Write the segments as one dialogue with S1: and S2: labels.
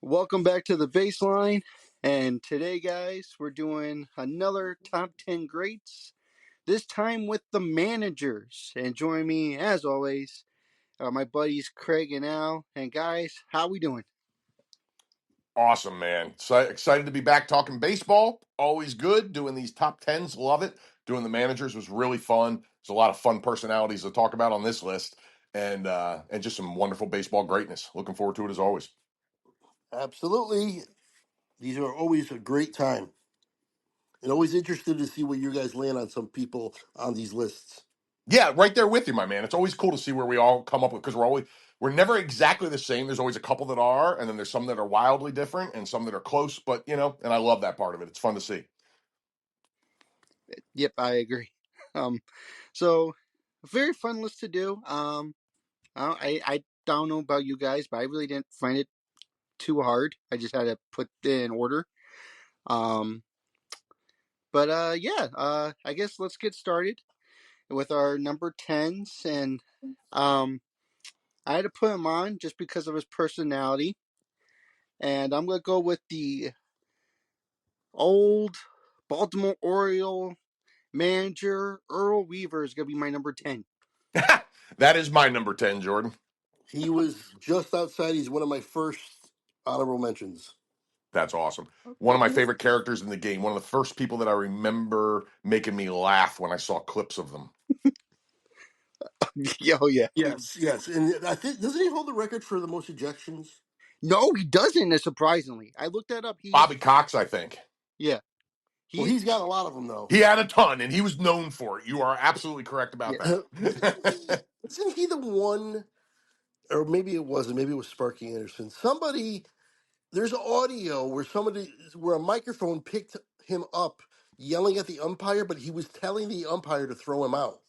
S1: Welcome back to the baseline. And today, guys, we're doing another top 10 greats, this time with the managers. And join me, as always, my buddies Craig and Al. And guys, how we doing?
S2: Awesome, man. So excited to be back talking baseball. Always good doing these top tens. Love it. Doing the managers was really fun. There's a lot of fun personalities to talk about on this list, and just some wonderful baseball greatness. Looking forward to it as always.
S3: Absolutely. These are always a great time. And always interested to see where you guys land on some people on these lists.
S2: Yeah, right there with you, my man. It's always cool to see where we all come up with because we're never exactly the same. There's always a couple that are, and then there's some that are wildly different and some that are close. But and I love that part of it. It's fun to see.
S1: Yep, I agree. Um, so, a very fun list to do. I don't know about you guys, but I really didn't find it too hard. I just had to put it in order. Um, but I guess let's get started with our number 10s. And um, I had to put him on just because of his personality. And I'm going to go with the old Baltimore Oriole manager, Earl Weaver, is going to be my number 10.
S2: That is my number 10, Jordan.
S3: He was just outside. He's one of my first honorable mentions.
S2: That's awesome. One of my
S1: Okay.
S2: favorite characters in the game. One of the first people that I remember making me laugh when I saw clips of them.
S1: Oh, yeah.
S3: Yes. And I think, doesn't he hold the record for the most ejections?
S1: No, he doesn't, surprisingly. I looked that up.
S2: Bobby Cox, I think.
S1: Yeah.
S3: Well,
S1: He,
S3: he's got a lot of them, though.
S2: He had a ton, and he was known for it. You are absolutely correct about
S1: yeah.
S2: that.
S3: Isn't he the one, or maybe it wasn't, maybe it was Sparky Anderson. There's audio where a microphone picked him up yelling at the umpire, but he was telling the umpire to throw him out.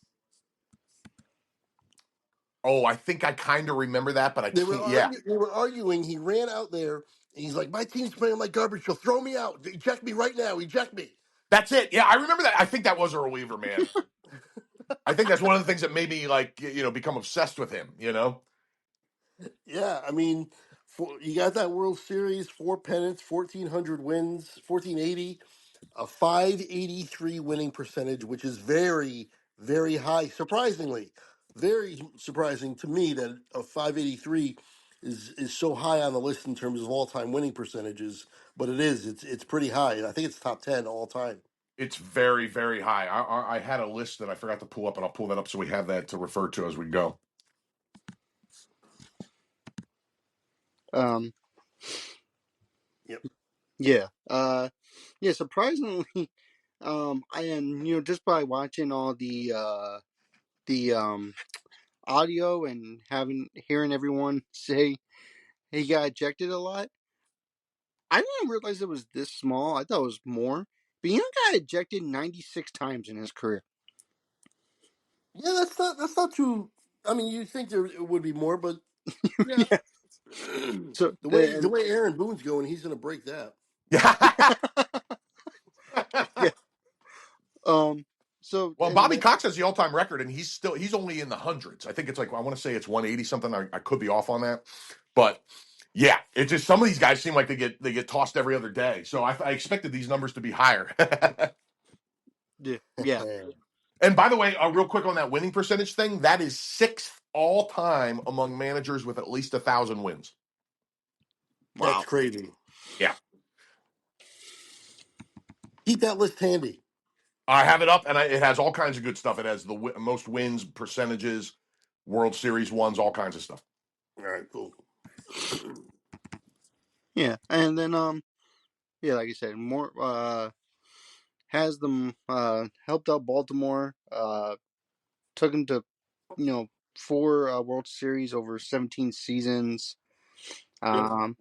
S2: Oh, I think I kind of remember that, but I can't. Yeah,
S3: They were arguing. He ran out there, and he's like, "My team's playing like garbage. So throw me out. Eject me right now. Eject me."
S2: that's it. Yeah, I remember that. I think that was Earl Weaver, man. I think that's one of the things that made me become obsessed with him.
S3: Yeah, I mean, you got that World Series, 4 pennants, 1,400 wins, 1,480, a 583 winning percentage, which is very, very high. Surprisingly, very surprising to me that a 583 is so high on the list in terms of all time winning percentages. But it is. It's pretty high. I think it's top 10 all time.
S2: It's very, very high. I had a list that I forgot to pull up, and I'll pull that up so we have that to refer to as we go.
S1: um,
S3: Yep.
S1: yeah. Yeah, surprisingly, just by watching all the audio and hearing everyone say he got ejected a lot. I didn't realize it was this small. I thought it was more. But got ejected 96 times in his career.
S3: Yeah, that's not too. I mean, you think there it would be more, but yeah.
S1: Yeah. So
S3: The way Aaron Boone's going, he's going to break that.
S2: Yeah.
S1: yeah. Um. So
S2: Well,
S1: and
S2: Bobby Cox has the all-time record, and he's only in the hundreds. I think it's I want to say it's 180 something. I could be off on that, but yeah, it's just some of these guys seem like they get tossed every other day. So I expected these numbers to be higher.
S1: yeah.
S2: And by the way, real quick on that winning percentage thing, that is sixth all time among managers with at least 1,000 wins.
S3: That's
S1: Wow.
S3: crazy.
S2: Yeah,
S3: Keep that list handy.
S2: I have it up, and it has all kinds of good stuff. It has the most wins, percentages, World Series ones, all kinds of stuff.
S3: All right, cool.
S1: Yeah. And then yeah, like I said, more has them helped out Baltimore. Took him to 4 World Series over 17 seasons.
S3: Yep.
S1: Um,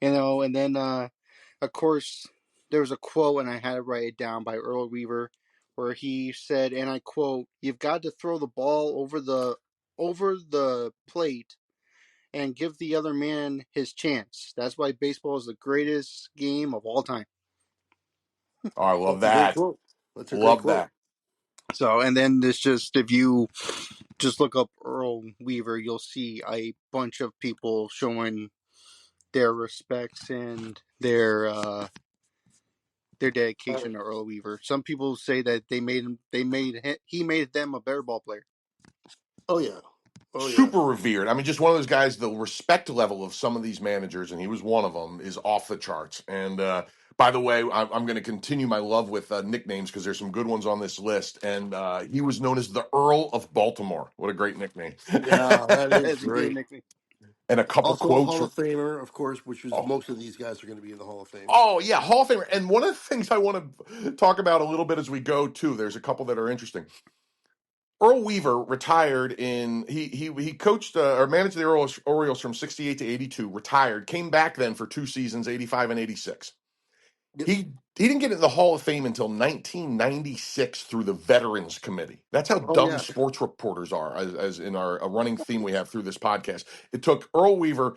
S1: and then of course there was a quote, and I had to write it down by Earl Weaver, where he said, and I quote, "You've got to throw the ball over the plate and give the other man his chance. That's why baseball is the greatest game of all time."
S2: Oh, I love
S3: That's a great
S2: that.
S3: quote. That's a great
S2: Love
S3: quote.
S2: that.
S1: So, and then it's just, if you just look up Earl Weaver, you'll see a bunch of people showing their respects and their dedication to Earl Weaver. Some people say that he made them a better ball player.
S3: Oh yeah. Oh yeah.
S2: Super revered. I mean, just one of those guys. The respect level of some of these managers, and he was one of them, is off the charts. And by the way, I'm going to continue my love with nicknames because there's some good ones on this list. And he was known as the Earl of Baltimore. What a great nickname!
S3: Yeah, that is
S1: That's a good
S3: great.
S1: nickname.
S2: And a couple
S3: Also a
S2: quotes.
S3: Hall of Famer, of course, which is
S2: Oh,
S3: most of these guys are going to be in the Hall of Fame.
S2: oh yeah, Hall of Famer. And one of the things I want to talk about a little bit as we go too. There's a couple that are interesting. Earl Weaver retired in he coached or managed the Orioles from 68 to 82, retired, came back then for 2 seasons, 85 and 86.
S3: Yep.
S2: He didn't get into the Hall of Fame until 1996 through the Veterans Committee. That's how
S1: Oh
S2: dumb
S1: yeah.
S2: sports reporters are, as in our a running theme we have through this podcast. It took Earl Weaver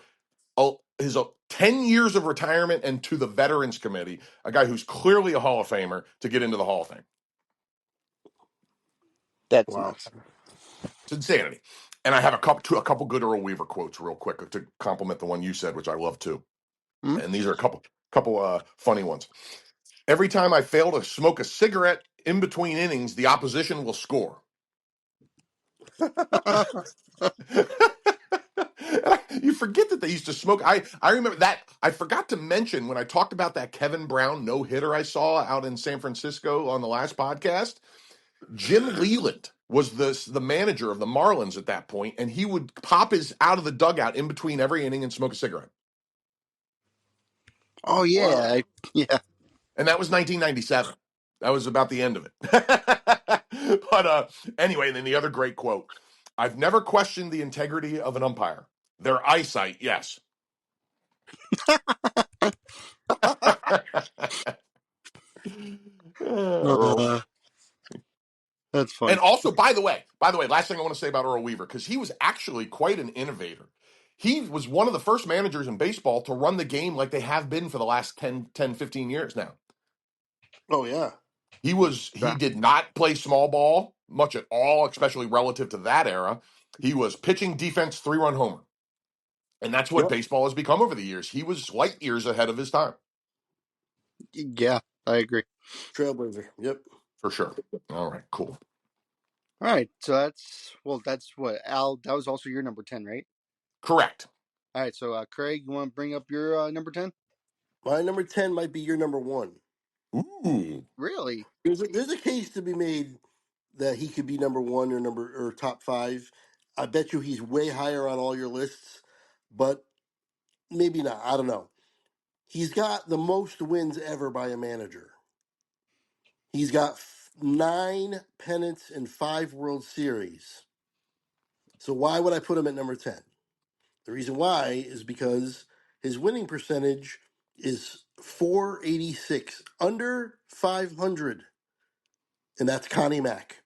S2: his 10 years of retirement and to the Veterans Committee, a guy who's clearly a Hall of Famer, to get into the Hall of Fame.
S1: That's
S3: Wow.
S1: nuts.
S2: It's insanity. And I have a couple good Earl Weaver quotes real quick to complement the one you said, which I love too.
S1: Hmm?
S2: And these are a couple funny ones. Every time I fail to smoke a cigarette in between innings, the opposition will score. You forget that they used to smoke. I remember that. I forgot to mention when I talked about that Kevin Brown no hitter I saw out in San Francisco on the last podcast. Jim Leland was the manager of the Marlins at that point, and he would pop his out of the dugout in between every inning and smoke a cigarette.
S1: Oh
S3: Wow.
S1: yeah, yeah.
S2: And that was 1997. That was about the end of it. But anyway, then the other great quote: "I've never questioned the integrity of an umpire. Their eyesight, yes." Earl.
S1: Uh, that's
S2: And
S1: funny.
S2: also, by the way, last thing I want to say about Earl Weaver, because he was actually quite an innovator. He was one of the first managers in baseball to run the game like they have been for the last 15 years now.
S3: Oh yeah.
S2: He did not play small ball much at all, especially relative to that era. He was pitching defense 3-run homer. And that's what
S3: Yep.
S2: baseball has become over the years. He was light years ahead of his time,
S1: Yeah, I agree.
S3: Trailblazer. Yep.
S2: for sure. All right, cool.
S1: All right, so that's what Al. That was also your number 10, right?
S2: Correct.
S1: All right, so Craig, you want to bring up your number 10?
S3: My number 10 might be your number 1.
S2: Ooh.
S1: Really?
S3: There's a case to be made that he could be number 1 or top 5. I bet you he's way higher on all your lists, but maybe not. I don't know. He's got the most wins ever by a manager. He's got 9 pennants and 5 World Series. So why would I put him at number 10? The reason why is because his winning percentage is 486, under 500, and that's Connie Mack.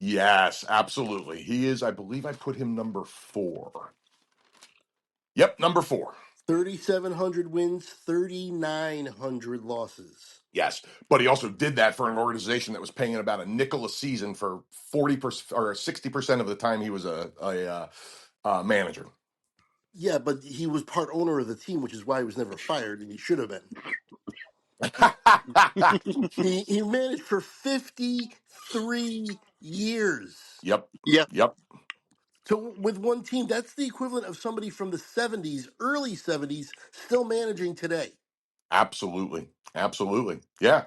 S2: Yes, absolutely. He is, I believe I put him number 4. Yep, number 4.
S3: 3,700 wins, 3,900 losses.
S2: Yes, but he also did that for an organization that was paying about a nickel a season for 40% or 60% of the time he was a manager.
S3: Yeah, but he was part owner of the team, which is why he was never fired, and he should have been. He managed for 53 years.
S2: Yep,
S1: Yeah,
S2: yep,
S3: So with one team, that's the equivalent of somebody from the 70s, early 70s, still managing today.
S2: absolutely, absolutely. Yeah,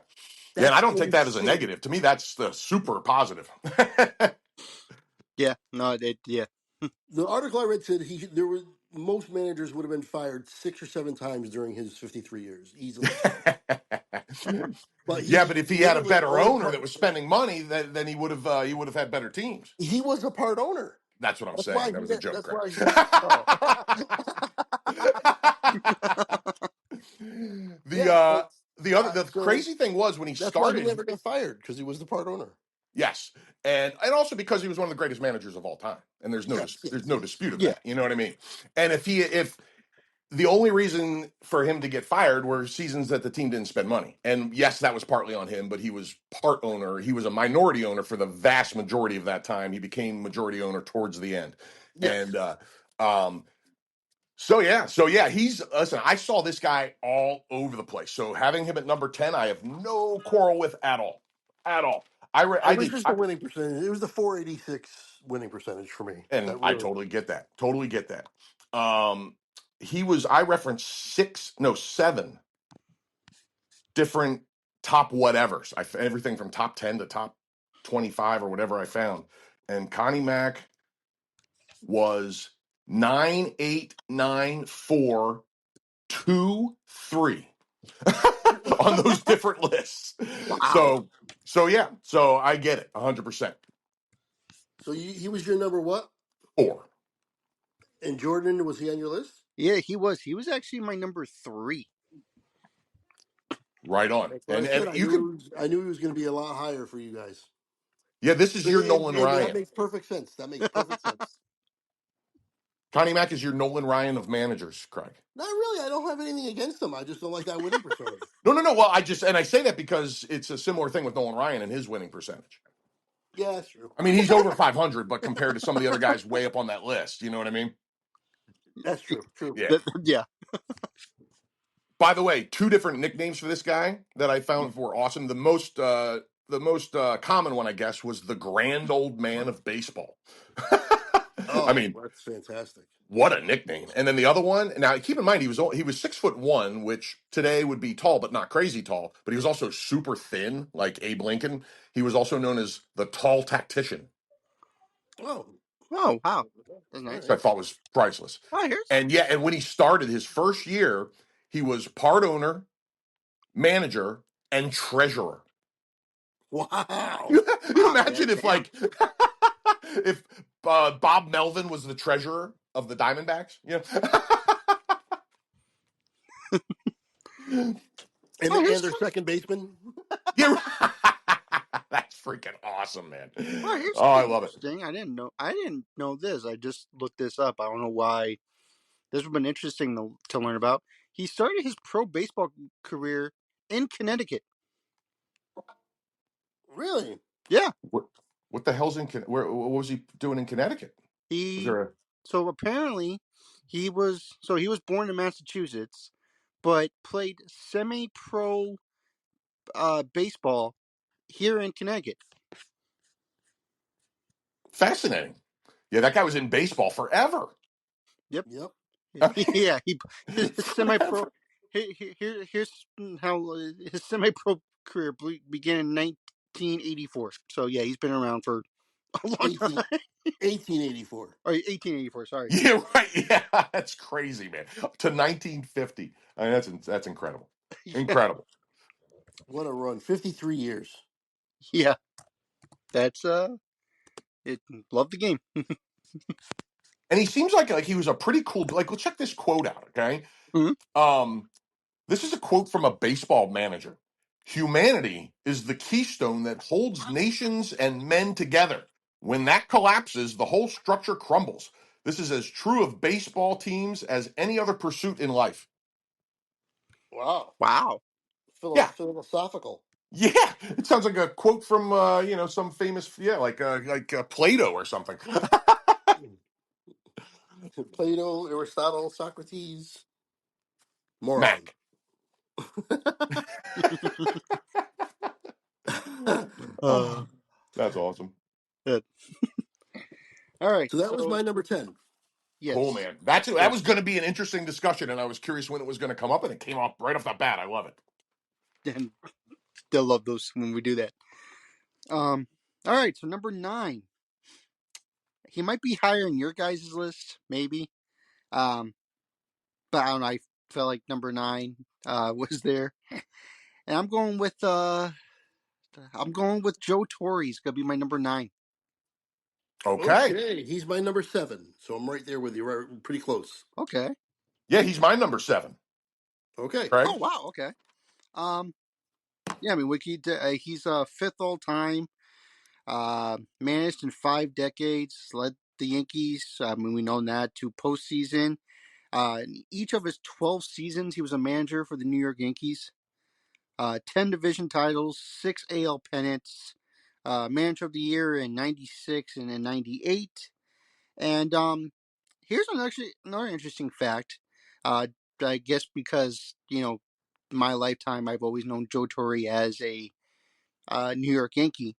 S2: yeah. And I
S3: That's
S2: don't take that as a
S3: insane.
S2: negative. To me, that's the super positive.
S1: yeah. No, yeah.
S3: The article I read said there were most managers would have been fired 6 or 7 times during his 53 years, easily. But
S2: Yeah,
S3: he
S2: but if he had a
S3: literally
S2: better
S3: owned
S2: owner that
S3: part.
S2: was spending money, then he would have had better teams.
S3: He was a part owner.
S2: That's what I'm
S3: That's
S2: saying.
S3: why
S2: That
S3: he.
S2: was a joke,
S3: That's
S2: Greg.
S3: why he. Oh.
S2: the
S3: Yeah,
S2: uh
S3: but
S2: the
S3: so
S2: crazy thing was when he
S3: that's why he
S2: started.
S3: never got fired, because he was the part owner.
S2: Yes, and also because he was one of the greatest managers of all time, and
S3: Yes,
S2: there's
S3: yes.
S2: no dispute of
S1: Yeah.
S2: that. You know what I mean? And if the only reason for him to get fired were seasons that the team didn't spend money, and yes, that was partly on him, but he was part owner. He was a minority owner for the vast majority of that time. He became majority owner towards the end,
S3: Yes.
S2: and um, So yeah, he's listen. I saw this guy all over the place. So having him at number 10, I have no quarrel with at all, at all.
S3: It was just the winning percentage. It was the 486 winning percentage for me.
S2: And
S3: That
S2: I
S3: really.
S2: totally get that. Totally get that. He was. I referenced seven different top whatevers. Everything from top 10 to top 25 or whatever I found. And Connie Mack was 9, 8, 9, 4, 2, 3 on those different lists.
S1: Wow.
S2: So yeah. So I get it 100%.
S3: So he was your number what?
S2: 4.
S3: And Jordan, was he on your list?
S1: Yeah, he was. He was actually my number 3.
S2: Right on.
S3: That's what I
S2: And
S3: said.
S2: you could
S3: I knew he was going to be a lot higher for you guys.
S2: yeah, this is your Nolan
S3: And that
S2: Ryan.
S3: makes perfect sense. That makes perfect sense.
S2: Connie Mack is your Nolan Ryan of managers, Craig.
S3: Not really. I don't have anything against him. I just don't like that winning percentage.
S2: No. Well, I say that because it's a similar thing with Nolan Ryan and his winning percentage.
S3: Yeah, that's true.
S2: I mean, he's over 500, but compared to some of the other guys way up on that list, you know what I mean?
S3: That's true. True.
S2: Yeah.
S1: Yeah.
S2: By the way, 2 different nicknames for this guy that I found were awesome. The most common one, I guess, was the grand old man of baseball. I
S3: Oh,
S2: mean,
S3: that's fantastic.
S2: what a nickname! And then the other one. Now, keep in mind, he was 6'1", which today would be tall, but not crazy tall. But he was also super thin, like Abe Lincoln. He was also known as the tall tactician,
S3: Oh,
S1: Oh, wow. That's
S3: all
S1: nice.
S2: which I
S3: right.
S2: thought was priceless.
S1: Oh, here's.
S2: And when he started his first year, he was part owner, manager, and treasurer.
S3: Wow.
S2: You
S1: Wow.
S2: imagine if
S1: Damn.
S2: like if Bob Melvin was the treasurer of the Diamondbacks?
S3: And
S1: Oh, here's.
S3: their second baseman.
S2: Yeah, that's freaking awesome, man.
S1: Oh, here's
S2: Oh, I
S1: something
S2: love it.
S1: interesting. I didn't know. I didn't know this. I just looked this up. I don't know why. This would have been interesting to learn about. He started his pro baseball career in Connecticut.
S3: Really?
S1: Yeah.
S2: What the hell's what was he doing in Connecticut? Was
S1: He.
S2: there a
S1: So apparently, he was. So he was born in Massachusetts, but played semi-pro baseball here in Connecticut.
S2: fascinating? Yeah, that guy was in baseball forever.
S1: Yep.
S3: Yep.
S1: Yeah. His semi-pro.
S2: Forever.
S1: Here's how his semi-pro career began in 1984. So yeah, he's been around for a long
S3: 18,
S1: time.
S3: 1884.
S1: Or 1884. Sorry.
S2: Yeah, right. Yeah, that's crazy, man. To 1950. I mean, that's incredible.
S1: Yeah.
S2: Incredible.
S3: What a run. 53 years.
S1: Yeah. That's it. Love the game.
S2: And he seems like he was a pretty cool. Like, let's check this quote out. Okay.
S1: Mhm.
S2: This is a quote from a baseball manager. Humanity is the keystone that holds nations and men together. When that collapses, the whole structure crumbles. This is as true of baseball teams as any other pursuit in life.
S3: Wow.
S1: Wow.
S2: Yeah.
S3: Philosophical.
S2: Yeah. It sounds like a quote from some famous like Plato or something.
S3: Plato, Aristotle, Socrates, moron.
S2: Mac.
S1: uh,
S2: That's awesome.
S1: All right.
S3: So that was
S1: So
S3: my number 10.
S2: Cool,
S1: yes,
S2: man. That was going to be an interesting discussion, and I was curious when it was going to come up, and it came up right off the bat. I love it.
S1: and they'll love those when we do that. All right. So number 9. He might be higher in your guys' list, maybe. But I don't know. I felt like number 9 was there, and I'm going with Joe Torre. He's gonna be my number 9.
S2: Okay.
S3: Okay. He's my number 7. So I'm right there with you. Right, pretty close.
S1: Okay.
S2: Yeah, he's my number 7.
S3: Okay.
S2: Craig?
S1: Oh wow. Okay. Yeah. I mean, he's 5th all time. Managed in 5 decades. Led the Yankees. I mean, we know that to postseason. In each of his 12 seasons, he was a manager for the New York Yankees. 10 division titles, 6 AL pennants. Manager of the year in '96 and in '98. And here's another interesting fact. I guess because my lifetime, I've always known Joe Torre as a New York Yankee.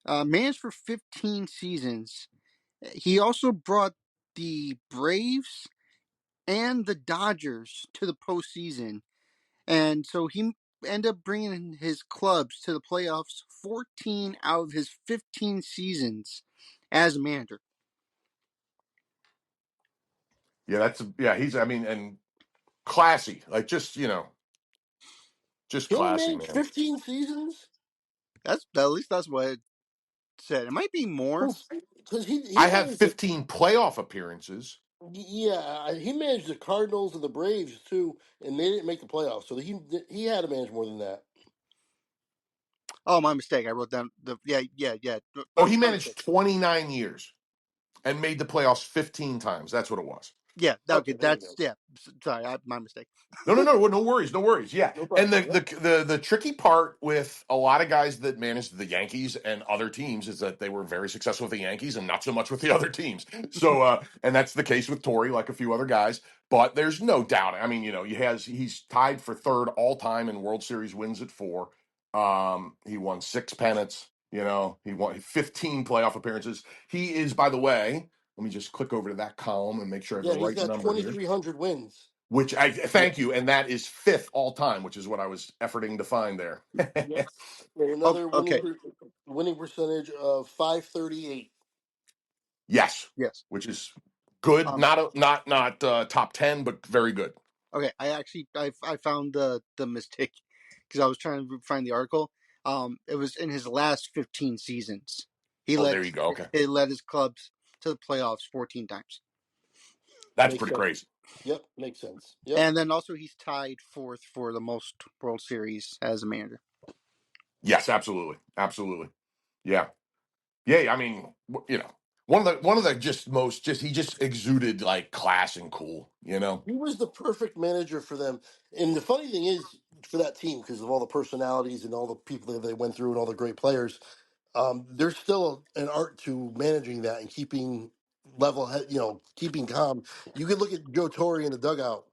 S1: Managed for 15 seasons. He also brought the Braves and the Dodgers to the postseason, and so he ended up bringing his clubs to the playoffs 14 out of his 15 seasons as a manager.
S2: Yeah, he's I mean, and classy, like just just
S3: He only
S2: classy,
S3: managed
S2: man.
S3: 15 seasons.
S1: At least that's what it said. It might be more.
S3: Because he
S2: I have
S3: managed the
S2: 15 playoff appearances.
S3: yeah, he managed the Cardinals and the Braves too, and they didn't make the playoffs. So he had to manage more than that.
S1: Oh, my mistake. I wrote down the yeah.
S2: Oh, he
S1: My mistake.
S2: managed 29 years and made the playoffs 15 times. That's what it was.
S1: Yeah, okay.
S3: Okay, there you
S1: That's
S3: go.
S1: Sorry, my mistake.
S2: No worries, no worries. Yeah,
S3: No
S2: and
S3: problem. Yep.
S2: the tricky part with a lot of guys that managed the Yankees and other teams is that they were very successful with the Yankees and not so much with the other teams. So, and that's the case with Torrey, like a few other guys. But there's no doubt. I mean, he's tied for third all time in World Series wins at 4. He won 6 pennants. He won 15 playoff appearances. He is, by the way. Let me just click over to that column and make sure I have
S3: Yeah,
S2: the
S3: he's
S2: right
S3: got
S2: number here.
S3: 2,300 wins.
S2: Which I thank
S3: Yes.
S2: you, and that is 5th all time, which is what I was efforting to find there.
S3: Yes. And
S1: Oh,
S3: another
S1: okay.
S3: winning percentage of 538.
S2: Yes,
S1: Yes.
S2: which is good.
S1: Um.
S2: Not top 10, but very good.
S1: Okay. I found the mistake because I was trying to find the article. It was in his last 15 seasons. He
S2: Oh,
S1: led
S2: there you go. Okay,
S1: he led his clubs to the playoffs 14 times,
S2: that's
S3: Makes
S2: pretty
S3: sense.
S2: crazy.
S3: Yep, makes sense. Yep.
S1: and then also he's tied fourth for the most World Series as a manager.
S2: Yes, absolutely, absolutely. Yeah, yeah. I mean, one of the just he just exuded like class and cool.
S3: He was the perfect manager for them. And the funny thing is, for that team, because of all the personalities and all the people that they went through and all the great players, there's still an art to managing that and keeping level head, keeping calm. You could look at Joe Torre in the dugout,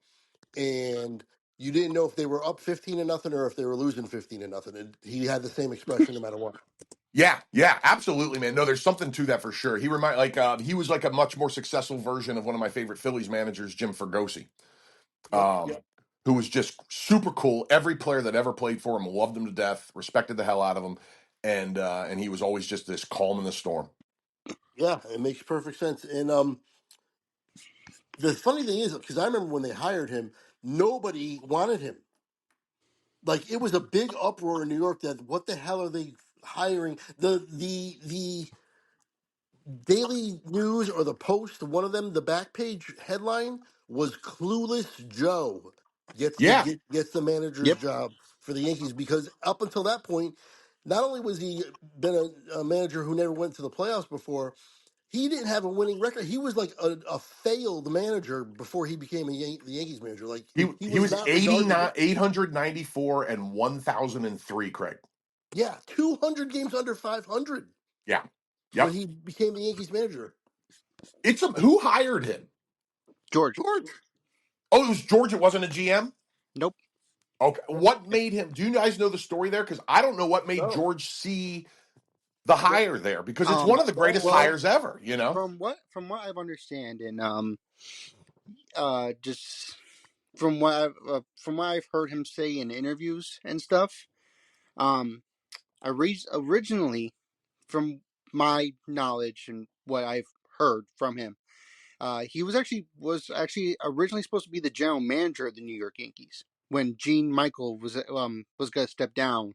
S3: and you didn't know if they were up 15 to nothing or if they were losing 15 to nothing. And he had the same expression no matter what.
S2: Yeah, absolutely, man. No, there's something to that for sure. He was like a much more successful version of one of my favorite Phillies managers, Jim Fergosi.
S3: Yep,
S2: um,
S3: yep,
S2: who was just super cool. Every player that ever played for him loved him to death, respected the hell out of him, and he was always just this calm in the storm.
S3: yeah. It makes perfect sense. And the funny thing is, because I remember when they hired him, nobody wanted him. Like it was a big uproar in New York that what the hell are they hiring the Daily News or the Post, one of them, the back page headline was "Clueless Joe
S2: Yeah,
S3: gets the manager's
S1: Yep.
S3: job for the Yankees," because up until that point, not only was he been a manager who never went to the playoffs before, he didn't have a winning record. He was like a failed manager before he became the Yankees manager. Like he
S2: he
S3: was
S2: was
S3: not regarded.
S2: 89, 894 and 1003. Craig.
S3: Yeah, 200 games under 500
S2: Yeah,
S3: when
S2: yep.
S3: he became the Yankees manager.
S2: Who hired him?
S1: George.
S3: George,
S2: Oh, it was George. It wasn't a GM.
S1: Nope.
S2: Okay, what made him? Do you guys know the story there? Because I don't know what made
S3: no,
S2: George see the
S3: no,
S2: hire there because it's one
S1: Um.
S2: of the greatest
S1: Well,
S2: hires ever.
S1: from what I've understand and just from what I've heard him say in interviews and stuff. Um. Originally, from my knowledge and what I've heard from him, he was actually originally supposed to be the general manager of the New York Yankees when Gene Michael was going to step down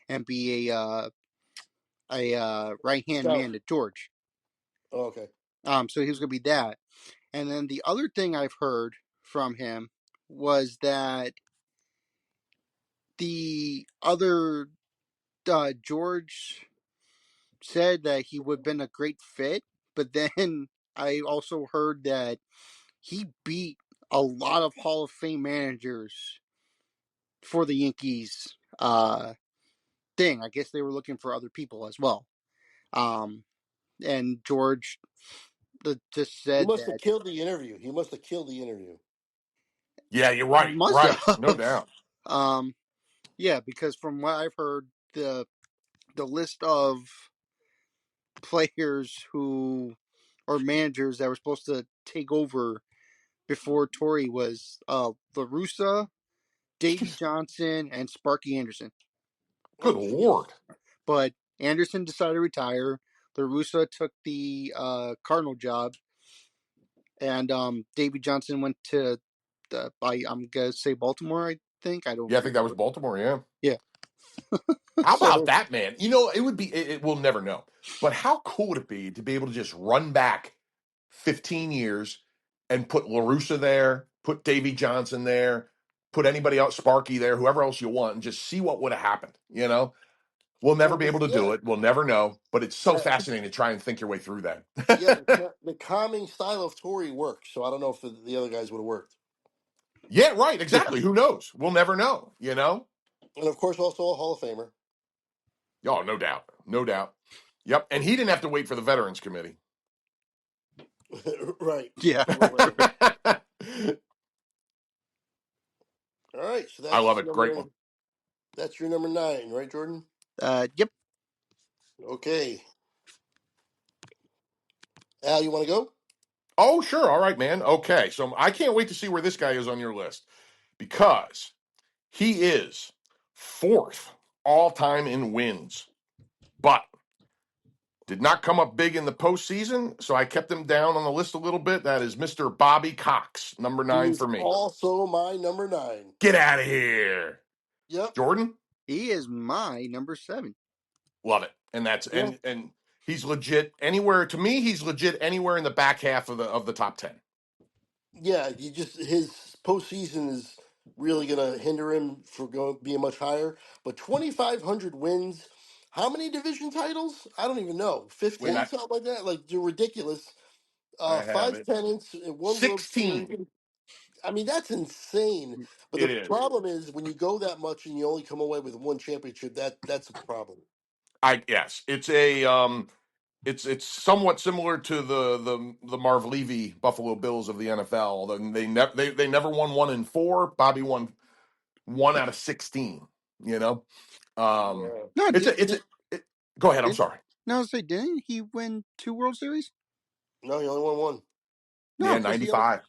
S1: and be a right hand
S3: scout.
S1: man to George.
S3: Oh, okay.
S1: So he was going to be that. And then the other thing I've heard from him was that the other George said that he would have been a great fit, but then I also heard that he beat a lot of Hall of Fame managers for the Yankees thing. I guess they were looking for other people as well. Um, and George just
S3: He
S1: said
S3: must have
S1: that
S3: killed the interview. He must have killed the interview.
S2: Yeah, you're
S1: he
S2: right.
S1: must
S2: Right. No
S1: have.
S2: doubt.
S1: Yeah, because from what I've heard, the list of players who or managers that were supposed to take over before Tory was La Russa, Davey Johnson, and Sparky Anderson.
S2: Good
S3: Oh, jeez.
S2: Lord.
S1: But Anderson decided to retire. La Russa took the Cardinal job, and Davey Johnson went to I'm gonna say Baltimore. I think I don't
S2: Yeah, I think that was
S1: remember.
S2: Baltimore. Yeah.
S1: Yeah.
S2: How about
S1: So
S2: that, man? It would be, we'll never know. But how cool would it be to be able to just run back 15 years and put LaRussa there, put Davy Johnson there, put anybody else, Sparky there, whoever else you want, and just see what would have happened? We'll never
S3: Well,
S2: be able to do
S3: yeah,
S2: it. We'll never know. But it's so
S3: yeah,
S2: fascinating to try and think your way through
S3: yeah.
S2: that.
S3: The calming style of Tory works, so I don't know if the other guys would have worked.
S2: Yeah, right.
S1: yeah,
S2: Exactly. Who knows? We'll never know.
S3: And of course, also a Hall of Famer.
S2: Oh, no doubt. No doubt. Yep. And he didn't have to wait for the Veterans Committee.
S3: Right,
S1: yeah,
S3: right.
S2: I
S3: All right, so
S2: love it. Great one.
S3: that's your number 9, right, Jordan?
S1: yep,
S3: Okay, Al, you want to go?
S2: Oh, sure. All right, man. Okay. So I can't wait to see where this guy is on your list because he is fourth all time in wins, but did not come up big in the postseason. So I kept him down on the list a little bit. That is Mr. Bobby Cox, number
S3: He
S2: 9
S3: is
S2: for me.
S3: also my number 9.
S2: Get out of here.
S3: Yep.
S2: Jordan?
S1: he is my number 7.
S2: Love it. And that's
S3: Yeah.
S2: and he's legit anywhere to me, he's legit anywhere in the back half of the top 10.
S3: Yeah, his postseason is really gonna hinder him for going being much higher. But 2,500 wins, how many division titles? I don't even know.
S2: Wait,
S3: 15, something like that. Like they're ridiculous.
S2: I have
S3: 5
S2: it.
S3: pennants and one World Series.
S2: 16.
S3: I mean, that's insane. But the
S2: It is.
S3: problem is when you go that much and you only come away with one championship, that's a problem.
S2: I yes. It's somewhat similar to the Marv Levy Buffalo Bills of the NFL. They never won 1 in 4. Bobby won 1 out of 16. You know, um,
S3: Yeah.
S1: No,
S2: it's a it's a. It, go ahead. I'm
S1: did
S2: sorry.
S1: no say didn't he win 2 World Series?
S3: No, you only won one.
S1: No,
S2: Yeah,
S1: because
S2: '95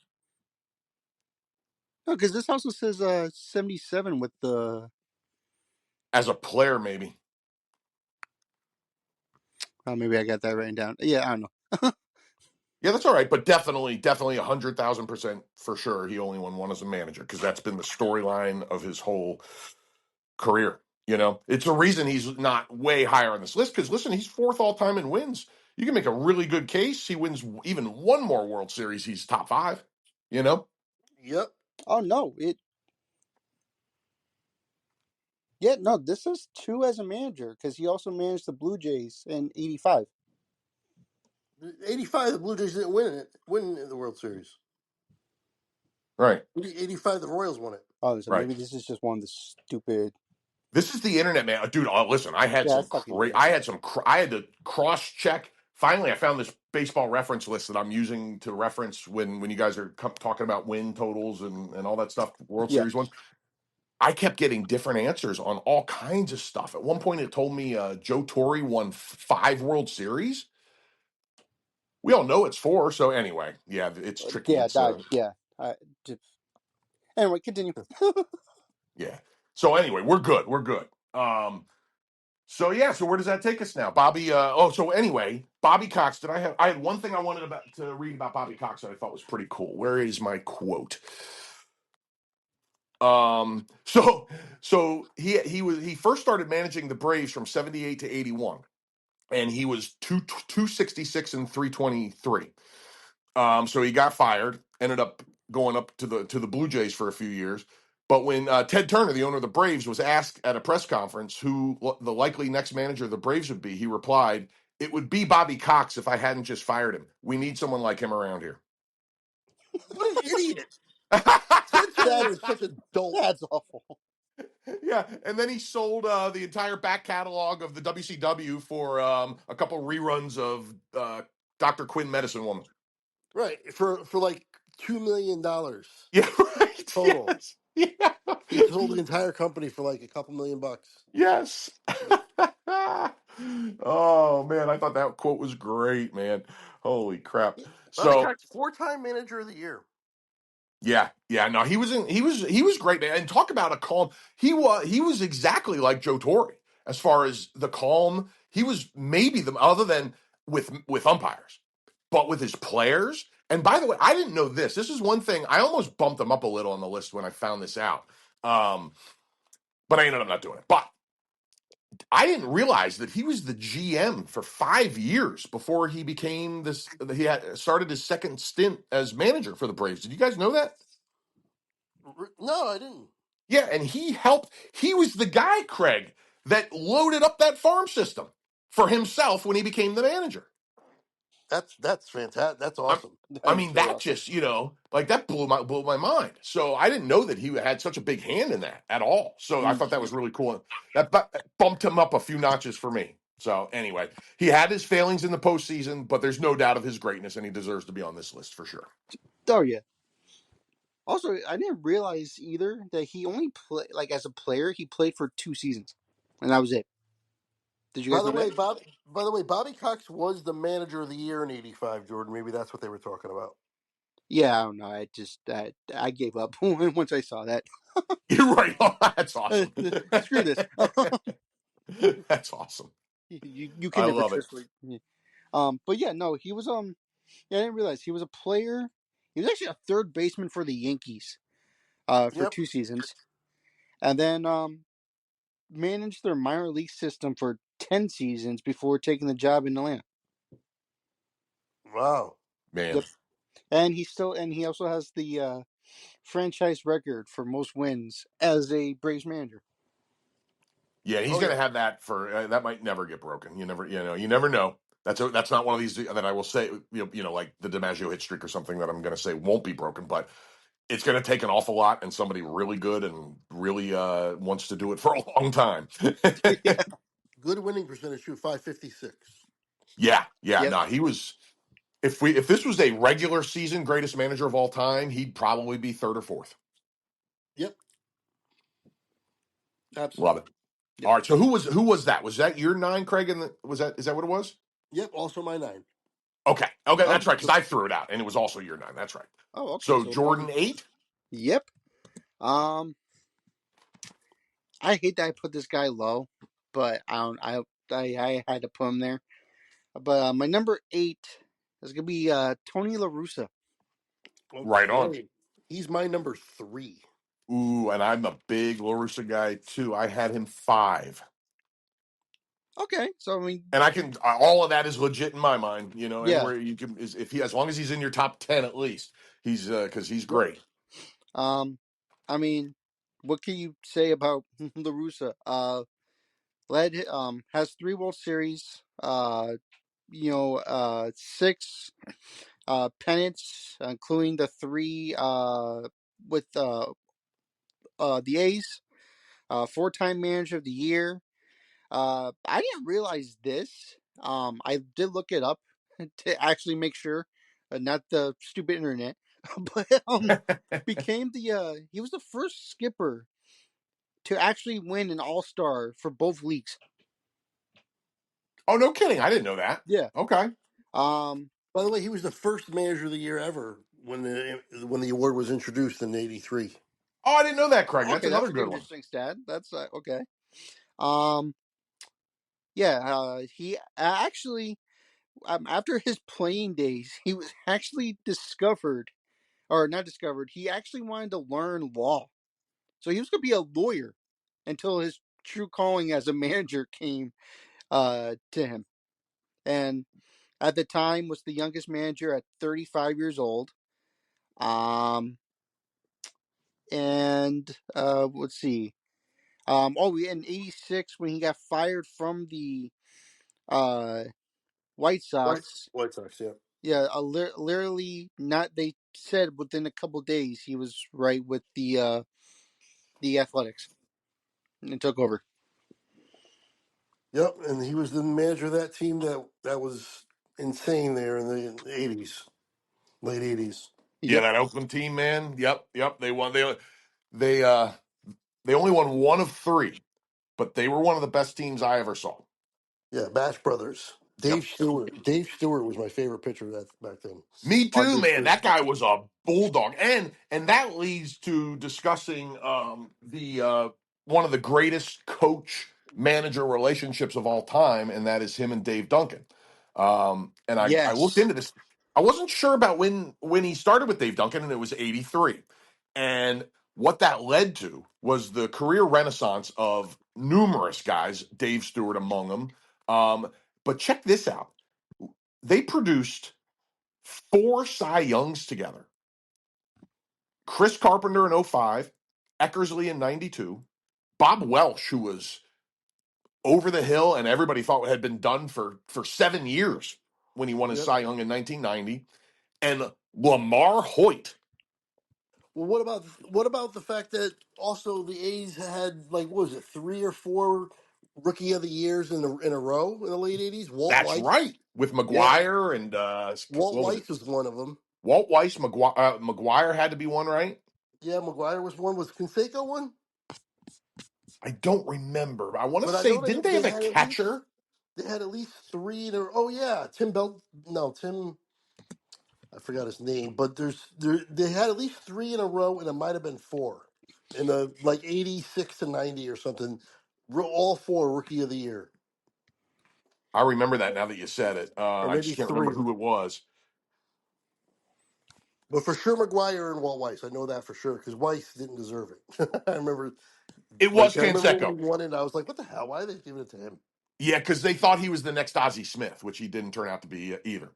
S1: this also says 77 with the.
S2: as a player, maybe.
S1: Oh, maybe I got that written down. Yeah, I don't know.
S2: Yeah, that's all right, but definitely 100,000% for sure. He only won one as a manager because that's been the storyline of his whole career. It's a reason he's not way higher on this list because listen, he's fourth all time in wins. You can make a really good case. He wins even one more World Series. He's top 5. You know,
S3: Yep.
S1: Oh no, yeah, no, this is 2 as a manager because he also managed the Blue Jays in '85.
S3: 85, the Blue Jays didn't win the World Series.
S2: right,
S3: 85, the Royals won it.
S1: Oh, so
S2: right.
S1: maybe this is just one of the stupid.
S2: This is the internet, man, dude. Listen,
S1: Yeah, it's fucking internet.
S2: I had to cross check. Finally, I found this baseball reference list that I'm using to reference when you guys are talking about win totals and all that stuff, World
S1: Yeah,
S2: Series ones. I kept getting different answers on all kinds of stuff. At one point, it told me Joe Torre won 5 World Series. We all know it's 4. So anyway, yeah, it's tricky.
S1: yeah,
S2: It's
S1: that, yeah. J- anyway, continue.
S2: yeah. So anyway, we're good. We're good. So yeah. So where does that take us now, Bobby? So anyway, Bobby Cox. I had one thing I wanted to read about Bobby Cox that I thought was pretty cool. Where is my quote? So he first started managing the Braves from 78 to 81, and he was 266 and 323. So he got fired, ended up going up to the Blue Jays for a few years. But when Ted Turner, the owner of the Braves, was asked at a press conference who the likely next manager of the Braves would be, he replied, "It would be Bobby Cox if I hadn't just fired him. We need someone like him around here."
S3: What an idiot! Ted Turner
S1: That's
S3: is such a dolt.
S1: that's awful.
S2: Yeah, and then he sold the entire back catalog of the WCW for a couple reruns of Dr. Quinn, Medicine Woman.
S3: Right. For like $2 million
S2: Yeah, right.
S3: total.
S2: Yes. Yeah.
S3: He sold the entire company for like a couple $1,000,000.
S2: Yes.
S3: Yeah.
S2: Oh man, I thought that quote was great, man. Holy crap.
S3: Bobby
S2: So
S3: Cox, 4-time manager of the year.
S2: yeah, yeah, no, he was great, man. And talk about a calm. He was exactly like Joe Torre as far as the calm. He was maybe the other than with umpires, but with his players. And by the way, I didn't know this. This is one thing I almost bumped him up a little on the list when I found this out. Um, but I ended up not doing it. But I didn't realize that he was the GM for 5 years before he became this. He had started his second stint as manager for the Braves. Did you guys know that?
S3: No, I didn't.
S2: Yeah, and he helped. He was the guy, Craig, that loaded up that farm system for himself when he became the manager.
S3: That's fantastic. That's
S2: I,
S3: awesome.
S2: I
S1: That is
S2: mean,
S1: very
S2: that
S1: awesome.
S2: just like that blew my mind. So I didn't know that he had such a big hand in that at all. So I thought that was really cool. That bumped him up a few notches for me. So anyway, he had his failings in the postseason, but there's no doubt of his greatness, and he deserves to be on this list for sure.
S1: Oh yeah. Also, I didn't realize either that he only play like as a player. He played for 2 seasons, and that was it. Did you
S3: By
S1: guys
S3: the
S1: know that?
S3: way, Bobby Cox was the manager of the year in '85. Jordan, maybe that's what they were talking about.
S1: Yeah, I don't know. I gave up once I saw that.
S2: You're right. Oh, that's awesome.
S1: Screw this.
S2: That's awesome.
S1: You
S2: I
S1: can never
S2: love it.
S1: trust what. But yeah, no, he was. Yeah, I didn't realize he was a player. He was actually a third baseman for the Yankees. For
S3: Yep.
S1: 2 seasons, and then managed their minor league system for 10 seasons before taking the job in Atlanta.
S3: Wow.
S2: Man.
S1: Yep, and he also has the franchise record for most wins as a Braves manager.
S2: Yeah, he's
S3: Oh
S2: going to
S3: yeah.
S2: have that for that might never get broken. You never know. That's not one of these that I will say, like the DiMaggio hit streak or something that I'm going to say won't be broken, but it's going to take an awful lot and somebody really good and really wants to do it for a long time.
S1: Yeah.
S3: Good winning percentage too, 556.
S2: Yeah, yeah,
S1: Yep.
S2: no, he was. If this was a regular season greatest manager of all time, he'd probably be third or fourth.
S3: Yep.
S2: Love it.
S3: Absolutely.
S1: Yep.
S2: All right, so who was that? Was that your nine, Craig? And is that what it was?
S3: Yep. Also my 9.
S2: Okay, that's
S1: Oh.
S2: right. Because I threw it out, and it was also your nine. That's right.
S1: Oh. Okay.
S2: So
S1: So
S2: Jordan 8.
S1: Yep. Um. I hate that I put this guy low, but I don't. I had to put him there. But my number 8 is gonna be Tony La Russa.
S2: Right on.
S3: Okay. He's my number 3.
S2: Ooh, and I'm a big Larusa guy too. I had him 5,
S1: Okay. So I mean,
S2: and I can all of that is legit in my mind.
S1: yeah.
S2: Anywhere you can is if he as long as he's in your top 10 at least, he's because he's
S3: Yep.
S2: great.
S1: Um. I mean, what can you say about La Russa? Led has 3 World Series. 6 pennants, including the 3 with the A's. 4-time Manager of the Year. I didn't realize this. I did look it up to actually make sure, not the stupid internet, but became the he was the first skipper to actually win an All Star for both leagues.
S2: Oh, no kidding! I didn't know that.
S1: Yeah.
S2: Okay.
S1: Um.
S3: By the way, he was the first manager of the year ever when the award was introduced in '83.
S2: Oh, I didn't know that, Craig. That's
S1: Okay,
S2: another
S1: that's an
S2: good one.
S1: interesting stat. That's okay. Um. Yeah. He actually, after his playing days, he was actually discovered, or not discovered. He actually wanted to learn law, so he was going to be a lawyer until his true calling as a manager came to him. And at the time, was the youngest manager at 35 years old. Um. And let's see. In '86 when he got fired from the uh White Sox.
S3: White Sox, yeah.
S1: Yeah, literally not. They said within a couple days he was right with the Athletics and took over.
S3: Yep, and he was the manager of that team that was insane there in the '80s. late 80s.
S2: Yeah,
S1: Yep.
S2: that Oakland team, man. Yep, yep. They won. They uh they only won one of three, but they were one of the best teams I ever saw.
S3: Yeah, Bash Brothers.
S2: Yep.
S3: Dave Stewart. Dave Stewart was my favorite pitcher back then.
S2: Me
S1: Oh,
S2: too,
S1: Dave
S2: man.
S1: Stewart's
S2: That guy
S1: awesome.
S2: was a bulldog, and that leads to discussing the one of the greatest coach manager relationships of all time, and that is him and Dave Duncan. And I looked
S1: Yes.
S2: into this. I wasn't sure about when he started with Dave Duncan, and it was '83. And what that led to was the career renaissance of numerous guys, Dave Stewart among them. But check this out: they produced four Cy Youngs together. Chris Carpenter in '05, Eckersley in '92, Bob Welsh, who was over the hill and everybody thought had been done for 7 years when he won his
S3: Yep.
S2: Cy Young in 1990, and Lamar Hoyt.
S3: Well, what about the fact that also the A's had like what was it, 3 or 4 rookie of the years in a row in the late 80s? Walt
S2: That's
S3: Weiss.
S2: right, with
S3: Yeah,
S2: McGuire and
S3: Walt
S2: what was it?
S3: Weiss was one of them.
S2: Walt Weiss, McGuire had to be one, right?
S3: Yeah, McGuire was one. Was Canseco one?
S2: I don't remember. I want to
S3: But I
S2: say,
S3: know
S2: didn't they
S3: they
S2: have a
S3: had at least
S2: catcher?
S3: they had at least three. Oh yeah, Tim Belt. No, Tim. I forgot his name. But they had at least three in a row, and it might have been four in the like 86 to 90 or something. All four rookie of the year,
S2: I remember that now that you said it.
S3: or
S2: I
S3: maybe
S2: just can't remember
S3: three.
S2: who it was.
S3: But for sure, McGuire and Walt Weiss. I know that for sure because Weiss didn't deserve it. I remember,
S2: It
S3: like,
S2: was
S3: I remember when
S2: Canseco.
S3: he won it. I was like, "What the hell? Why are they giving it to him?"
S2: Yeah, because they thought he was the next Ozzie Smith, which he didn't turn out to be either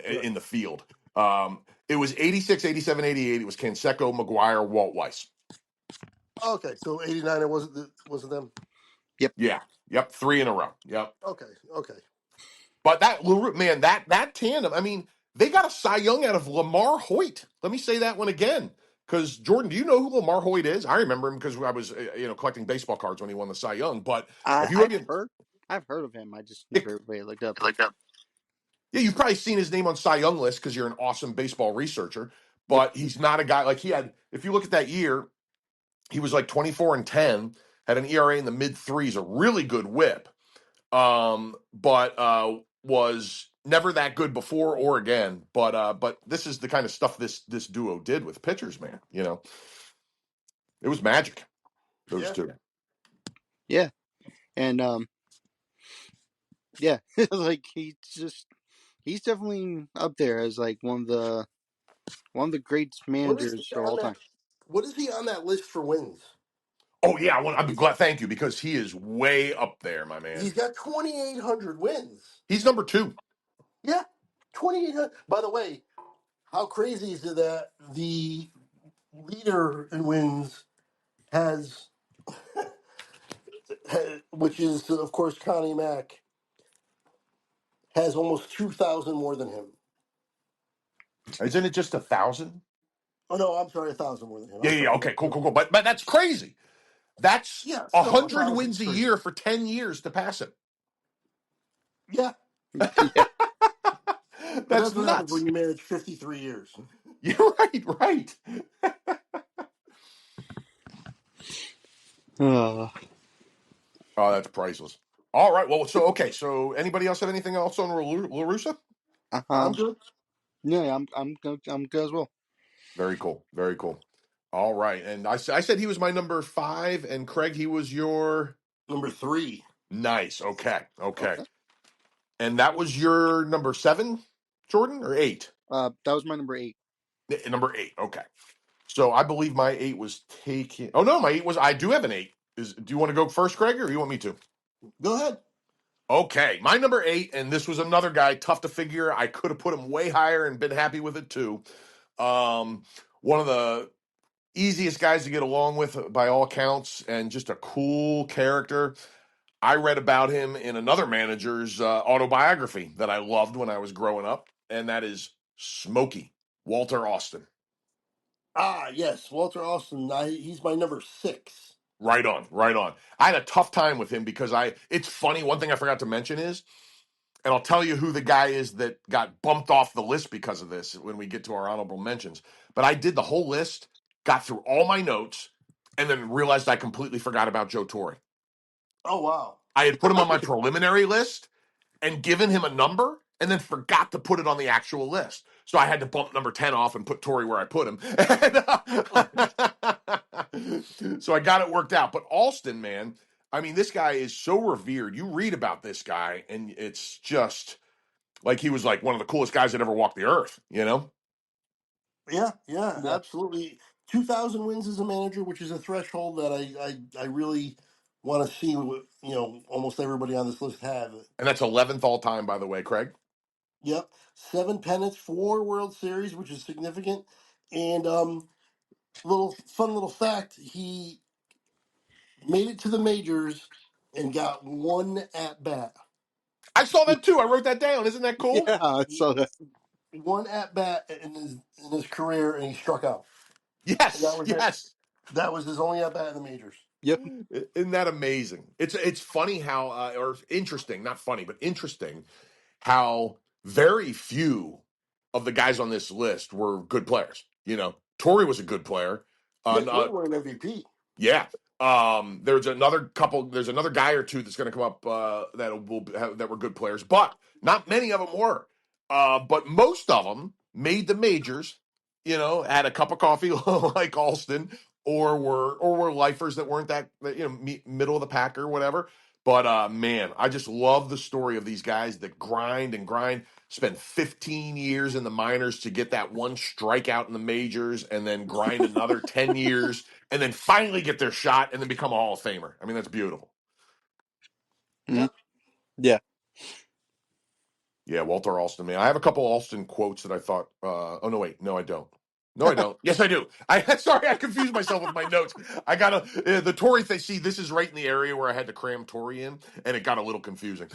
S3: Right.
S2: in the field. It was 86, 87, 88. It was Canseco, McGuire, Walt Weiss.
S3: Okay, so '89. It wasn't them.
S1: Yep.
S2: Yeah. Yep. Three in a row. Yep.
S3: Okay, okay.
S2: But man, that tandem, I mean, they got a Cy Young out of Lamar Hoyt. Let me say that one again. Because Jordan, do you know who Lamar Hoyt is? I remember him because I was collecting baseball cards when he won the Cy Young. But if you
S1: I've
S2: ever,
S1: heard. I've heard of him. I just
S2: it,
S1: never really looked up.
S3: Like that.
S2: yeah, you've probably seen his name on Cy Young list because you're an awesome baseball researcher.
S1: Yep.
S2: But he's not a guy like he had. If you look at that year, he was like 24 and 10, had an ERA in the mid threes, a really good whip. But was never that good before or again. But this is the kind of stuff this duo did with pitchers, man. It was magic. Those
S3: Yeah,
S2: two.
S1: Yeah. And yeah, like he's definitely up there as like one of the great
S3: what is he
S1: managers of
S3: on
S1: all
S3: that?
S1: time.
S3: What is he on that list for wins?
S2: Oh yeah, I'm glad. Thank you because he is way up there, my man.
S3: He's got 2,800 wins.
S2: He's number two.
S3: Yeah, 2,800. By the way, how crazy is it that the leader in wins has, which is of course Connie Mack, has almost 2,000 more than him.
S2: Isn't it just 1,000?
S3: Oh no, I'm sorry, 1,000 more than him.
S2: Yeah,
S3: I'm
S2: yeah, yeah.
S3: sorry.
S2: Okay, cool, cool, cool. But that's crazy. That's
S3: Yeah,
S2: a
S3: still
S2: 100
S3: 1,000 is
S2: wins a
S3: crazy.
S2: year for 10 years to pass him.
S3: Yeah,
S1: Yeah.
S3: but
S2: That's
S3: that's what happens when
S2: nuts.
S3: you manage 53 years.
S2: You're right, right.
S1: Uh,
S2: Oh, that's priceless. All right. Well, so okay. So, anybody else have anything else on Larusa?
S3: I'm
S1: um.
S3: good.
S1: Yeah. I'm good as well.
S2: Very cool. Very cool. All right. And I said he was my number five, and Craig, he was your
S3: Number three.
S2: nice. Okay. Okay.
S1: Okay.
S2: And that was your number seven, Jordan, or eight?
S1: That was my number 8.
S2: Number eight. Okay. So I believe my eight was taken. Oh no, my eight was. I do have an eight. Do you want to go first, Craig, or you want me to?
S3: Go ahead.
S2: Okay, my number eight, and this was another guy tough to figure. I could have put him way higher and been happy with it too. One of the easiest guys to get along with by all accounts, and just a cool character. I read about him in another manager's autobiography that I loved when I was growing up, and that is Smokey Walter Austin.
S3: Ah, yes, Walter Austin. He's my number six.
S2: Right on, right on. I had a tough time with him because it's funny. One thing I forgot to mention is And I'll tell you who the guy is that got bumped off the list because of this when we get to our honorable mentions. But I did the whole list, got through all my notes, and then realized I completely forgot about Joe Torre.
S3: Oh wow.
S2: I had put him on my preliminary list and given him a number and then forgot to put it on the actual list. So I had to bump number 10 off and put Torrey where I put him. So I got it worked out. But Alston, man, I mean, this guy is so revered. You read about this guy, and it's just like he was like one of the coolest guys that ever walked the earth, you know?
S3: Yeah, yeah,
S1: Yeah.
S3: absolutely. 2,000 wins as a manager, which is a threshold that I really want to see what, almost everybody on this list have.
S2: And that's 11th all time, by the way, Craig.
S3: Yep. 7 pennants, 4 World Series, which is significant. And little fun little fact, he made it to the majors and got one at bat.
S2: I saw that too. I wrote that down. Isn't that cool?
S1: Yeah. So that.
S3: One at bat in his career, and he struck out. And that
S2: Yes,
S3: was it.
S2: yes.
S3: That was his only at bat in the majors.
S1: Yep.
S2: Isn't that amazing? It's funny how, or interesting, not funny, but interesting how very few of the guys on this list were good players. You know, Torrey was a good player.
S3: Yeah,
S2: Uh,
S3: Torrey won an MVP.
S2: yeah. There's another guy or two that's going to come up that were good players, but not many of them were. But most of them made the majors. You know, had a cup of coffee like Alston, or were lifers that weren't middle of the pack or whatever. But man, I just love the story of these guys that grind and grind. Spend 15 years in the minors to get that one strikeout in the majors, and then grind another 10 years and then finally get their shot and then become a Hall of Famer. I mean, that's beautiful.
S1: Mhm.
S3: Yeah.
S1: Yeah.
S2: Yeah, Walter Alston, man. I have a couple Alston quotes that I thought. Oh no, wait, no, I don't. No, I don't. Yes, I do. Sorry, I confused myself with my notes. I got the Tory thing. See, this is right in the area where I had to cram Tory in, and it got a little confusing.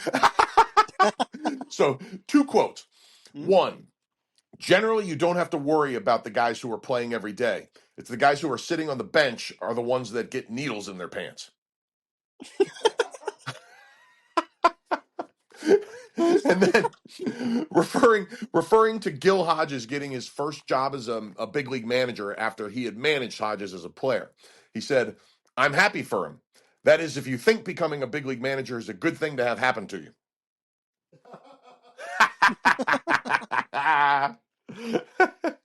S2: So, two quotes.
S1: Mhm.
S2: One, generally, you don't have to worry about the guys who are playing every day. It's the guys who are sitting on the bench are the ones that get needles in their pants. And then referring to Gil Hodges getting his first job as a big league manager after he had managed Hodges as a player. He said, "I'm happy for him. That is, if you think becoming a big league manager is a good thing to have happen to you."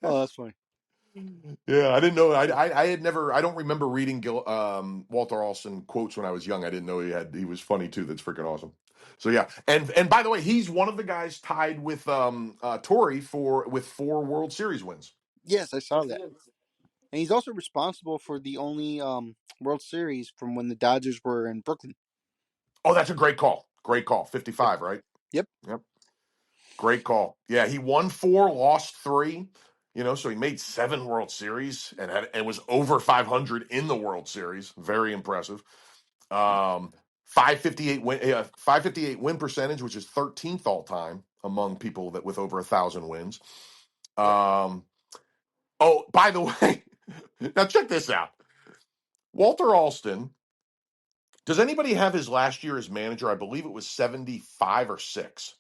S1: Oh, that's funny.
S2: Yeah, I didn't know. I had never. I don't remember reading Walter Alston quotes when I was young. I didn't know he was funny too. That's freaking awesome. So yeah, and by the way, he's one of the guys tied with Torrey with 4 World Series wins.
S1: Yes, I saw
S3: Yes, he
S1: that.
S3: is.
S1: And he's also responsible for the only World Series from when the Dodgers were in Brooklyn.
S2: Oh, that's a great call. Great call. 55, right?
S1: Yep.
S2: Yep. Great call. Yeah, he won 4, lost 3. You know, so he made 7 World Series and was over 500 in the World Series. Very impressive. 558 win percentage, which is 13th all time among people that with over 1,000 wins.
S3: Yep.
S2: Oh, by the way, now check this out. Walter Alston. Does anybody have his last year as manager? I believe it was 75 or 6.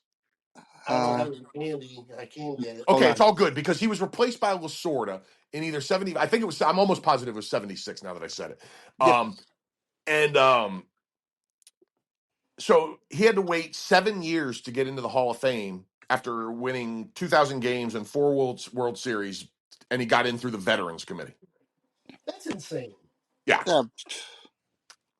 S3: I don't
S1: Uh,
S3: have it handy. I can get it.
S1: hold
S2: Okay,
S1: on.
S2: it's all good because he was replaced by Lasorda in either 70. I think it was. I'm almost positive it was 76. Now that I said it,
S1: Yeah.
S2: and so he had to wait 7 years to get into the Hall of Fame after winning 2,000 games and 4 World Series, and he got in through the Veterans Committee.
S3: That's insane.
S2: Yeah,
S1: Yeah.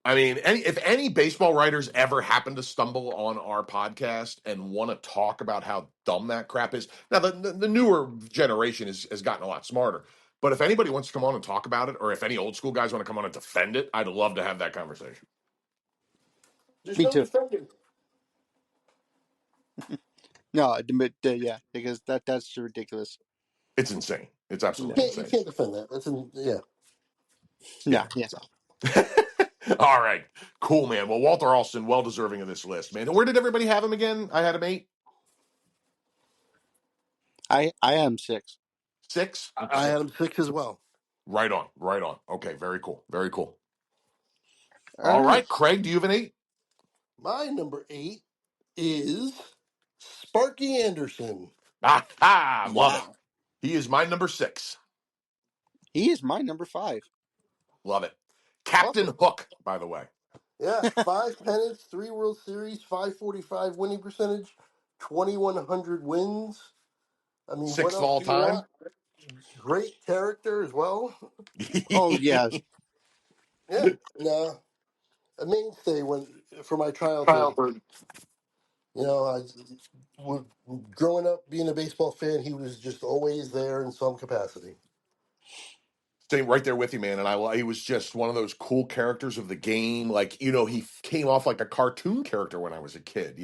S2: I mean, if any baseball writers ever happen to stumble on our podcast and want to talk about how dumb that crap is, now the newer generation has gotten a lot smarter. But if anybody wants to come on and talk about it, or if any old school guys want to come on and defend it, I'd love to have that conversation.
S3: There's
S1: Me
S3: no
S1: too.
S3: defending.
S1: No, yeah, because that's ridiculous.
S2: It's insane. It's
S3: You
S2: absolutely
S1: No.
S3: can't. You
S2: insane.
S3: can't defend that. Yeah.
S1: Yeah.
S2: Yeah.
S1: Yeah.
S2: So. All right. Cool, man. Well, Walter Alston, well deserving of this list, man. And where did everybody have him again? I had him 8,
S1: I am 6.
S2: 6.
S3: I
S2: Okay.
S3: had him 6 as well.
S2: Right on. Right on. Okay. Very cool. Very cool.
S1: All
S2: All
S1: right.
S2: right, Craig, do you have an 8?
S3: My number 8 is Sparky Anderson.
S2: Ah, love it.
S1: Wow.
S2: He is my number 6.
S1: He is my number 5.
S2: Love it. Captain
S1: Awesome.
S2: Hook, by the way.
S3: Yeah, 5 pennants, 3 World Series, 545 winning percentage, 2,100 wins. I mean, what
S2: 6th of
S3: else
S2: all
S3: do you
S2: time.
S3: want? Great character as well.
S1: Oh yes.
S3: Yeah, no, a mainstay for my childhood.
S2: Childhood.
S3: You know, w- growing up being a baseball fan, he was just always there in some capacity.
S2: Same right there with you, man. And he was just one of those cool characters of the game. Like, he came off like a cartoon character when I was a kid,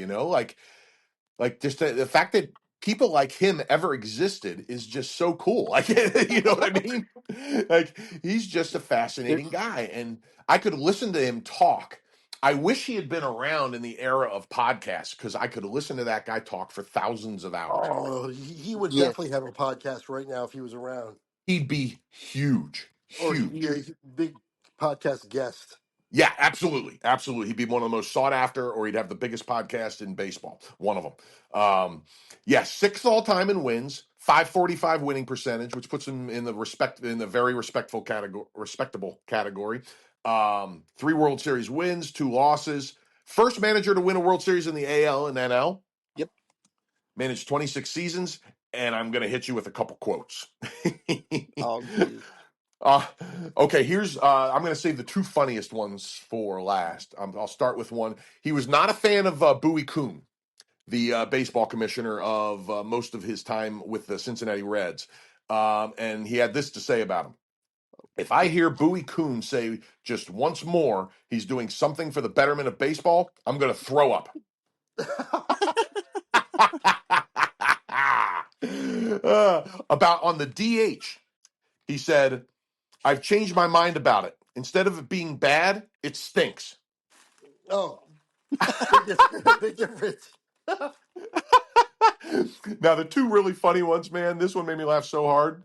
S2: like just the fact that people like him ever existed is just so cool. Like, you know what I mean? Like, he's just a
S1: There,
S2: fascinating guy. And I could listen to him talk. I wish he had been around in the era of podcasts because I could listen to that guy talk for thousands of hours.
S3: Oh, he would
S1: yes.
S3: definitely have a podcast right now if he was around,
S2: He'd be huge,
S3: or he'd be
S2: huge.
S3: a big podcast guest.
S2: Yeah, absolutely, absolutely. He'd be one of the most sought after, or he'd have the biggest podcast in baseball. One of them. Yeah, 6th all time in wins, 545 winning percentage, which puts him in the very respectable category. 3 World Series wins, 2 losses. First manager to win a World Series in the AL and NL.
S1: Yep.
S2: Managed 26 seasons, and I'm going to hit you with a couple quotes.
S1: Oh Jesus.
S2: Uh, okay, here's I'm going to save the 2 funniest ones for last. I'll start with one. He was not a fan of Bowie Kuhn, the baseball commissioner of most of his time with the Cincinnati Reds. And he had this to say about him. If I hear Bowie Kuhn say just once more he's doing something for the betterment of baseball, I'm going to throw up. About on the DH, he said, I've changed my mind about it. Instead of it being bad, it stinks.
S3: Oh, big difference.
S2: Now, the 2 really funny ones, man, this one made me laugh so hard.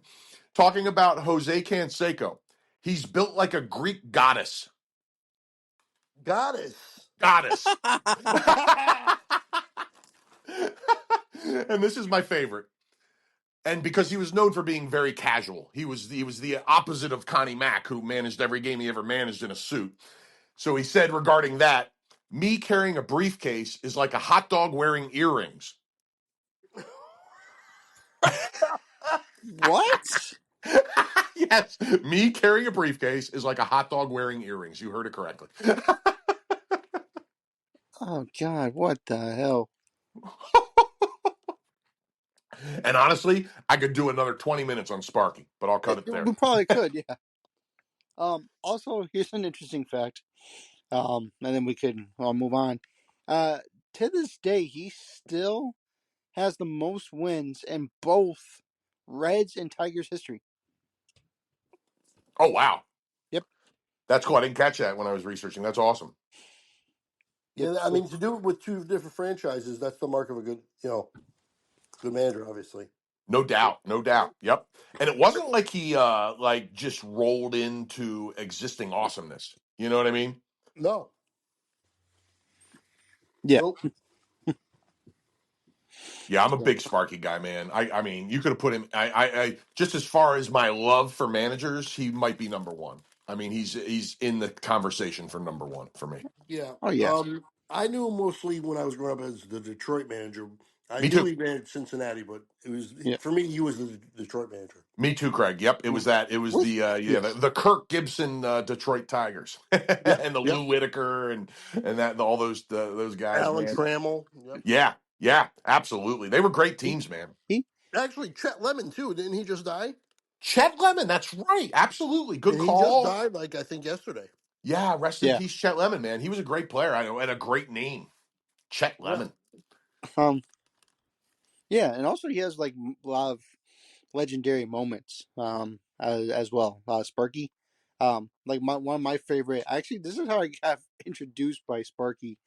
S2: Talking about Jose Canseco. He's built like a Greek goddess.
S3: Goddess.
S2: Goddess. And this is my favorite. And because he was known for being very casual, he was the opposite of Connie Mack, who managed every game he ever managed in a suit. So he said regarding that, me carrying a briefcase is like a hot dog wearing earrings.
S1: What?
S2: Yes, me carrying a briefcase is like a hot dog wearing earrings. You heard it correctly.
S1: Oh God, what the hell?
S2: And honestly, I could do another 20 minutes on Sparky, but I'll cut it there.
S1: We probably could, yeah. Also, here's an interesting fact. And then we could move on. To this day, he still has the most wins in both Reds and Tigers history.
S2: Oh, wow.
S1: Yep.
S2: That's cool. I didn't catch that when I was researching. That's awesome.
S1: Yep.
S3: Yeah, I mean, to do it with 2 different franchises, that's the mark of a good manager, obviously.
S2: No doubt. No doubt. Yep. And it wasn't like he like just rolled into existing awesomeness. You know what I mean?
S3: No,
S1: Yeah.
S3: nope.
S2: Yeah, I'm a
S1: So,
S2: big Sparky guy, man. I mean, you could have put him. I just as far as my love for managers, he might be number 1. I mean, he's in the conversation for number 1 for me.
S3: Yeah.
S1: oh yeah.
S3: I knew him mostly when I was growing up as the Detroit manager. I
S2: Me
S3: knew
S2: too.
S3: he managed Cincinnati, but it was
S1: Yeah.
S3: for me. He was the Detroit manager.
S2: Me too, Craig. Yep, it was that. It was
S1: Where's
S2: the
S1: yes.
S2: the Kirk Gibson Detroit Tigers
S3: Yep.
S2: and the
S3: Yep.
S2: Lou Whitaker and that and all those guys,
S3: Alan
S2: man.
S3: Trammell. Yep.
S2: Yeah, yeah, absolutely. They were great teams, man.
S1: He
S3: Actually, Chet Lemon too. Didn't he just die?
S2: Chet Lemon, that's right. Absolutely. Good
S3: And he just
S2: call.
S3: died, like I think yesterday.
S2: Yeah, rest in
S1: yeah.
S2: peace, Chet Lemon, man. He was a great player. I know, and a great name. Chet
S3: Yeah.
S2: Lemon.
S1: Um yeah, and also he has like a lot of legendary moments as well. Sparky. Like one of my favorite actually this is how I got introduced by Sparky.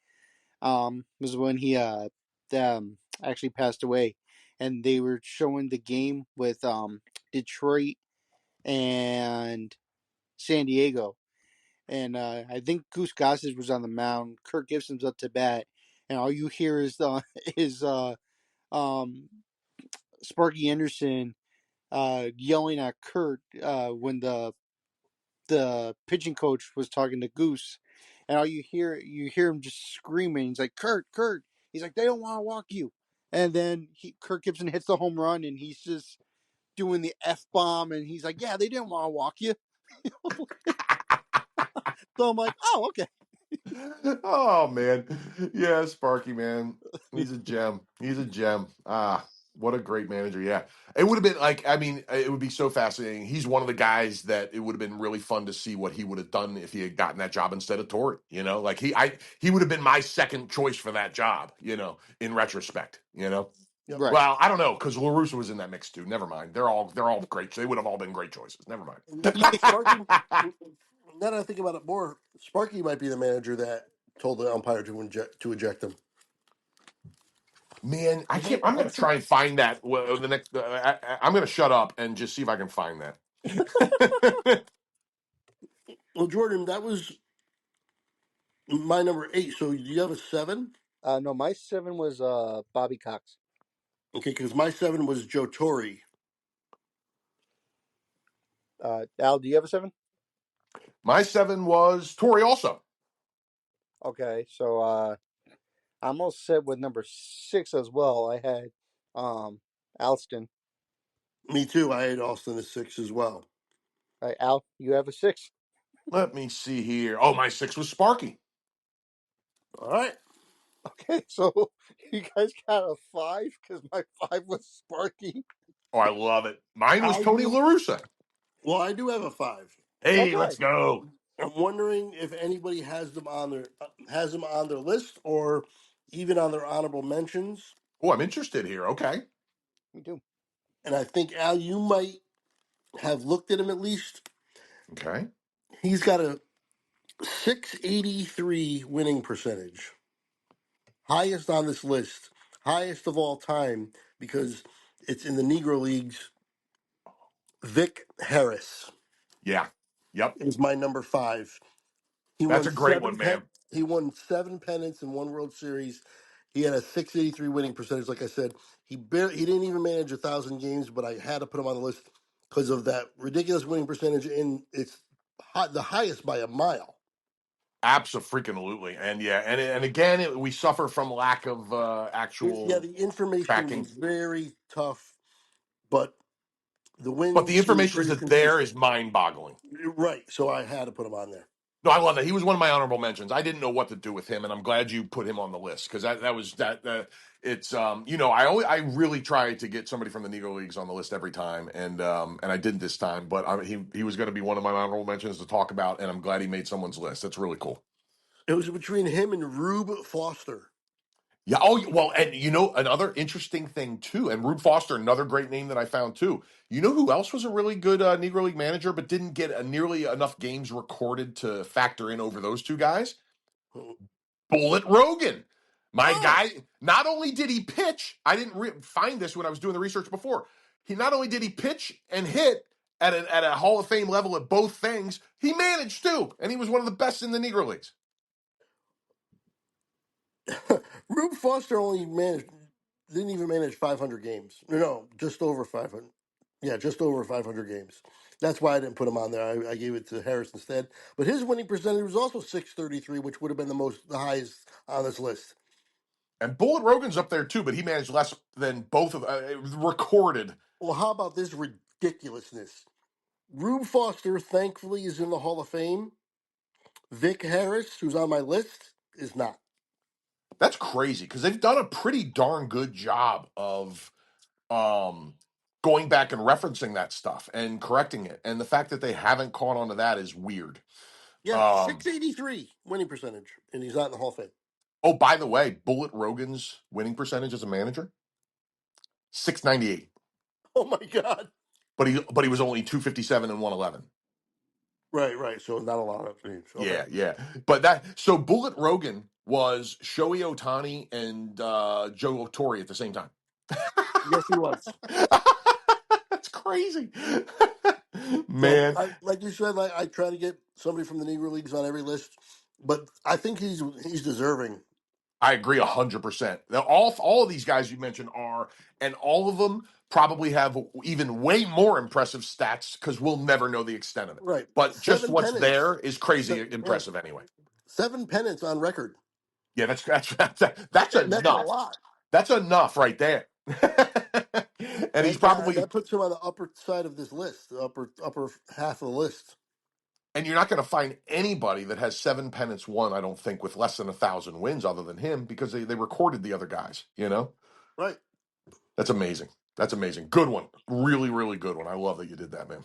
S1: Was when he actually passed away, and they were showing the game with Detroit and San Diego, and I think Goose Gossage was on the mound. Kirk Gibson's up to bat, and all you hear is is um, Sparky Anderson yelling at Kurt when the pitching coach was talking to Goose, and all you hear him just screaming. He's like, Kurt, Kurt. He's like, they don't want to walk you. And then Kurt Gibson hits the home run, and he's just doing the F bomb, and he's like, yeah, they didn't want to walk you. So I'm like, oh, okay.
S2: Oh man, yeah, Sparky man, he's a gem. He's a gem. What a great manager. Yeah, it would have been like, I mean, it would be so fascinating. He's one of the guys that it would have been really fun to see what he would have done if he had gotten that job instead of Torrey. You know, like he would have been my second choice for that job. You know, in retrospect, you know.
S3: Yep.
S1: Right.
S2: Well, I don't know because LaRusso was in that mix too. Never mind. They're all great. They would have all been great choices. Never mind.
S3: Sparky. Now that I think about it more, Sparky might be the manager that told the umpire to eject him.
S2: Man, I
S3: Was
S2: can't.
S3: that
S2: I'm going to
S3: Hudson?
S2: try and find that. The next, I'm going to shut up and just see if I can find that.
S3: Well, Jordan, that was my number 8. So do you have a 7?
S1: No, my 7 was Bobby Cox.
S3: Okay, because my 7 was Joe Torre.
S1: Al, do you have a 7?
S2: My 7 was Tory also.
S1: Okay, so I'm almost set with number 6 as well. I had Alston.
S3: Me too. I had Austin as 6 as well.
S1: Al, you have a 6.
S2: Let me see here. Oh, my 6 was Sparky.
S3: All right.
S1: Okay, so you guys got a 5 because my 5 was Sparky.
S2: Oh, I love it. Mine was
S3: I
S2: Tony
S3: do.
S2: LaRussa.
S3: Well, I do have a 5.
S2: Hey,
S1: Okay.
S2: let's go.
S3: I'm wondering if anybody has them on their list or even on their honorable mentions.
S2: Oh, I'm interested here. Okay.
S1: Me too.
S3: And I think Al, you might have looked at him at least.
S2: Okay.
S3: He's got a 683 winning percentage, highest on this list, highest of all time because it's in the Negro Leagues. Vic Harris
S2: Yeah. Yep.
S3: is my number 5. He
S2: That's
S3: won
S2: a great one, man.
S3: He won 7 pennants and 1 World Series. He had a 683 winning percentage. Like I said, he didn't even manage 1,000 games, but I had to put him on the list because of that ridiculous winning percentage, and it's the highest by a mile.
S2: Absolutely. And yeah, and again, we suffer from lack of
S3: Yeah,
S2: actual
S3: the information
S2: tracking.
S3: was very tough, but the
S2: But the
S3: wins, he was
S2: information
S3: pretty
S2: that's there
S3: consistent.
S2: is mind-boggling.
S3: Right, so I had to put him on there.
S2: No, I love that. He was one of my honorable mentions. I didn't know what to do with him, and I'm glad you put him on the list because that was that. It's you know, I really try to get somebody from the Negro Leagues on the list every time, and I did this time. But he was going to be one of my honorable mentions to talk about, and I'm glad he made someone's list. That's really cool.
S3: It was between him and Rube Foster.
S2: Yeah. Oh, well, and you know another interesting thing too, and Rube Foster, another great name that I found too. You know who else was a really good Negro League manager, but didn't get nearly enough games recorded to factor in over those two guys? Bullet Rogan. My
S3: Oh,
S2: guy, not only did he pitch, I didn't find this when I was doing the research before. He not only did he pitch and hit at a Hall of Fame level at both things, he managed too, and he was one of the best in the Negro Leagues.
S3: Rube Foster didn't even manage 500 games. No, just over 500. Yeah, just over 500 games. That's why I didn't put him on there. I gave it to Harris instead. But his winning percentage was also 633, which would have been the highest on this list.
S2: And Bullet Rogan's up there too, but he managed less than both of recorded.
S3: Well, how about this ridiculousness? Rube Foster, thankfully, is in the Hall of Fame. Vic Harris, who's on my list, is not.
S2: That's crazy because they've done a pretty darn good job of um, going back and referencing that stuff and correcting it. And the fact that they haven't caught on to that is weird.
S3: Yeah,
S2: Um,
S3: 683 winning percentage, and he's not in the Hall of Fame.
S2: oh, by the way, Bullet Rogan's winning percentage as a manager 698,
S3: Oh my God.
S2: but he was only 257 and 111.
S3: Right, right. So not a lot of names. Okay.
S2: Yeah, yeah. But that so Bullet Rogan was Shohei Ohtani and Joe Torre at the same time.
S3: Yes, he was.
S2: That's crazy.
S3: So,
S2: Man.
S3: like you said, I try to get somebody from the Negro Leagues on every list, but I think he's deserving.
S2: I agree 100%. Now, all of these guys you mentioned are, and all of them probably have even way more impressive stats because we'll never know the extent of it.
S3: Right.
S2: But just
S3: Seven
S2: what's
S3: pennants.
S2: there is crazy
S3: Yeah.
S2: impressive anyway.
S3: 7 pennants on record.
S2: Yeah, that's
S3: And that's a
S2: enough.
S3: lot.
S2: That's enough right there. And he's
S3: That
S2: probably,
S3: puts him on the upper side of this list, the upper half of the list.
S2: and you're not going to find anybody that has 7 pennants won, I don't think, with less than 1,000 wins other than him because they recorded the other guys, you know?
S3: Right.
S2: That's amazing. That's amazing. Good one. Really, really good one. I love that you did that, man.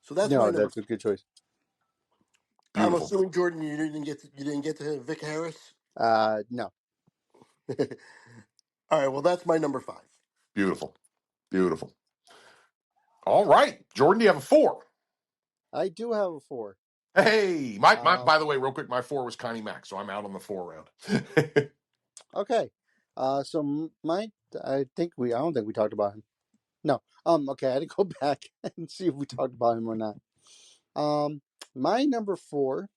S3: So that's my
S1: No,
S3: number.
S1: that's a good choice.
S3: I'm
S2: Beautiful.
S3: assuming Jordan, you didn't get to Vic Harris.
S1: No,
S3: All right. Well, that's my number 5.
S2: Beautiful. Beautiful. All right. Jordan, do you have a four?
S1: I do have a four.
S2: Hey, my
S1: Um,
S2: by the way, real quick, my four was Connie Mack, so I'm out on the four round.
S1: okay. So my, I don't think we talked about him. No. Okay, I had to go back and see if we talked about him or not. My number four,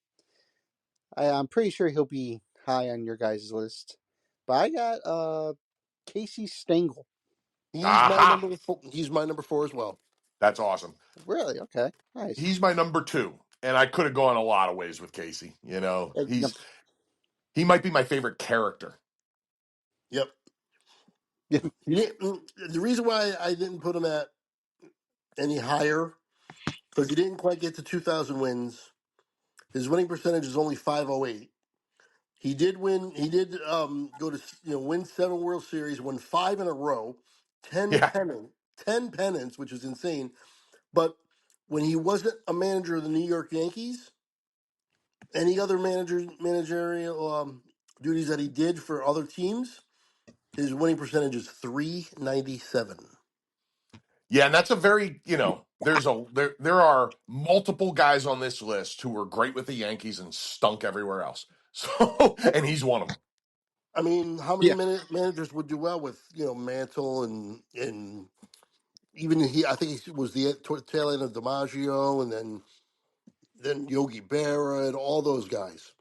S1: I'm pretty sure he'll be high on your guys' list, but I got Casey Stengel.
S3: He's my
S2: Aha.
S3: number 4. He's my number 4 as well.
S2: That's awesome.
S1: Really? Okay, nice.
S2: He's my number two. And I could have gone a lot of ways with Casey. You know,
S1: Yep.
S2: he might be my favorite character.
S3: Yep.
S1: Yep.
S3: The reason why I didn't put him at any higher because he didn't quite get to 2,000 wins. His winning percentage is only 508. He did win. He did go to win 7 World Series, won 5 in a row, 10
S2: Yeah.
S3: pennant, 10 pennants, which is insane. But when he wasn't a manager of the New York Yankees, any other managerial duties that he did for other teams, his winning percentage is 397.
S2: Yeah, and that's a very, there are multiple guys on this list who were great with the Yankees and stunk everywhere else. So, and he's one of them.
S3: I mean, how many
S1: Yeah.
S3: managers would do well with Mantle and even he? I think he was the tail end of DiMaggio, and then Yogi Berra and all those guys.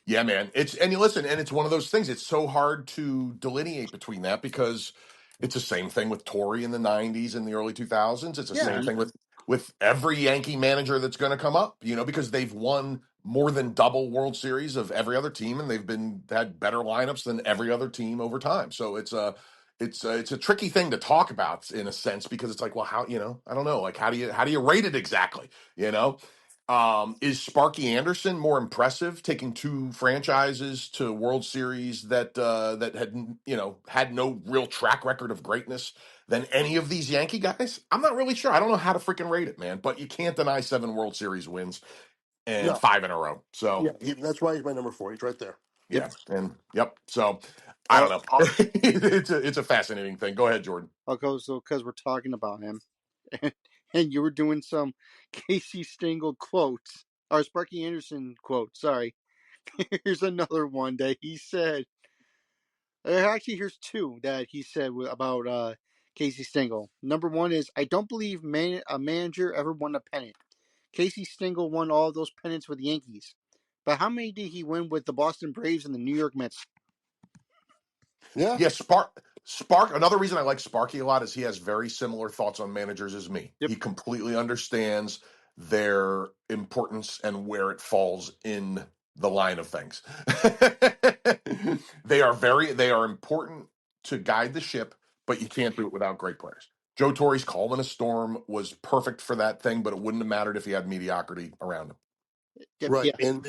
S2: Yeah, man. And you listen, and it's one of those things. It's so hard to delineate between that because it's the same thing with Torrey in the '90s and the early 2000s. It's the
S3: Yeah,
S2: same thing with every Yankee manager that's going to come up. Because they've won more than double World Series of every other team, and they've had better lineups than every other team over time. So it's a tricky thing to talk about in a sense because it's like, well, how I don't know, like how do you rate it exactly? You know. Is Sparky Anderson more impressive, taking two franchises to World Series that had no real track record of greatness than any of these Yankee guys? I'm not really sure. I don't know how to freaking rate it, man. But you can't deny 7 World Series wins and
S3: no,
S2: 5 in a row. So
S3: yeah, that's why he's my number 4. He's right there.
S1: Yep.
S2: yeah, and yep. So I don't
S3: Uh,
S2: know. It's a fascinating thing. Go ahead, Jordan.
S1: Okay, so because we're talking about him, and you were doing some Casey Stengel quotes or Sparky Anderson quotes. Sorry. Here's another one that he said. Actually, here's two that he said about Casey Stengel. Number one is, I don't believe a manager ever won a pennant. Casey Stengel won all of those pennants with the Yankees. But how many did he win with the Boston Braves and the New York Mets?
S3: yeah,
S2: Yeah, Spark. Another reason I like Sparky a lot is he has very similar thoughts on managers as me.
S1: Yep.
S2: He completely understands their importance and where it falls in the line of things. They are important to guide the ship, but you can't do it without great players. Joe Torre's calm in a storm was perfect for that thing, but it wouldn't have mattered if he had mediocrity around him.
S1: Yep.
S3: right.
S1: Yeah.
S3: And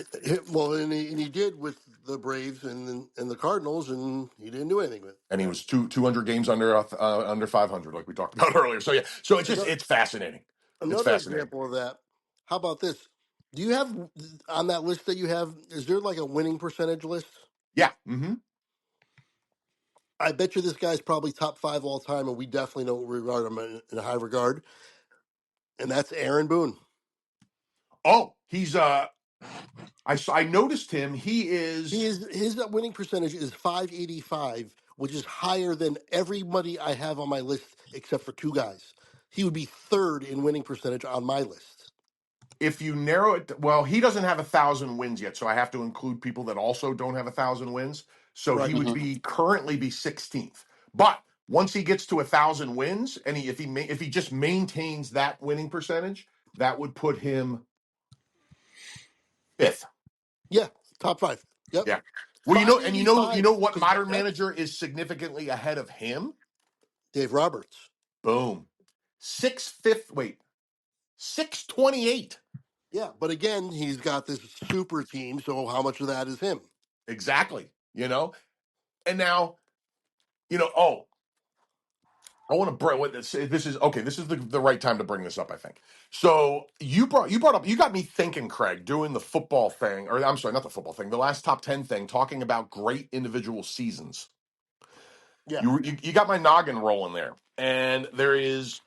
S3: he did with the Braves and the Cardinals, and he didn't do anything with it.
S2: And he was 200 games under 500, like we talked about earlier. So yeah, so it's fascinating. It's
S3: Another
S2: fascinating.
S3: example of that. How about this? Do you have on that list that you have? Is there like a winning percentage list?
S2: Yeah. Hmm.
S3: I bet you this guy's probably top 5 all time, and we definitely don't regard him in high regard. And that's Aaron Boone.
S2: Oh, he's I noticed him. He is.
S3: His winning percentage is 585, which is higher than everybody I have on my list except for 2 guys. He would be third in winning percentage on my list.
S2: if you narrow it, well, he doesn't have 1,000 wins yet, so I have to include people that also don't have 1,000 wins. So
S3: Right.
S2: he would
S1: Hmm.
S2: be currently be 16th. But once he gets to 1,000 wins, and if he just maintains that winning percentage, that would put him fifth.
S3: Yeah. Top five. Yep.
S2: Yeah. Well, you
S3: 585.
S2: know what
S3: Because
S2: modern
S3: that's
S2: manager is significantly ahead of him?
S3: Dave Roberts.
S2: Boom. Wait, 628.
S3: Yeah. But again, he's got this super team. So how much of that is him?
S2: Exactly. And now, oh, I want to bring what this is. Okay, this is the right time to bring this up, I think. So you brought up, you got me thinking, Craig, doing the football thing, or I'm sorry, not the football thing, the last top 10 thing, talking about great individual seasons.
S3: Yeah.
S2: You got my noggin rolling there. And there is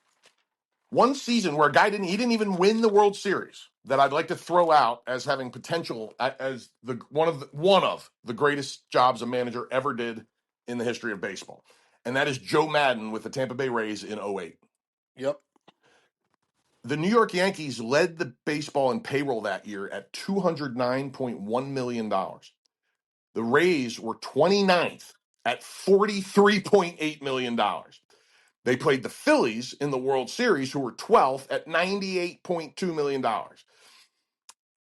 S2: one season where a guy didn't even win the World Series that I'd like to throw out as having potential as one of the greatest jobs a manager ever did in the history of baseball. And that is Joe Madden with the Tampa Bay Rays in '08.
S3: Yep.
S2: The New York Yankees led the baseball in payroll that year at $209.1 million. The Rays were 29th at $43.8 million. They played the Phillies in the World Series, who were 12th at $98.2 million.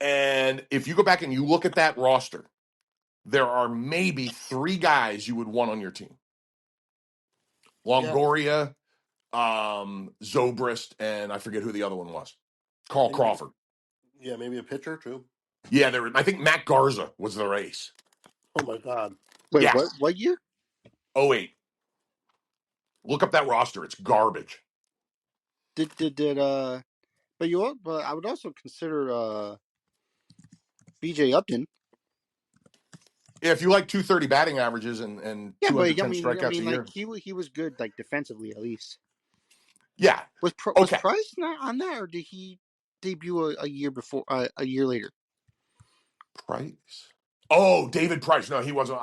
S2: And if you go back and you look at that roster, there are maybe three guys you would want on your team:
S3: Yeah.
S2: Longoria, Zobrist, and I forget who the other one was. Carl
S3: Maybe.
S2: Crawford.
S3: Yeah. Maybe a pitcher too.
S2: Yeah, I think Matt Garza was their ace.
S3: Oh my God.
S1: Wait,
S2: Yeah,
S1: what year?
S2: '08. Look up that roster. It's garbage.
S1: Did but I would also consider BJ Upton.
S2: If you like 230 batting averages and
S1: Yeah, but
S2: 210 strikeouts a
S1: like
S2: year.
S1: he was good like defensively at least.
S2: Yeah.
S1: Was
S2: Okay.
S1: Price not on that, or did he debut a year before, a year later?
S2: Price. Oh, David Price. No, he wasn't.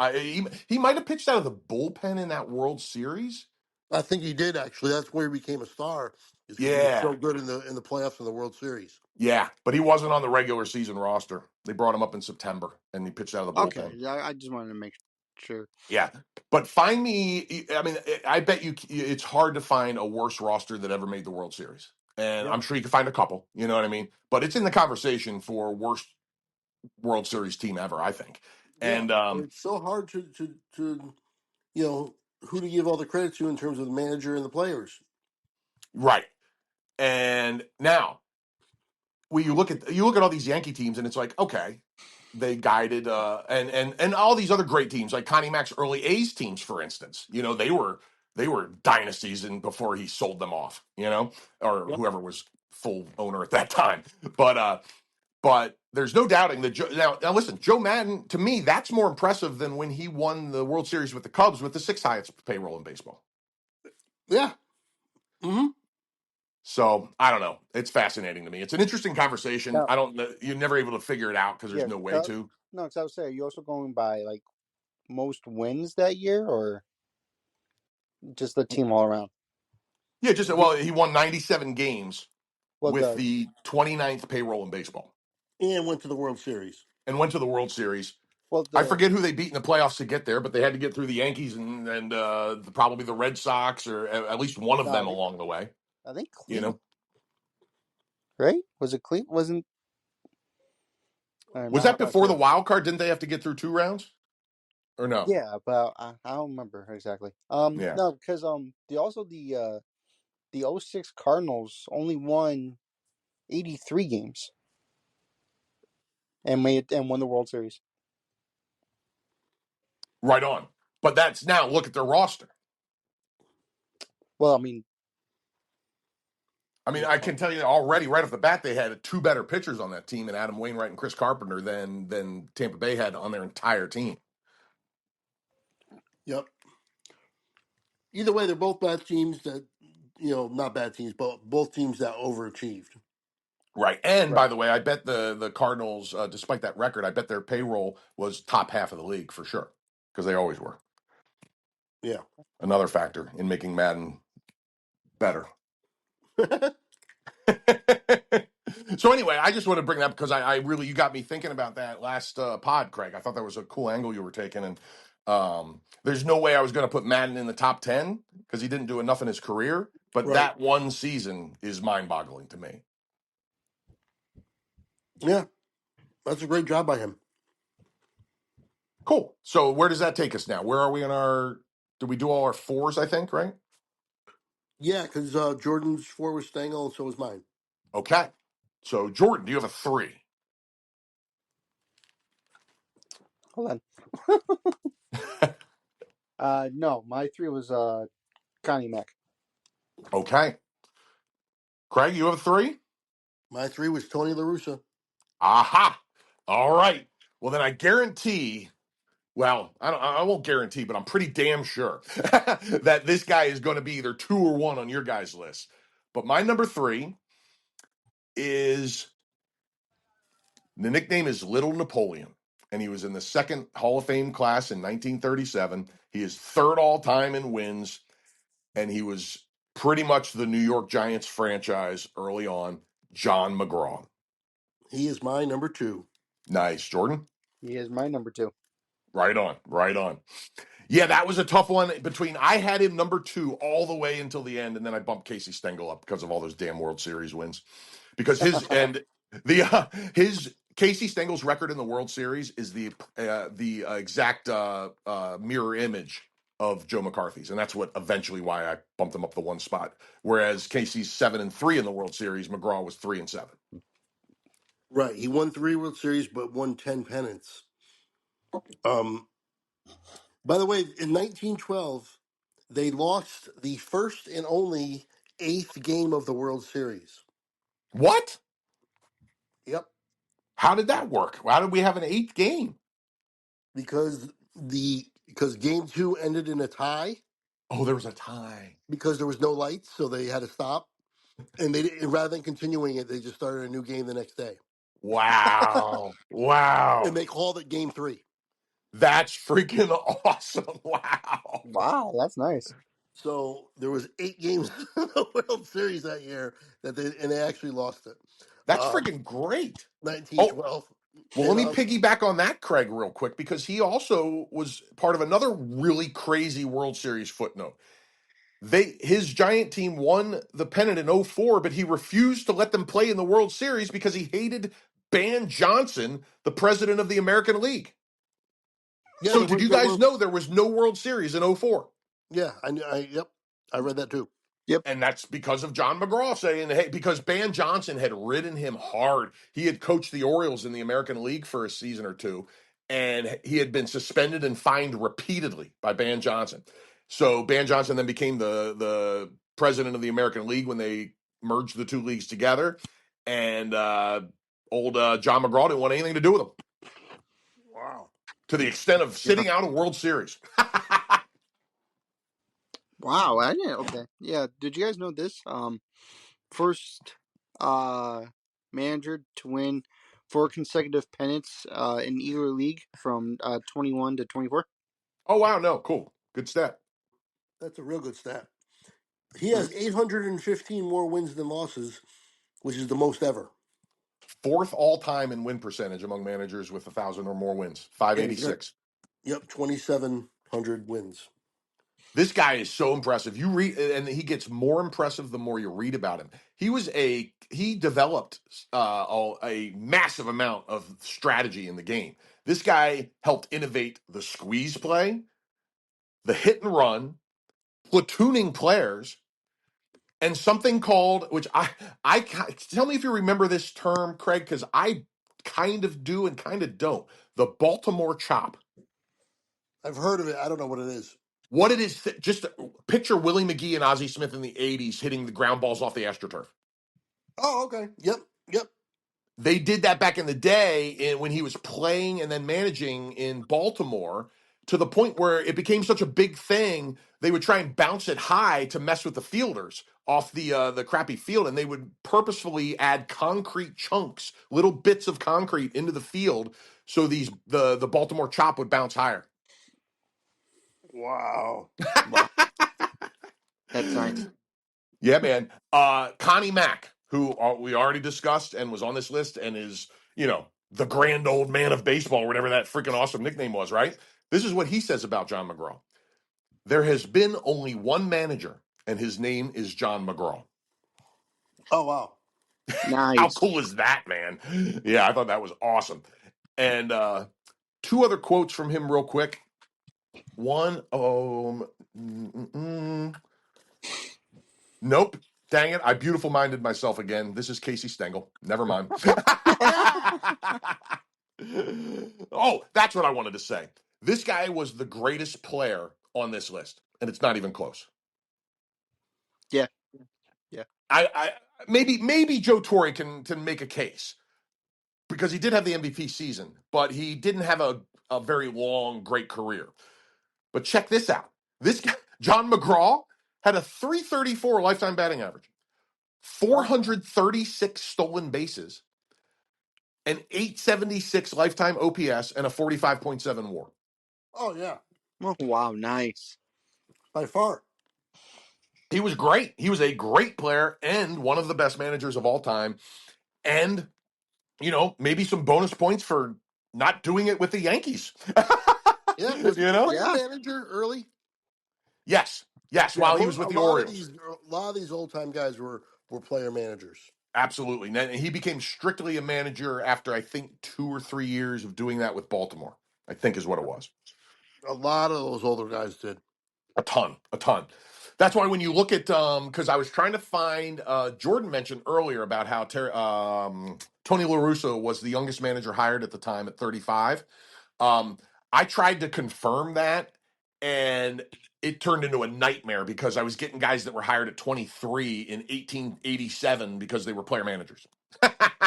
S2: He might have pitched out of the bullpen in that World Series.
S3: I think he did actually. That's where he became a star. Is because he was so
S2: Yeah.
S3: good in the playoffs and the World Series.
S2: Yeah. But he wasn't on the regular season roster. They brought him up in September and he pitched out of the
S1: Okay,
S2: bullpen.
S1: yeah, I just wanted to make sure.
S2: Yeah. But find me, I mean, I bet you it's hard to find a worse roster that ever made the World Series. And
S3: Yep.
S2: I'm sure you can find a couple, you know what I mean? But it's in the conversation for worst World Series team ever, I think.
S3: Yeah.
S2: And
S3: It's so hard to who to give all the credit to in terms of the manager and the players.
S2: right. And now when you look at all these Yankee teams, and it's like, okay, they guided and all these other great teams, like Connie Mack's early A's teams, for instance. They were dynasties and before he sold them off, or
S3: Yep.
S2: whoever was full owner at that time. But there's no doubting that now listen, Joe Madden, to me, that's more impressive than when he won the World Series with the Cubs with the sixth highest payroll in baseball.
S3: Yeah. Hmm.
S2: So I don't know. It's fascinating to me. It's an interesting conversation.
S1: Now,
S2: I don't know. You're never able to figure it out because there's
S1: yeah,
S2: no way to.
S1: no, because I was saying, are you also going by like most wins that year, or just the team all around?
S2: Yeah, just well, he won 97 games
S1: Well,
S2: with
S1: the
S2: the 29th payroll in baseball
S3: And went to the World Series.
S2: and went to the World Series.
S1: well
S2: I
S1: the
S2: forget who they beat in the playoffs to get there, but they had to get through the Yankees and probably the Red Sox or at least one of them
S1: they,
S2: along the way.
S1: I think
S2: You
S1: Cleveland,
S2: know,
S1: right? Was it Cleveland? Wasn't
S2: was
S1: no, I'm
S2: that
S1: not
S2: before the
S1: sure.
S2: wild card? Didn't they have to get through two rounds or no?
S1: Yeah, but I don't remember exactly.
S2: Yeah,
S1: No, because the '06 Cardinals only won 83 games and won the World Series.
S2: right on. But that's now look at their roster.
S1: Well, I mean,
S2: I mean,
S1: yeah,
S2: I can tell you already right off the bat, they had two better pitchers on that team, and Adam Wainwright and Chris Carpenter than Tampa Bay had on their entire team.
S3: Yep. Either way, they're both bad teams that not bad teams, but both teams that overachieved.
S2: Right. And
S1: right.
S2: by the way, I bet the Cardinals, despite that record, I bet their payroll was top half of the league for sure because they always were.
S3: Yeah.
S2: Another factor in making Madden better. So anyway, I just want to bring that up because I really you got me thinking about that last pod, Craig. I thought that was a cool angle you were taking, and there's no way I was going to put Madden in the top 10 because he didn't do enough in his career. But
S3: Right.
S2: that one season is mind-boggling to me.
S3: Yeah, that's a great job by him.
S2: Cool. So where does that take us now? Where are we in our? Did we do all our fours? I think right.
S3: Yeah, because Jordan's four was Stengel, and so was mine.
S2: Okay. So Jordan, do you have a three?
S1: Hold on. No, my three was Connie Mack.
S2: Okay. Craig, you have a three?
S3: My three was Tony La Russa.
S2: Aha. All right. Well, then I guarantee. Well, I won't guarantee, but I'm pretty damn sure that this guy is going to be either two or one on your guys' list. But my number three is the nickname is Little Napoleon, and he was in the second Hall of Fame class in 1937. He is third all time in wins, and he was pretty much the New York Giants franchise early on. John McGraw.
S3: He is my number two.
S2: Nice, Jordan.
S1: He is my number two.
S2: Right on, right on. Yeah, that was a tough one. Between I had him number two all the way until the end, and then I bumped Casey Stengel up because of all those damn World Series wins. Because his Casey Stengel's record in the World Series is the exact mirror image of Joe McCarthy's, and that's what eventually why I bumped him up the one spot. Whereas Casey's 7-3 in the World Series, McGraw was 3-7.
S3: Right. He won 3 World Series, but won 10 pennants. Um, by the way, in 1912, they lost the first and only eighth game of the World Series.
S2: What?
S3: Yep.
S2: How did that work? How did we have an eighth game?
S3: Because game two ended in a tie
S2: Oh, there was a tie.
S3: because there was no lights, so they had to stop. And rather than continuing it, they just started a new game the next day,
S2: Wow.
S3: and
S2: Wow.
S3: they called it Game Three.
S2: That's freaking awesome. Wow.
S1: Wow, that's nice.
S3: So there was 8 games in the World Series that year they actually lost it.
S2: That's
S3: Um,
S2: freaking great. Oh,
S3: 1912.
S2: well, let
S3: And
S2: me piggyback on that, Craig, real quick, because he also was part of another really crazy World Series footnote. His Giant team won the pennant in '04, but he refused to let them play in the World Series because he hated Ban Johnson, the president of the American League.
S3: yeah,
S2: So
S3: they
S2: did
S3: went
S2: you
S3: to the
S2: guys
S3: World.
S2: know there was no World Series in '04?
S3: Yeah, I knew. Yep, I read that too.
S1: Yep.
S2: And that's because of John McGraw saying, hey, because Ban Johnson had ridden him hard. He had coached the Orioles in the American League for a season or two, and he had been suspended and fined repeatedly by Ban Johnson. So Ban Johnson then became the president of the American League when they merged the two leagues together. And old John McGraw didn't want anything to do with him
S3: Wow.
S2: to the extent of
S1: Yeah.
S2: sitting out a World Series.
S1: Wow, I didn't. Okay. Yeah. Did you guys know this? First manager to win 4 consecutive pennants in either league from 21 to 24.
S2: Oh, wow. No, cool. Good stat.
S3: That's a real good stat. He has 815 more wins than losses, which is the most ever.
S2: Fourth all time in win percentage among managers with 1,000 or more wins,
S3: And he's got
S2: 586.
S3: 2,700 wins.
S2: This guy is so impressive. You read, and he gets more impressive the more you read about him. He developed a massive amount of strategy in the game. This guy helped innovate the squeeze play, the hit and run, platooning players, and something called I tell me if you remember this term, Craig, because I kind of do and kind of don't. The Baltimore chop.
S3: I've heard of it. I don't know what it is.
S2: What it is, just picture Willie McGee and Ozzie Smith in the '80s hitting the ground balls off the AstroTurf.
S3: Oh, okay. Yep. Yep.
S2: They did that back in the day when he was playing and then managing in Baltimore to the point where it became such a big thing. They would try and bounce it high to mess with the fielders off the crappy field, and they would purposefully add concrete chunks, little bits of concrete into the field, so the Baltimore chop would bounce higher.
S3: Wow.
S1: Wow, that's nice.
S2: Yeah, man. Connie Mack. who we already discussed and was on this list and is, the grand old man of baseball, or whatever that freaking awesome nickname was, right? This is what he says about John McGraw. There has been only one manager, and his name is John McGraw.
S3: Oh wow.
S2: How
S1: Nice.
S2: cool is that, man? Yeah, I thought that was awesome. And two other quotes from him, real quick. One, nope. Dang it. I beautiful minded myself again. This is Casey Stengel. Never mind. Oh, that's what I wanted to say. This guy was the greatest player on this list, and it's not even close.
S1: Yeah. Yeah.
S2: I maybe Joe Torre can make a case because he did have the MVP season, but he didn't have a very long, great career. But check this out. This guy, John McGraw, had a 334 lifetime batting average, 436 stolen bases, an 876 lifetime OPS, and a 45.7 WAR.
S3: Oh yeah.
S1: Oh, wow. Nice.
S3: By far.
S2: He was great. He was a great player and one of the best managers of all time. And, maybe some bonus points for not doing it with the Yankees.
S3: Yeah. Was he player
S1: Yeah.
S3: manager early?
S2: Yes. Yes.
S3: Yeah.
S2: While he was with
S3: A
S2: the
S3: lot of
S2: Orioles.
S3: these old time guys were player managers.
S2: Absolutely. And he became strictly a manager after, I think, 2 or 3 years of doing that with Baltimore, I think is what it was.
S3: A lot of those older guys did.
S2: A ton. That's why when you look at, because I was trying to find, Jordan mentioned earlier about how Tony La Russa was the youngest manager hired at the time at 35. I tried to confirm that, and it turned into a nightmare because I was getting guys that were hired at 23 in 1887 because they were player managers.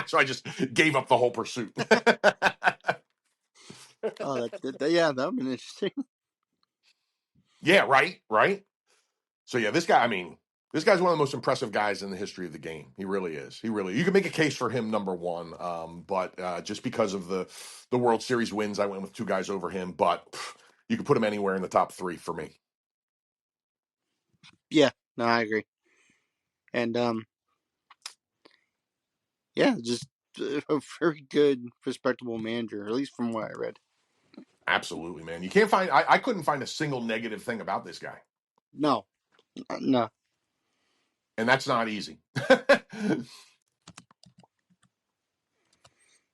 S2: So I just gave up the whole pursuit.
S1: Oh, yeah, that would be interesting.
S2: Yeah, right. So yeah, this guy's one of the most impressive guys in the history of the game. He really is. You can make a case for him number one, but just because of the World Series wins, I went with two guys over him. But you can put him anywhere in the top 3 for me.
S1: Yeah. No, I agree. And, yeah, just a very good, respectable manager, at least from what I read.
S2: Absolutely, man. You can't find. I couldn't find a single negative thing about this guy,
S1: No. No.
S2: and that's not easy.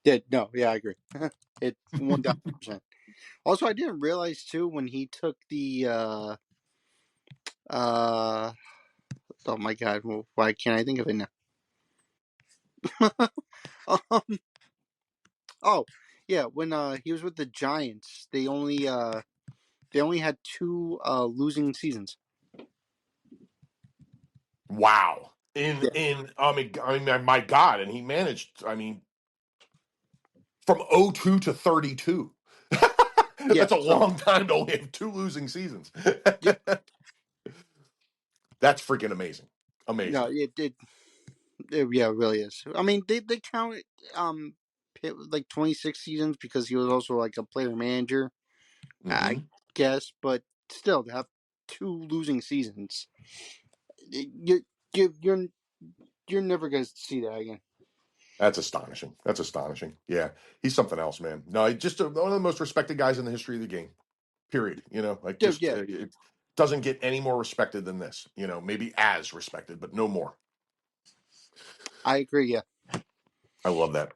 S1: Yeah, no. Yeah, I agree. It 1,000%. Also, I didn't realize, too, when he took the, oh my God, why can't I think of it now? Oh, yeah, when he was with the Giants, they only had 2 losing seasons.
S2: Wow.
S1: Yeah,
S2: My God, and he managed. From 02 to 32.
S1: yeah.
S2: That's a
S1: So,
S2: long time to only have 2 losing seasons.
S1: yeah,
S2: That's freaking amazing.
S1: no,
S2: Amazing.
S1: yeah, it really is. I mean, they count it, like 26 seasons because he was also like a player manager, I
S2: Mm-hmm.
S1: guess. But still, to have 2 losing seasons, you you're you're never gonna see that again.
S2: That's astonishing. Yeah, he's something else, man. No, just one of the most respected guys in the history of the game. Period.
S1: Yeah, yeah,
S2: It doesn't get any more respected than this. Maybe as respected, but no more.
S1: I agree. Yeah.
S2: I love that.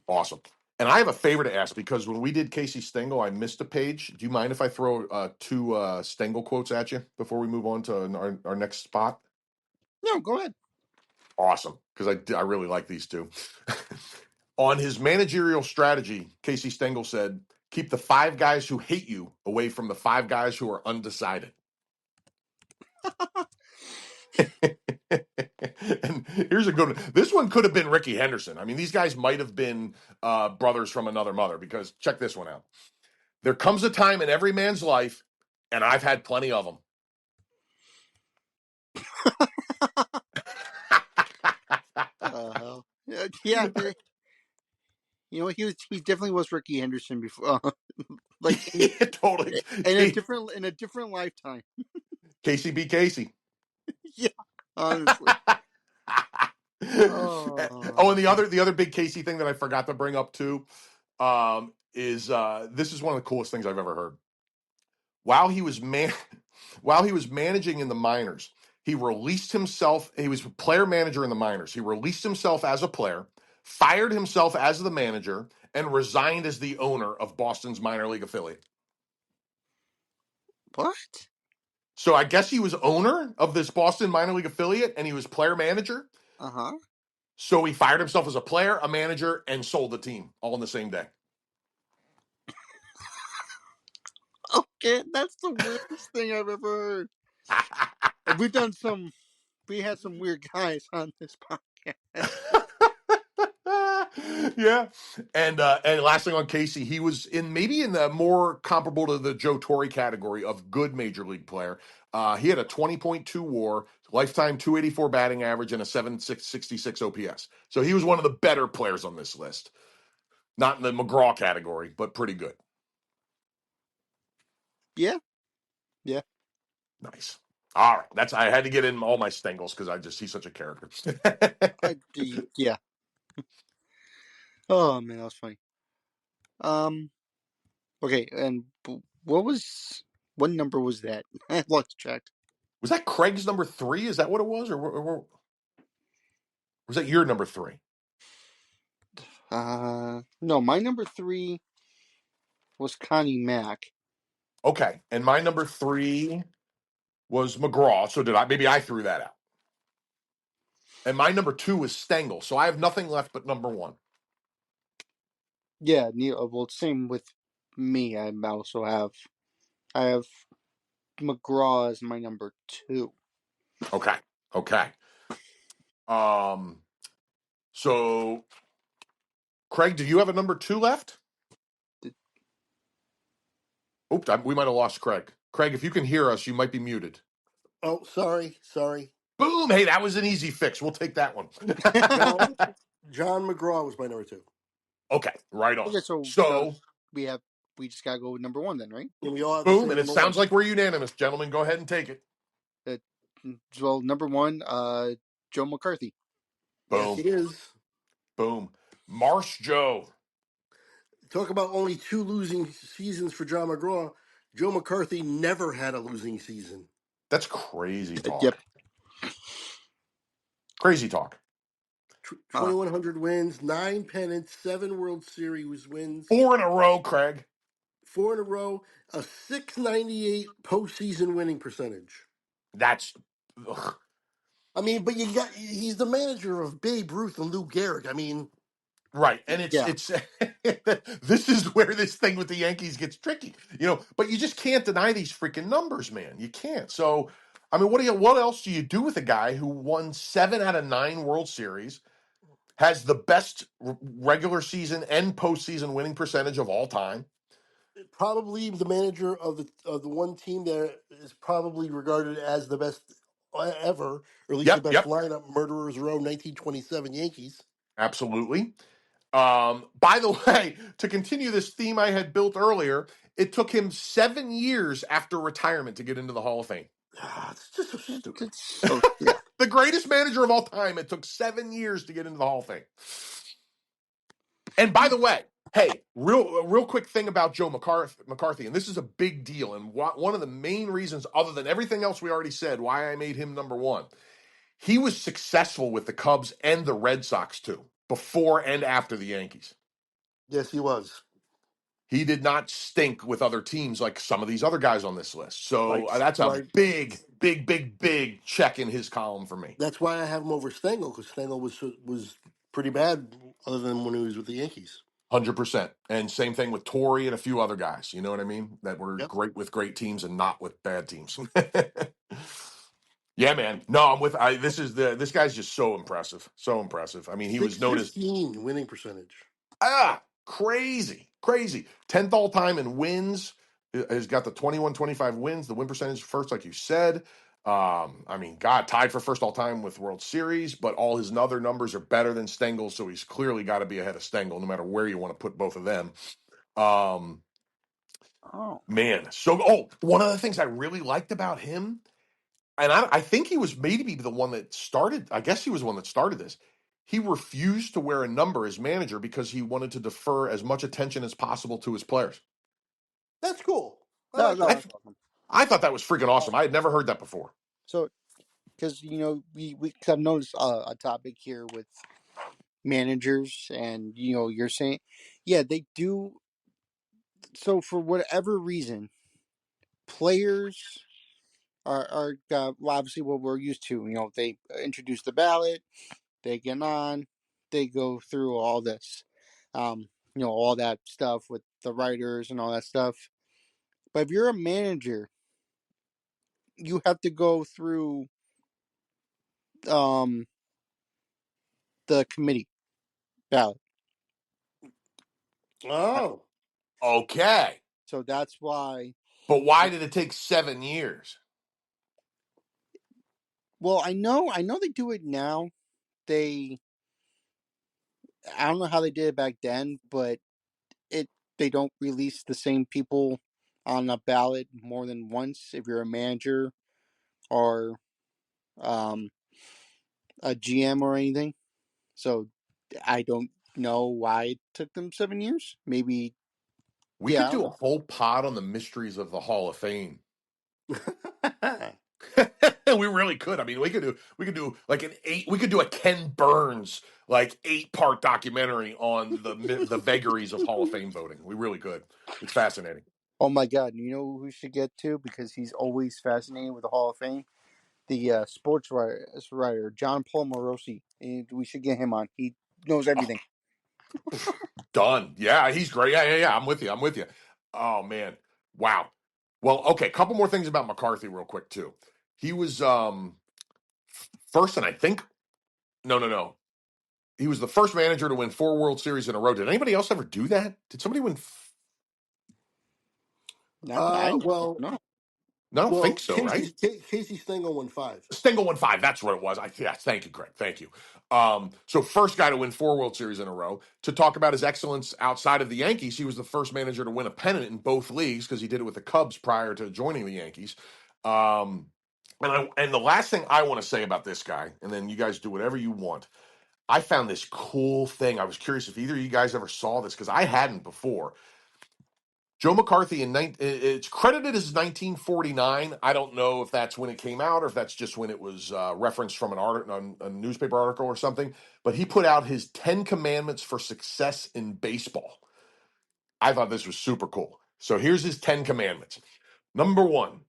S2: Awesome. And I have a favor to ask because when we did Casey Stengel, I missed a page. Do you mind if I throw 2 Stengel quotes at you before we move on to our next spot?
S1: No, go ahead.
S2: Awesome, because I really like these two. On his managerial strategy, Casey Stengel said, "Keep the 5 guys who hate you away from the 5 guys who are undecided." And here's a good one. This one could have been Ricky Henderson. These guys might have been brothers from another mother because check this one out. There comes a time in every man's life, and I've had plenty of them.
S1: Yeah, he definitely was Ricky Henderson before, like
S2: Totally.
S1: in a different lifetime.
S2: Casey be Casey.
S1: Yeah, honestly.
S2: Oh,
S1: Oh,
S2: and the other big Casey thing that I forgot to bring up too, is this is one of the coolest things I've ever heard. While he was man, while he was managing in the minors, he released himself. He was player manager in the minors. He released himself as a player, fired himself as the manager, and resigned as the owner of Boston's minor league affiliate.
S1: what?
S2: So I guess he was owner of this Boston minor league affiliate, and he was player manager.
S1: Uh huh.
S2: So he fired himself as a player, a manager, and sold the team all in the same day.
S1: Okay, that's the weirdest thing I've ever heard. We've done some. We had some weird guys on this podcast.
S2: Yeah, and last thing on Casey, he was in maybe in the more comparable to the Joe Torre category of good major league player. He had a 20.2 WAR, lifetime 284 batting average, and a 7.66 OPS. So he was one of the better players on this list. Not in the McGraw category, but pretty good.
S1: Yeah, yeah.
S2: Nice. All right, that's I had to get in all my Stengels because he's such a character.
S1: Yeah. Oh man, that was funny. Um. Okay, and what number was that? I lost track.
S2: Was that Craig's number 3? Is that what it was, or was that your number 3?
S1: No, my number 3 was Connie Mack.
S2: Okay, and my number 3 was McGraw. So did I? Maybe I threw that out. And my number 2 was Stengel. So I have nothing left but number 1.
S1: Yeah, well, same with me. I have McGraw as my number 2.
S2: Okay, okay. Um. So Craig, do you have a number 2 left? Oops, we might have lost Craig. Craig, if you can hear us, you might be muted.
S3: Oh, sorry.
S2: Boom! Hey, that was an easy fix. We'll take that one.
S3: John John McGraw was my number 2.
S2: Okay, right on.
S1: Okay, so
S2: So,
S1: we just gotta go with number 1 then, right?
S3: And we all have the
S2: boom,
S3: same
S2: and it
S3: number
S2: sounds
S3: 1.
S2: like we're unanimous, gentlemen. Go ahead and take it.
S1: Uh, well, number 1, Joe McCarthy.
S3: Yes,
S2: Boom,
S3: he is.
S2: boom. Marsh Joe.
S3: Talk about only 2 losing seasons for John McGraw. Joe McCarthy never had a losing season.
S2: That's crazy
S1: Yep.
S2: talk. Crazy talk.
S3: 2,100 wins, 9 pennants, 7 World Series wins,
S2: 4 in a row, Craig.
S3: 4 in a row, a 698 postseason winning percentage.
S2: That's ugh.
S3: I mean, but he's the manager of Babe Ruth and Lou Gehrig. I mean,
S2: Right. And it's
S1: Yeah.
S2: this is where this thing with the Yankees gets tricky. But you just can't deny these freaking numbers, man. You can't. So, I mean, what else do you do with a guy who won 7 out of 9 World Series, has the best regular season and postseason winning percentage of all time?
S3: probably the manager of the one team that is probably regarded as the best ever, or at least the
S2: Yep,
S3: best
S2: yep.
S3: lineup, Murderers Row, 1927 Yankees.
S2: Absolutely. By the way, to continue this theme I had built earlier, it took him 7 years after retirement to get into the Hall of Fame.
S3: It's just so stupid.
S1: It's so yeah.
S2: The greatest manager of all time. It took 7 years to get into the Hall of Fame. And by the way, hey, real quick thing about Joe McCarthy, and this is a big deal, and one of the main reasons, other than everything else we already said, why I made him number 1. He was successful with the Cubs and the Red Sox too, before and after the Yankees.
S3: Yes, he was.
S2: He did not stink with other teams like some of these other guys on this list. So
S3: Like,
S2: that's a
S3: like
S2: big check in his column for me.
S3: that's why I have him over Stengel, because Stengel was pretty bad, other than when he was with the Yankees.
S2: 100%. And same thing with Torrey and a few other guys. You know what I mean? That were
S3: Yep.
S2: great with great teams and not with bad teams. Yeah, man. No, I'm with. This guy's just so impressive. So impressive. I mean, he was known as
S3: 615 winning percentage.
S2: crazy. 10th all time in wins. Has got the 21-25 wins. The win percentage first, like you said. I mean, God, tied for first all time with World Series, but all his other numbers are better than Stengel, so he's clearly got to be ahead of Stengel, no matter where you want to put both of them.
S1: Oh.
S2: Man, one of the things I really liked about him, and I think he was maybe the one that started. I guess he was the one that started this. he refused to wear a number as manager because he wanted to defer as much attention as possible to his players.
S3: That's cool. I
S1: No,
S3: like
S1: no,
S3: that.
S1: that's awesome.
S2: I thought that was freaking awesome. I had never heard that before.
S1: So, because cause I've noticed a topic here with managers, and you're saying, yeah, they do. So for whatever reason, players are well, obviously what we're used to. They introduce the ballot, they get on, they go through all this, all that stuff with the writers and all that stuff. But if you're a manager, you have to go through um the committee ballot.
S3: Oh.
S2: Okay.
S1: So that's why.
S2: But why did it take 7 years?
S1: Well, I know they do it now. They I don't know how they did it back then, but it they don't release the same people on a ballot more than once if you're a manager or um, a GM or anything. So I don't know why it took them 7 years. Maybe,
S2: We
S1: yeah,
S2: could
S1: I don't
S2: do a
S1: know.
S2: whole pod on the mysteries of the Hall of Fame. We really could. I mean, we could do like we could do a Ken Burns like 8-part documentary on the vagaries of Hall of Fame voting. We really could. It's fascinating.
S1: Oh my God! You know who we should get to because he's always fascinated with the Hall of Fame. The sports writer John Paul Morosi. And we should get him on. He knows
S2: Oh,
S1: everything.
S2: done. Yeah, he's great. Yeah. I'm with you. I'm with you. Oh man. Wow. Well, okay, a couple more things about McCarthy real quick too. He was first and I think no. He was the first manager to win 4 World Series in a row. Did anybody else ever do that? Did somebody win
S1: Not that I know.
S3: Well,
S1: No.
S2: No, I don't think
S3: well,
S2: so, right?
S3: Casey Stengel won 5.
S2: Stengel won 5. That's what it was. Yes, thank you, Greg. Thank you. So first guy to win 4 World Series in a row. To talk about his excellence outside of the Yankees, he was the first manager to win a pennant in both leagues because he did it with the Cubs prior to joining the Yankees. And the last thing I want to say about this guy, and then you guys do whatever you want. I found this cool thing. I was curious if either of you guys ever saw this because I hadn't before. Joe McCarthy it's credited as 1949. I don't know if that's when it came out or if that's just when it was referenced from an article, a newspaper article or something. But he put out his 10 Commandments for Success in Baseball. I thought this was super cool. So here's his 10 Commandments. Number 1,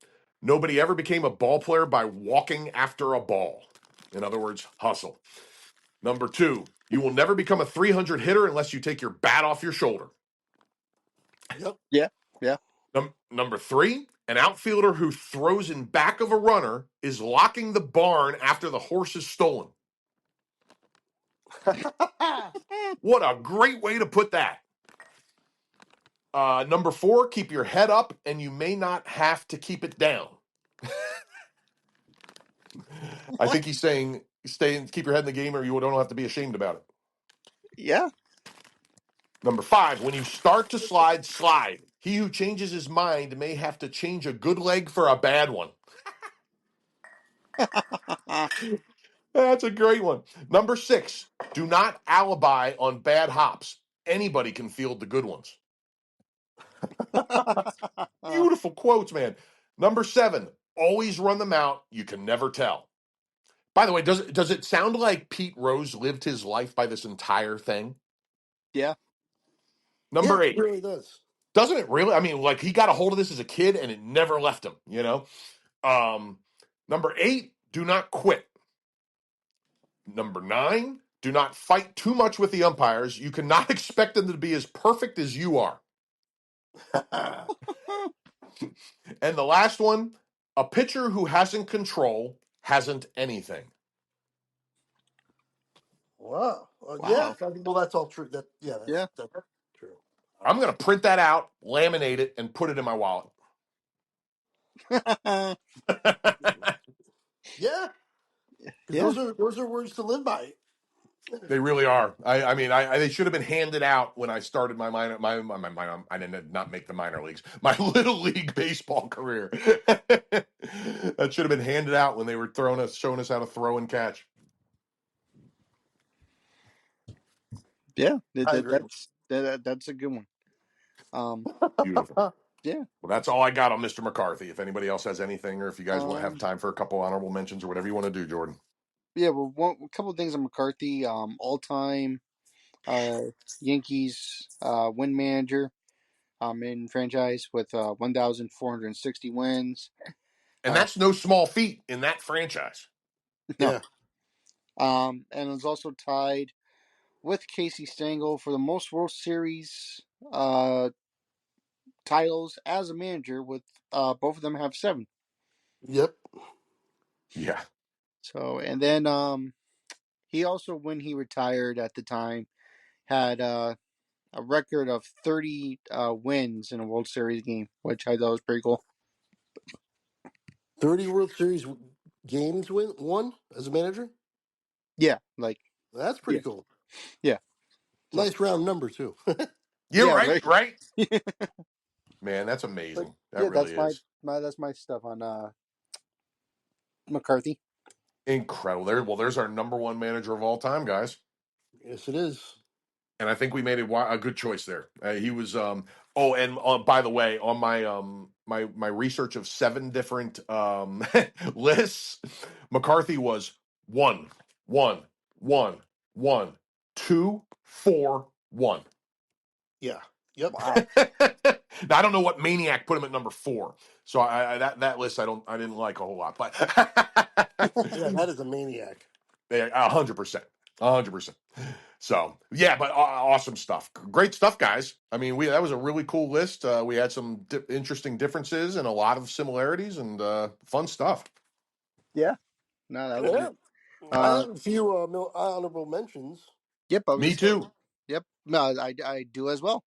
S2: nobody ever became a ball player by walking after a ball. In other words, hustle. Number 2, you will never become a 300 hitter unless you take your bat off your shoulder.
S3: Yep.
S1: Yeah. Yeah.
S2: Number 3, an outfielder who throws in back of a runner is locking the barn after the horse is stolen. What a great way to put that. Number 4, keep your head up and you may not have to keep it down. I think he's saying keep your head in the game or you don't have to be ashamed about it.
S1: Yeah.
S2: Number 5, when you start to slide, slide. He who changes his mind may have to change a good leg for a bad one. That's a great one. Number 6, do not alibi on bad hops. Anybody can field the good ones. Beautiful quotes, man. Number 7, always run them out. You can never tell. By the way, does it sound like Pete Rose lived his life by this entire thing?
S1: Yeah.
S3: Yeah,
S2: Number
S3: it
S2: 8,
S3: really does.
S2: doesn't it really? I mean, like he got a hold of this as a kid and it never left him, you know? Number 8, do not quit. Number 9, do not fight too much with the umpires. You cannot expect them to be as perfect as you are. And the last one, a pitcher who hasn't control hasn't anything.
S3: Wow. Yeah.
S1: Wow.
S3: Well, that's all true.
S1: Yeah.
S3: That's true.
S2: I'm going to print that out, laminate it, and put it in my wallet.
S3: Yeah, because
S1: Yeah.
S3: those are words to live by.
S2: They really are. I mean, they should have been handed out when I started my minor. I did not make the minor leagues. My little league baseball career. That should have been handed out when they were showing us how to throw and catch.
S1: Yeah,
S3: I agree.
S1: that's a good one. Um,
S2: Beautiful.
S1: yeah.
S2: Well, that's all I got on Mr. McCarthy. If anybody else has anything, or if you guys want have
S1: Um,
S2: time for a couple honorable mentions or whatever you want to do, Jordan.
S1: yeah. Well, a couple of things on McCarthy. All time uh Yankees win manager in franchise with 1,460 wins.
S2: And
S1: Uh,
S2: that's no small feat in that franchise.
S1: no.
S3: Yeah.
S1: And is also tied with Casey Stengel for the most World Series uh titles as a manager. With both of them have 7.
S3: Yep.
S2: Yeah.
S1: So and then he also, when he retired at the time, had a record of 30 wins in a World Series game, which I thought was pretty cool.
S3: 30 World Series games won as a manager.
S1: Yeah, like
S3: That's pretty
S1: yeah,
S3: cool.
S1: yeah. So
S3: Nice round number too.
S2: You're
S1: yeah,
S2: right,
S1: right.
S2: right? Man, that's
S1: But
S2: amazing. That
S1: yeah,
S2: really is.
S1: that's my stuff on McCarthy.
S2: Incredible. There's our number one manager of all time, guys.
S3: Yes, it is.
S2: And I think we made a good choice there. He was oh, and by the way, on my my research of 7 different lists, McCarthy was one, one, one, one, 2, 4, 1.
S3: Yeah. Yep.
S1: Wow.
S2: Now I don't know what maniac put him at number 4. So that list I didn't like a whole lot, but
S3: Yeah, that is a maniac.
S2: 100%, 100%. So yeah, but awesome stuff, great stuff, guys. I mean, that was a really cool list. We had some interesting differences and a lot of similarities and fun stuff.
S1: Yeah. No, that was
S3: Yeah.
S1: good.
S3: I
S1: Uh,
S3: have a few honorable mentions.
S1: yep. I was
S2: Me
S1: gonna say.
S2: too.
S1: Yep. No, I do as well.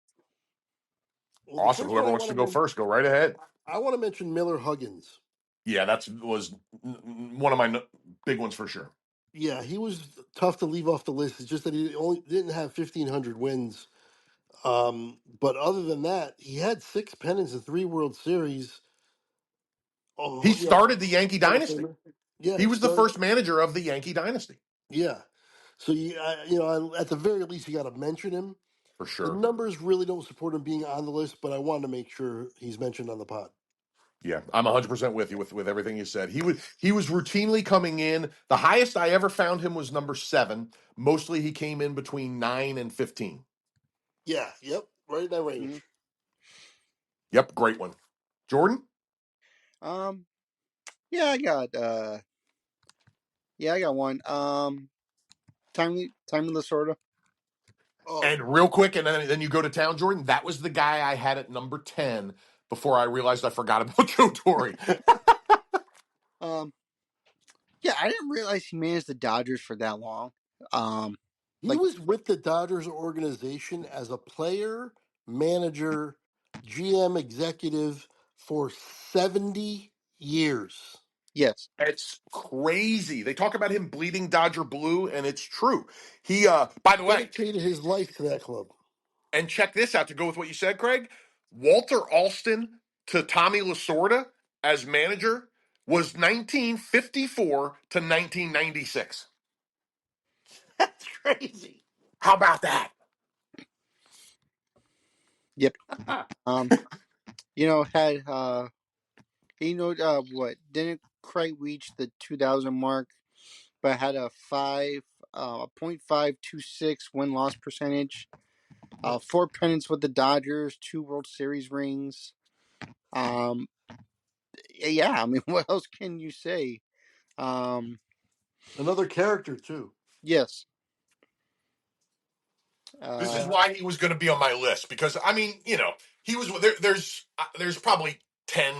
S3: Well, the
S2: Awesome.
S3: first one
S2: Whoever wants to go first, go right ahead.
S3: I want to mention Miller Huggins.
S2: Yeah, was one of my big ones for sure.
S3: Yeah, he was tough to leave off the list. It's just that he only didn't have 1,500 wins. But other than that, he had 6 pennants and 3 World Series.
S2: He
S3: Oh, yeah,
S2: started the Yankee
S3: Hall of
S2: dynasty.
S3: Famer. Yeah,
S2: He
S3: he
S2: was the
S3: started.
S2: first manager of the Yankee dynasty
S3: Yeah, so at the very least, you got to mention him.
S2: for
S3: The
S2: sure.
S3: numbers really don't support him being on the list, but I wanted to make sure he's mentioned on the pod.
S2: Yeah, I'm 100% with you with everything you said. He was routinely coming in. The highest I ever found him was number 7. Mostly he came in between 9 and 15.
S3: Yeah, yep, right in that
S1: Mhm.
S3: range.
S2: Yep, great one. Jordan?
S1: Um. Yeah, I got. Yeah, I got one. Timely Lasorda.
S3: Oh,
S2: And real quick, and then you go to town, Jordan. That was the guy I had at number 10 before I realized I forgot about Joe Torre.
S1: Um. Yeah, I didn't realize he managed the Dodgers for that long. Um.
S3: he
S1: Like
S3: was with the Dodgers organization as a player, manager, GM, executive for 70 years.
S1: yes.
S2: It's crazy. They talk about him bleeding Dodger blue, and it's true. He, by the way,
S3: Dedicated his life to that club.
S2: and check this out to go with what you said, Craig. Walter Alston to Tommy Lasorda as manager was 1954 to 1996.
S3: That's crazy.
S2: How about that?
S1: Yep. Um. Had what didn't quite reach the 2,000 mark, but had a 0.526 win loss percentage. 4 pennants with the Dodgers, 2 World Series rings. Um. Yeah. I mean, what else can you say? Um.
S3: Another character too.
S1: Yes.
S2: This is
S1: Uh.
S2: why he was going to be on my list because I mean, he was there. There's probably 10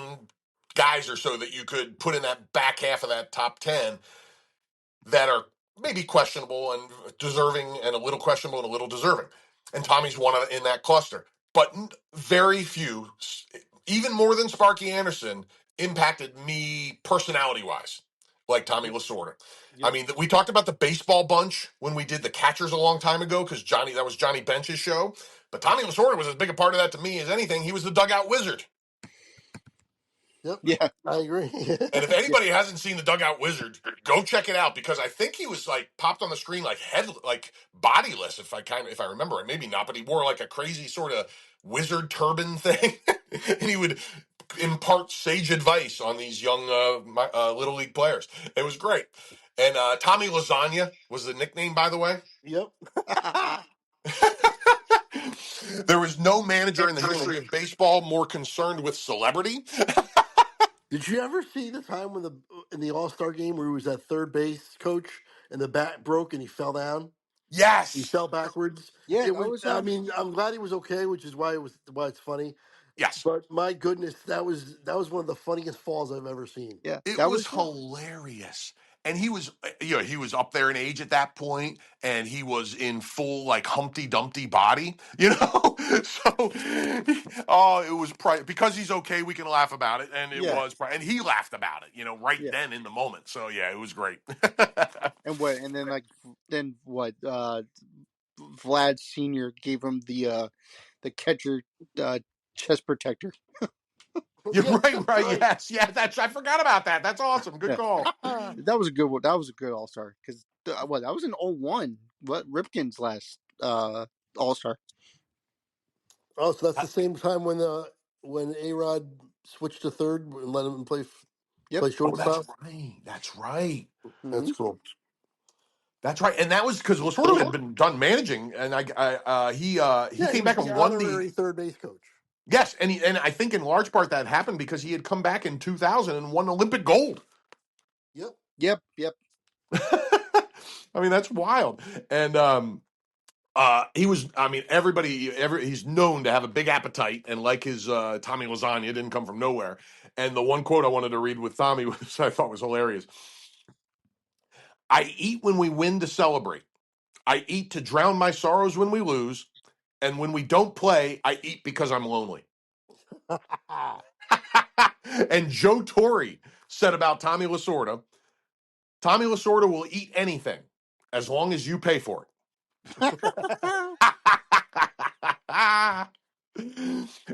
S2: guys or so that you could put in that back half of that top 10 that are maybe questionable and deserving, and a little questionable and a little deserving. And Tommy's one in that cluster. But very few, even more than Sparky Anderson, impacted me personality wise, like Tommy Lasorda. I
S3: Yep.
S2: mean, we talked about the baseball bunch when we did the catchers a long time ago because that was Johnny Bench's show. But Tommy Lasorda was as big a part of that to me as anything. He was the dugout wizard.
S3: Yep.
S1: Yeah,
S3: I agree.
S2: And if
S1: yeah,
S2: anybody hasn't seen the Dugout Wizard, go check it out because I think he was like popped on the screen like like bodiless, if I remember it. Maybe not, but he wore like a crazy sort of wizard turban thing, and he would impart sage advice on these young little league players. It was great. And Tommy Lasagna was the nickname, by the way.
S3: Yep.
S2: There was no manager in the history of baseball more concerned with celebrity.
S3: Did you ever see the time when in the All Star game where he was at third base coach and the bat broke and he fell down? He
S2: Yes.
S3: fell backwards.
S1: yeah.
S3: It
S1: That
S3: was.
S1: was
S3: I mean, I'm glad he was okay, which is why it's funny.
S2: Yes.
S3: But my goodness, that was one of the funniest falls I've ever seen.
S1: yeah.
S2: It
S1: That
S2: was
S1: was
S2: hilarious. And he was, he was up there in age at that point, and he was in full like Humpty Dumpty body, So, oh, it was because he's okay. We can laugh about it, and it
S1: yeah,
S2: was, and he laughed about it, right
S1: yeah.
S2: then in the moment. So yeah, it was great.
S1: And what? And then then what? Vlad Senior gave him the catcher uh, chest protector.
S2: You're
S3: Yeah,
S2: right,
S3: that's
S2: right.
S3: right.
S2: Yes, yeah. I forgot about that. That's awesome. Good
S1: Yeah,
S2: call.
S1: that was a good one. That was a good All Star because what? That was an 01. What Ripken's last All Star?
S3: Oh, so that's the same time when A Rod switched to third and let him
S1: Yep.
S3: play
S2: Oh, that's
S3: shortstop.
S2: right. That's right.
S1: Hmm.
S3: That's cool.
S2: That's right, and that was because Lasordo had been done managing, and he
S3: Yeah, he
S2: came
S3: was
S2: back
S3: the
S2: and won the
S3: honorary third base coach.
S2: yes, and I think in large part that happened because he had come back in 2000 and won Olympic gold.
S3: Yep.
S1: Yep. Yep.
S2: I mean that's wild, and he was. I mean he's known to have a big appetite, and like his Tommy Lasagna didn't come from nowhere. And the one quote I wanted to read with Tommy, which I thought was hilarious: "I eat when we win to celebrate. I eat to drown my sorrows when we lose." And when we don't play, I eat because I'm lonely. And Joe Torre said about Tommy Lasorda will eat anything as long as you pay for it.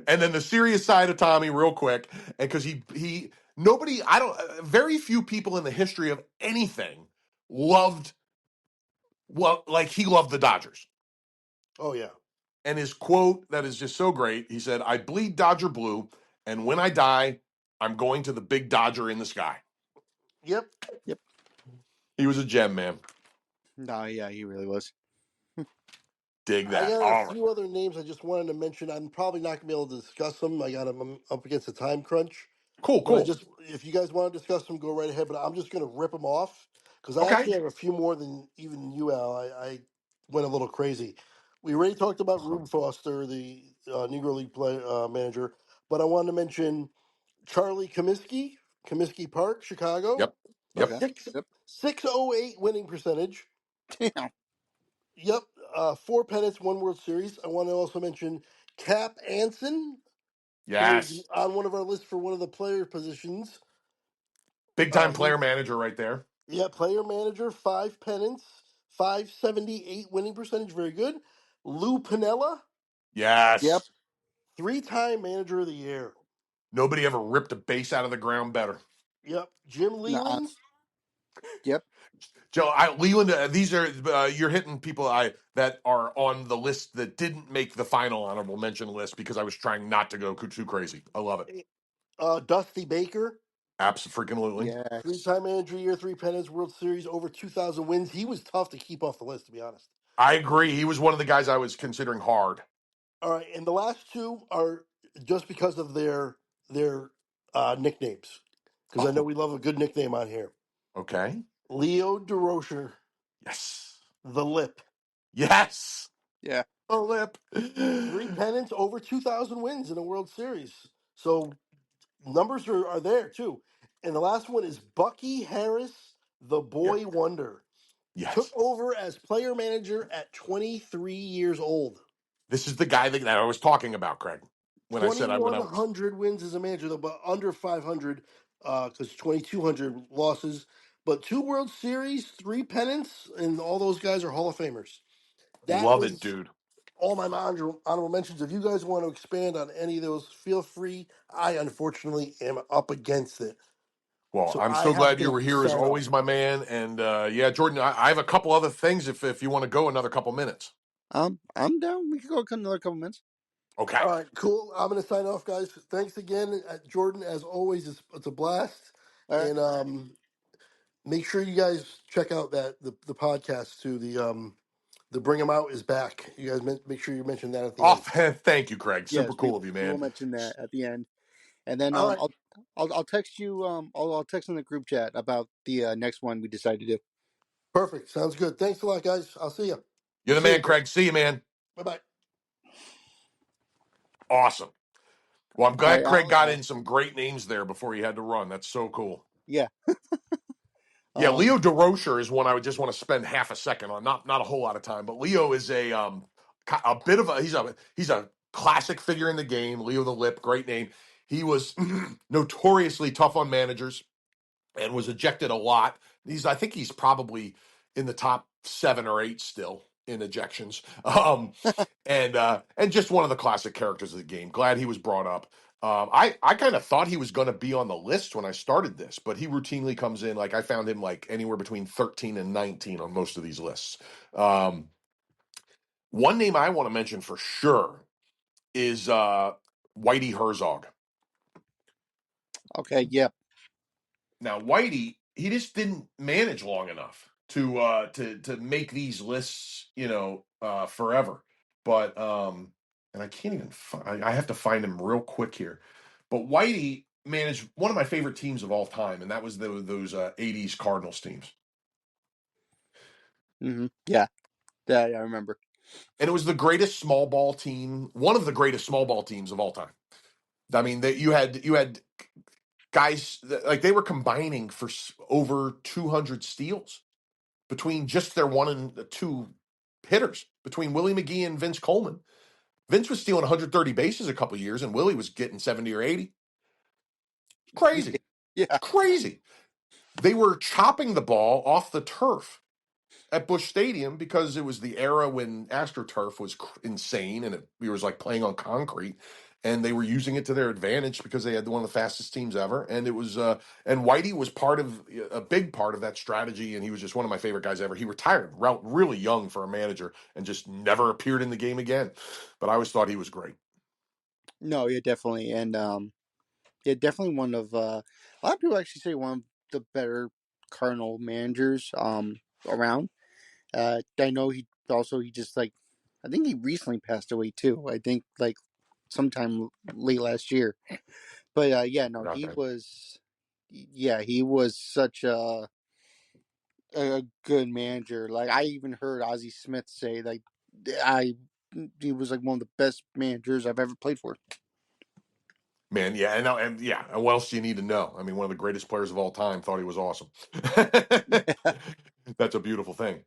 S2: And then the serious side of Tommy, real quick, and because he nobody, I don't, very few people in the history of anything loved like he loved the Dodgers.
S3: Oh yeah.
S2: And his quote that is just so great, he said, "I bleed Dodger blue, and when I die, I'm going to the big Dodger in the sky."
S3: Yep.
S1: Yep.
S2: He was a gem, man.
S1: No, yeah, he really was.
S2: Dig
S3: I
S2: that.
S3: got a
S2: All right.
S3: few other names I just wanted to mention. I'm probably not gonna be able to discuss them. I got them up against a time crunch.
S2: Cool,
S3: But
S2: cool.
S3: if you guys want to discuss them, go right ahead. But I'm just gonna rip them off because I
S2: Okay.
S3: actually have a few more than even you, Al. I went a little crazy. We already talked about Rube Foster, the Negro League manager, but I wanted to mention Charlie Comiskey, Comiskey Park, Chicago,
S2: Yep. Yep.
S1: Okay.
S3: six
S1: Yep.
S3: 608 winning percentage.
S1: Damn.
S3: Yep, four pennants, one World Series. I want to also mention Cap Anson, who is
S2: Yes.
S3: on one of our lists for one of the player positions.
S2: Big time
S3: He
S2: player manager right there.
S3: Yeah, player manager, five pennants, 578 winning percentage, very good. Lou Pinella,
S1: Yep.
S2: Yes.
S3: three-time manager of the year.
S2: Nobody ever ripped a base out of the ground better.
S3: Yep. Jim
S1: Nah.
S3: Leland,
S1: Yep.
S2: Joe, Leland, these are you're hitting people that are on the list that didn't make the final honorable mention list because I was trying not to go too crazy. I love it.
S3: Dusty Baker,
S2: Absolutely.
S1: Yes.
S3: three-time manager of the year, three pennants, World Series, over 2,000 wins. He was tough to keep off the list, to be honest.
S2: I agree. He was one of the guys I was considering hard.
S3: All right, and the last two are just because of their nicknames, because I know
S2: Oh,
S3: we love a good nickname on here.
S2: okay.
S3: Leo DeRocher,
S2: Yes.
S3: the Lip.
S2: Yes.
S1: Yeah.
S2: A lip.
S3: Three pennants, over 2,000 wins in a World Series. So numbers are there too. And the last one is Bucky Harris, the
S2: Yeah.
S3: boy wonder. Took
S2: Yes.
S3: over as player manager at 23 years old.
S2: This is the guy that I was talking about, Craig. When I said when I was
S3: 2,100 wins as a manager, though, but under 500 because 2,200 losses. But two World Series, three pennants, and all those guys are Hall of Famers. That
S2: love it,
S3: was
S2: dude.
S3: all my honorable mentions. If you guys want to expand on any of those, feel free. I unfortunately am up against it,
S2: Well,
S3: so
S2: I'm
S3: I
S2: so
S3: have
S2: glad you
S3: to
S2: were here as
S3: sign off.
S2: always, my man. And yeah, Jordan, I have a couple other things if you want to go another couple minutes.
S1: I'm down. We could go another couple minutes.
S2: Okay.
S3: All right, cool. I'm going to sign off, guys. Thanks again, Jordan. As always, it's a blast,
S1: All right.
S3: and make sure you guys check out the podcast too. The Bring 'Em Out is back. You guys make sure you mention that at the
S2: Oh,
S3: end.
S2: thank you, Craig. Super
S1: Yes, we
S2: cool of you,
S1: we will
S2: man.
S1: mention that at the end, and then
S3: All right,
S1: I'll text you I'll text in the group chat about the next one we decide to do.
S3: perfect. Sounds good. Thanks a lot, guys. I'll see you.
S2: You're the
S3: See
S2: man,
S3: you.
S2: Craig. See you, man.
S3: Bye bye.
S2: Awesome. Well, I'm
S1: All
S2: glad
S1: right,
S2: Craig
S1: Al.
S2: got in some great names there before he had to run. That's so cool.
S1: Yeah.
S2: Yeah,
S1: Um.
S2: Leo DeRocher is one I would just want to spend half a second on. Not a whole lot of time, but Leo is a bit of a he's a classic figure in the game. Leo the Lip, great name. He was notoriously tough on managers and was ejected a lot. I think he's probably in the top 7 or 8 still in ejections. And just one of the classic characters of the game. Glad he was brought up. I kind of thought he was going to be on the list when I started this, but he routinely comes in. Like I found him like anywhere between 13 and 19 on most of these lists. Um, one name I want to mention for sure is Whitey Herzog.
S1: Okay. Yeah.
S2: Now, Whitey, he just didn't manage long enough to make these lists, forever. But and I can't even I have to find him real quick here. But Whitey managed one of my favorite teams of all time, and that was those '80s Cardinals teams.
S1: Yeah. Yeah. I remember.
S2: And it was the greatest small ball team, one of the greatest small ball teams of all time. I mean, that you had guys like they were combining for over 200 steals between just their 1 and 2 hitters, between Willie McGee and Vince Coleman. Vince was stealing 130 bases a couple years, and Willie was getting 70 or 80. Crazy,
S1: Yeah.
S2: crazy. They were chopping the ball off the turf at Busch Stadium because it was the era when AstroTurf was insane and it was like playing on concrete, and they were using it to their advantage because they had one of the fastest teams ever. And it was and Whitey was part of a big part of that strategy, and he was just one of my favorite guys ever. He retired really young for a manager and just never appeared in the game again, but I always thought he was great.
S1: No. Yeah. Definitely. And yeah. Definitely one of a lot of people actually say one of the better Cardinal managers around. I know he just like I think he recently passed away too. I think like sometime late last year. But yeah, no, he
S2: Okay.
S1: was he was such a good manager. Like I even heard Ozzie Smith say like I he was like one of the best managers I've ever played for.
S2: Man, yeah, and yeah, and what else do you need to know? I mean, one of the greatest players of all time thought he was awesome. That's a beautiful thing.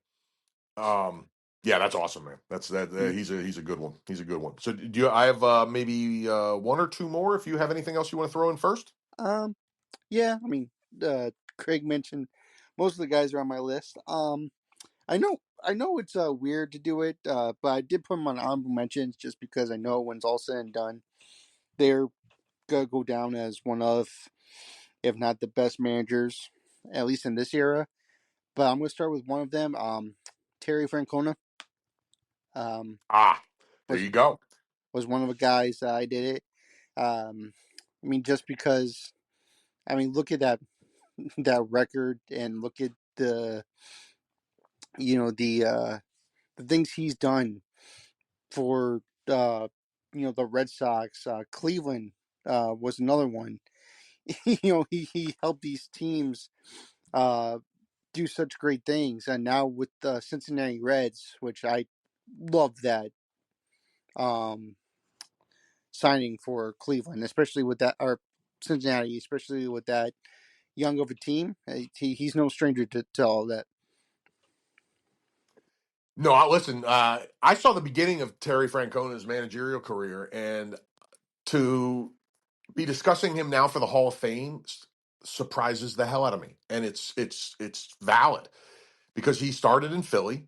S2: Um, yeah, that's awesome, man. That's that. He's a good one. He's a good one. So, do you? I have maybe one or two more. If you have anything else you want to throw in first.
S1: um yeah, I mean Craig mentioned most of the guys are on my list. I know it's weird to do it, but I did put them on honorable mentions just because I know when it's all said and done, they're gonna go down as one of, if not the best managers, at least in this era. But I'm gonna start with one of them. Terry Francona
S2: Ah, there
S1: was
S2: you go.
S1: was one of the guys I did it. I mean, just because I mean, look at that record and look at you know the things he's done for the Red Sox. Cleveland was another one. He helped these teams uh, do such great things, and now with the Cincinnati Reds, which I love that um, signing for Cleveland, especially with that or Cincinnati, especially with that young of a team. He's no stranger to all that.
S2: No, listen. I saw the beginning of Terry Francona's managerial career, and to be discussing him now for the Hall of Fame surprises the hell out of me, and it's valid because he started in Philly.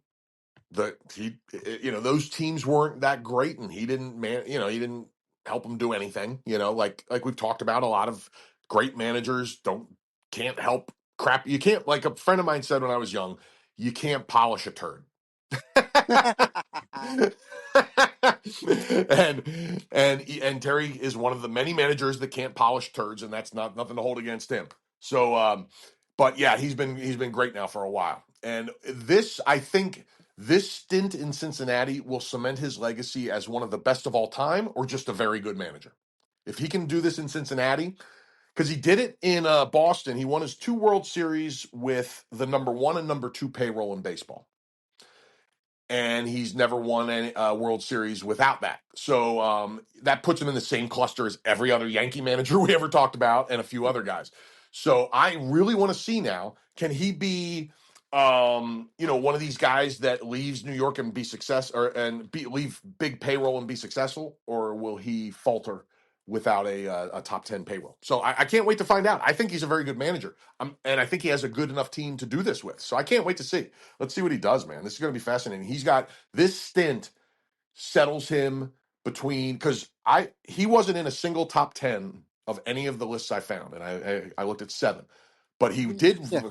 S2: those teams weren't that great, and he didn't he didn't help them do anything. Like we've talked about, a lot of great managers can't help crap. You can't, like a friend of mine said when I was young, you can't polish a turd. and Terry is one of the many managers that can't polish turds, and that's nothing to hold against him. So, but yeah, he's been great now for a while, and I think this stint in Cincinnati will cement his legacy as one of the best of all time, or just a very good manager. If he can do this in Cincinnati, because he did it in Boston, he won his 2 World Series with the number 1 and number 2 payroll in baseball, and he's never won any World Series without that. So that puts him in the same cluster as every other Yankee manager we ever talked about, and a few other guys. So I really want to see now, can he be, one of these guys that leaves New York and be leave big payroll and be successful, or will he falter without a top 10 payroll? So I can't wait to find out. I think he's a very good manager, and I think he has a good enough team to do this with. So I can't wait to see. Let's see what he does, man. This is going to be fascinating. He's got this stint settles him between, because he wasn't in a single top 10 of any of the lists I found, and I looked at 7, but he did
S1: Yeah.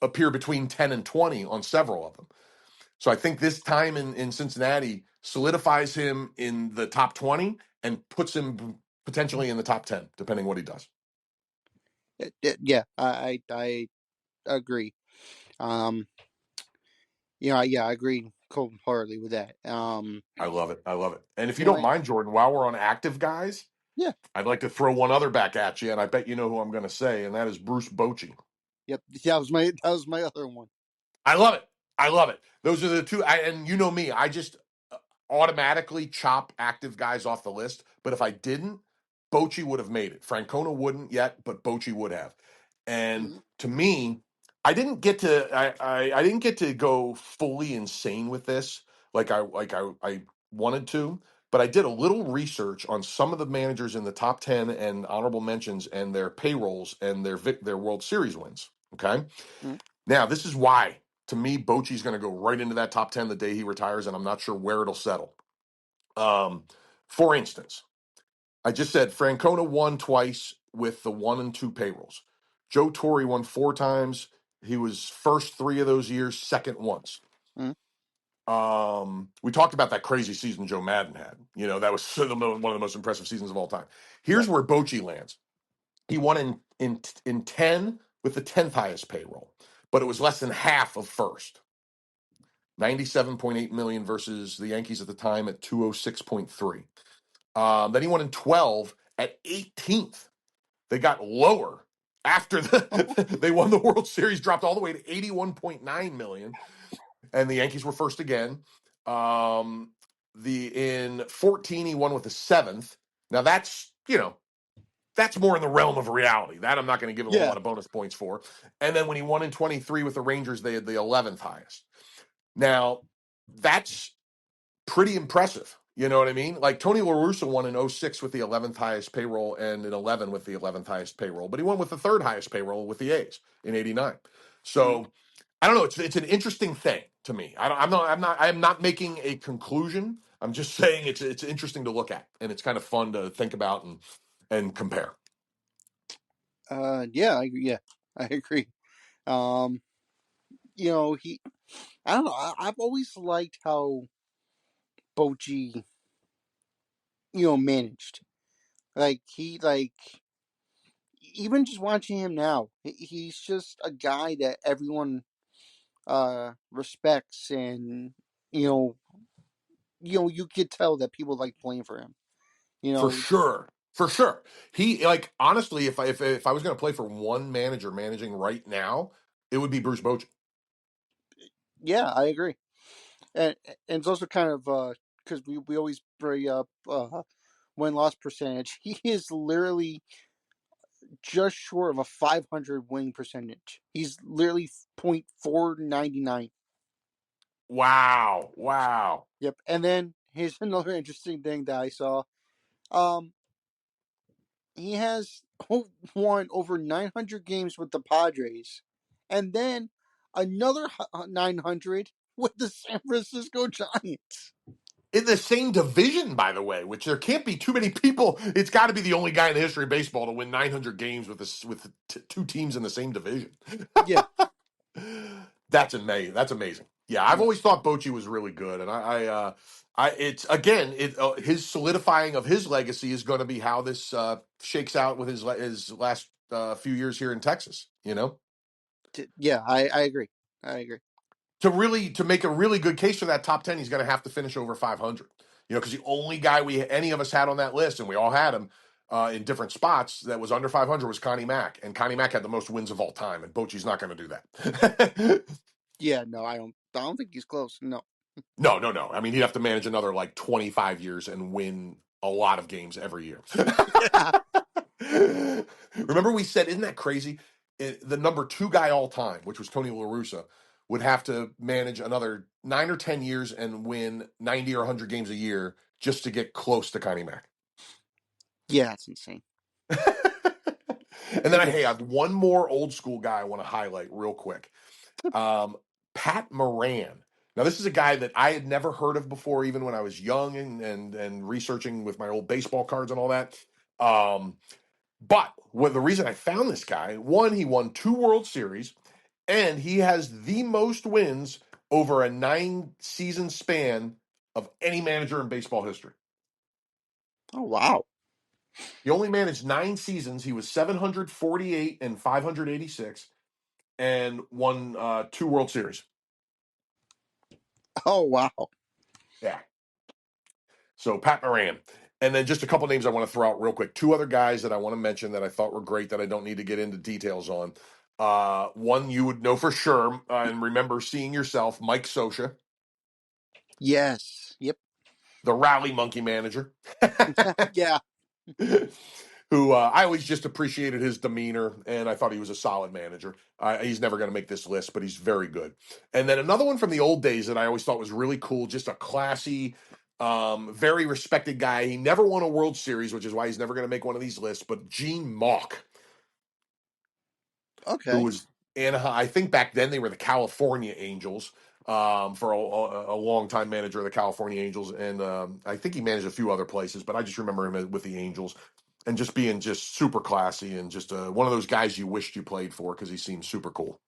S2: appear between 10 and 20 on several of them. So I think this time in Cincinnati solidifies him in the top 20 and puts him potentially in the top 10, depending what he does.
S1: Yeah, I agree. I agree wholeheartedly with that.
S2: I love it. I love it. And if you
S1: You know,
S2: don't mind, Jordan, while we're on active guys,
S1: yeah,
S2: I'd like to throw one other back at you, and I bet you know who I'm going to say, and that is Bruce Bochy.
S1: yep. That was my other one.
S2: I love it. I love it. Those are the two. And you know me, I just automatically chop active guys off the list. But if I didn't, Bochy would have made it. Francona wouldn't yet, but Bochy would have. And
S1: Mhm.
S2: to me, I didn't get to go fully insane with this like I wanted to, but I did a little research on some of the managers in the top 10 and honorable mentions and their payrolls and their World Series wins. Okay.
S1: Mhm.
S2: Now, this is why, to me, Bochy's going to go right into that top 10 the day he retires, and I'm not sure where it'll settle. For instance, I just said Francona won twice with the 1 and 2 payrolls. Joe Torre won 4 times. He was first 3 of those years, second once.
S1: Mhm.
S2: We talked about that crazy season Joe Madden had. That was one of the most impressive seasons of all time. Here's
S1: Yep.
S2: where Bochy lands. He won in 10 with the 10th highest payroll, but it was less than half of first. 97.8 million versus the Yankees at the time at 206.3. Then he won in 12 at 18th. They got lower after they won the World Series, dropped all the way to 81.9 million, and the Yankees were first again. In 14 he won with the 7th. Now that's more in the realm of reality. That I'm not going to give him a
S1: Yeah.
S2: lot of bonus points for. And then when he won in 23 with the Rangers, they had the 11th highest. Now, that's pretty impressive. You know what I mean? Like Tony La Russa won in 06 with the 11th highest payroll and in 11 with the 11th highest payroll, but he won with the 3rd highest payroll with the A's in 89.
S1: Mhm.
S2: So I don't know. It's an interesting thing to me. I'm not making a conclusion. I'm just saying it's interesting to look at, and it's kind of fun to think about and compare.
S1: Yeah, I agree. Um, I don't know. I've always liked how Bochy, managed. Like even just watching him now, he's just a guy that everyone respects, and you know, you could tell that people like playing for him. You
S2: For
S1: know,
S2: sure. For sure. He, like, honestly, if I was going to play for one manager managing right now, it would be Bruce Bochy.
S1: yeah, I agree. And it's also kind of because we always bring up win loss percentage. He is literally just short of a 500 win percentage. He's literally .499.
S2: Wow. Wow.
S1: Yep. And then here's another interesting thing that I saw. Um, he has won over 900 games with the Padres, and then another 900 with the San Francisco Giants.
S2: In the same division, by the way, which there can't be too many people. It's got to be the only guy in the history of baseball to win 900 games with two teams in the same division.
S1: Yeah,
S2: That's amazing. That's amazing. Yeah, I've
S1: yeah,
S2: always thought Bochy was really good, and it's again, his solidifying of his legacy is going to be how this shakes out with his last few years here in Texas. You know,
S1: yeah. I agree. I agree.
S2: to make a really good case for that top 10, he's going to have to finish over 500. You know, because the only guy any of us had on that list, and we all had him in different spots, that was under 500 was Connie Mack, and Connie Mack had the most wins of all time, and Bochy's not going to do that.
S1: Yeah, no, I don't. I don't think he's close. No.
S2: No, no, no. I mean, he'd have to manage another like 25 years and win a lot of games every year.
S1: Yeah.
S2: Remember, we said, isn't that crazy? The number two guy all time, which was Tony La Russa, would have to manage another 9 or 10 years and win 90 or 100 games a year just to get close to Connie Mack.
S1: Yeah, it's insane.
S2: And then, I have one more old school guy I want to highlight real quick. Pat Moran. Now, this is a guy that I had never heard of before, even when I was young and researching with my old baseball cards and all that. But the reason I found this guy, one, he won 2 World Series, and he has the most wins over a 9-season span of any manager in baseball history.
S1: Oh wow.
S2: He only managed 9 seasons. He was 748 and 586, and won 2 World Series.
S1: Oh wow.
S2: Yeah. So Pat Moran. And then just a couple names I want to throw out real quick. 2 other guys that I want to mention that I thought were great that I don't need to get into details on. One you would know for sure and remember seeing yourself, Mike Scioscia,
S1: Yes. Yep.
S2: the rally monkey manager.
S1: Yeah.
S2: Who I always just appreciated his demeanor, and I thought he was a solid manager. He's never going to make this list, but he's very good. And then another one from the old days that I always thought was really cool, just a classy, very respected guy. He never won a World Series, which is why he's never going to make one of these lists, but Gene Mauch, who
S1: Okay.
S2: was Anaheim. I think back then they were the California Angels, for a long time manager of the California Angels, and I think he managed a few other places, but I just remember him with the Angels, and just being just super classy and just one of those guys you wished you played for because he seemed super cool.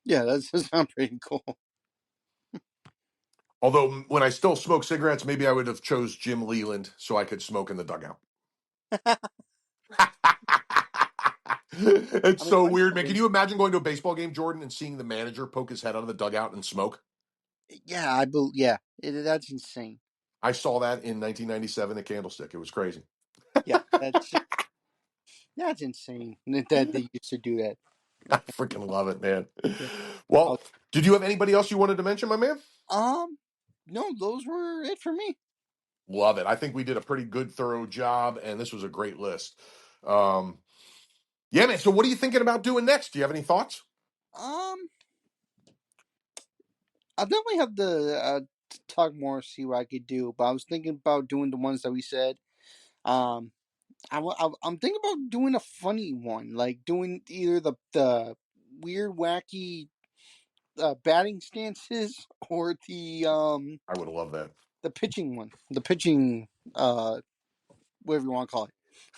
S1: Yeah, that sounds pretty cool.
S2: Although when I still smoke cigarettes, maybe I would have chose Jim Leland so I could smoke in the dugout. It's
S1: I mean,
S2: so
S1: why
S2: weird,
S1: not?
S2: man. Can you imagine going to a baseball game, Jordan, and seeing the manager poke his head out of the dugout and smoke?
S1: Yeah, I believe. Yeah, that's insane.
S2: I saw that in 1997 at Candlestick. It was crazy.
S1: Yeah, that's insane. That they used to do that.
S2: I freaking love it, man.
S1: Yeah.
S2: Well, did you have anybody else you wanted to mention, my man?
S1: No, those were it for me.
S2: Love it. I think we did a pretty good, thorough job, and this was a great list. Um, yeah, man. So, what are you thinking about doing next? Do you have any thoughts?
S1: Um, I'll definitely have to talk more, see what I could do. But I was thinking about doing the ones that we said. Um, I'm thinking about doing a funny one, like doing either the weird, wacky batting stances or
S2: I would have loved that.
S1: the pitching one, the pitching whatever you want to call it.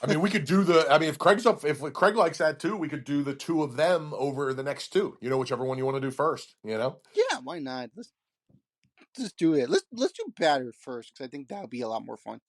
S2: I mean, we could do I mean, if Craig likes that too, we could do the 2 of them over the next 2. You know, whichever one you want to do first. You know.
S1: Yeah, why not? Let's just do it. Let's do batter first because I think that would be a lot more fun.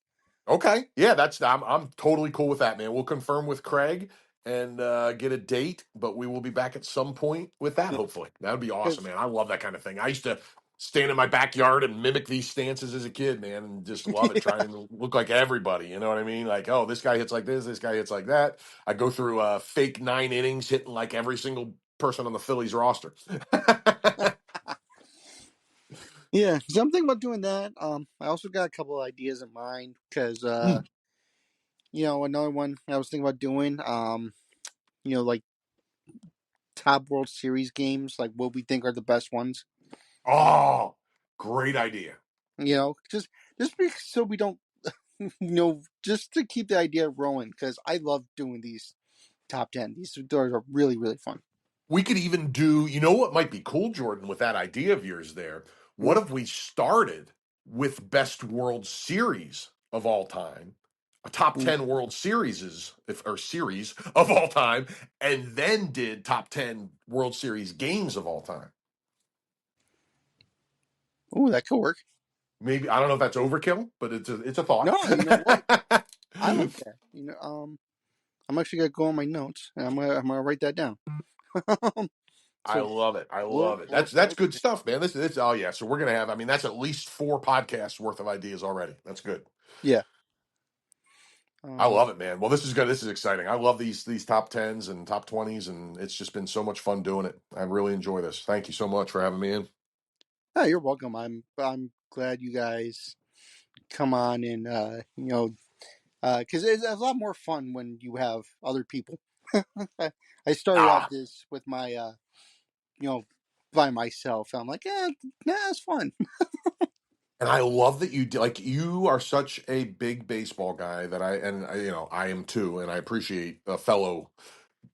S2: Okay. Yeah, I'm totally cool with that, man. We'll confirm with Craig and get a date, but we will be back at some point with that,
S1: Yeah.
S2: hopefully. That would be awesome,
S1: 'Cause-
S2: man. I love that kind of thing. I used to stand in my backyard and mimic these stances as a kid, man, and just love it, trying to look like everybody. You know what I mean? Like, oh, this guy hits like this guy hits like that. I go through fake 9 innings hitting like every single person on the Phillies roster.
S1: Yeah, so I'm thinking about doing that. I also got a couple of ideas in mind because another one I was thinking about doing. Like top World Series games, like what we think are the best ones.
S2: Oh, great idea.
S1: So we don't, just to keep the idea rolling because I love doing these top 10. These are really really fun.
S2: We could even do, you know what might be cool, Jordan, with that idea of yours there? What
S1: Mhm.
S2: if we started with best World Series of all time, a top
S1: Ooh,
S2: 10 World Series if or series of all time, and then did top 10 World Series games of all time?
S1: ooh, that could work.
S2: Maybe I don't know if that's overkill, but it's a thought.
S1: No, you know what? I like that. I'm actually gonna go on my notes and I'm gonna write that down.
S2: I
S1: So
S2: love it. I
S1: World
S2: love it.
S1: World
S2: That's
S1: World
S2: good
S1: Series.
S2: stuff, man. This oh yeah. So we're gonna have. I mean, that's at least 4 podcasts worth of ideas already. That's good.
S1: Yeah.
S2: I
S1: Um.
S2: love it, man. Well, this is good. This is exciting. I love these top tens and top 20s, and it's just been so much fun doing it. I really enjoy this. Thank you so much for having me in.
S1: Yeah, you're welcome. I'm glad you guys come on and because it's a lot more fun when you have other people. I started out
S2: Ah,
S1: this with my you know by myself. I'm like, yeah, it's fun.
S2: and I love that like you are such a big baseball guy that I am too, and I appreciate a fellow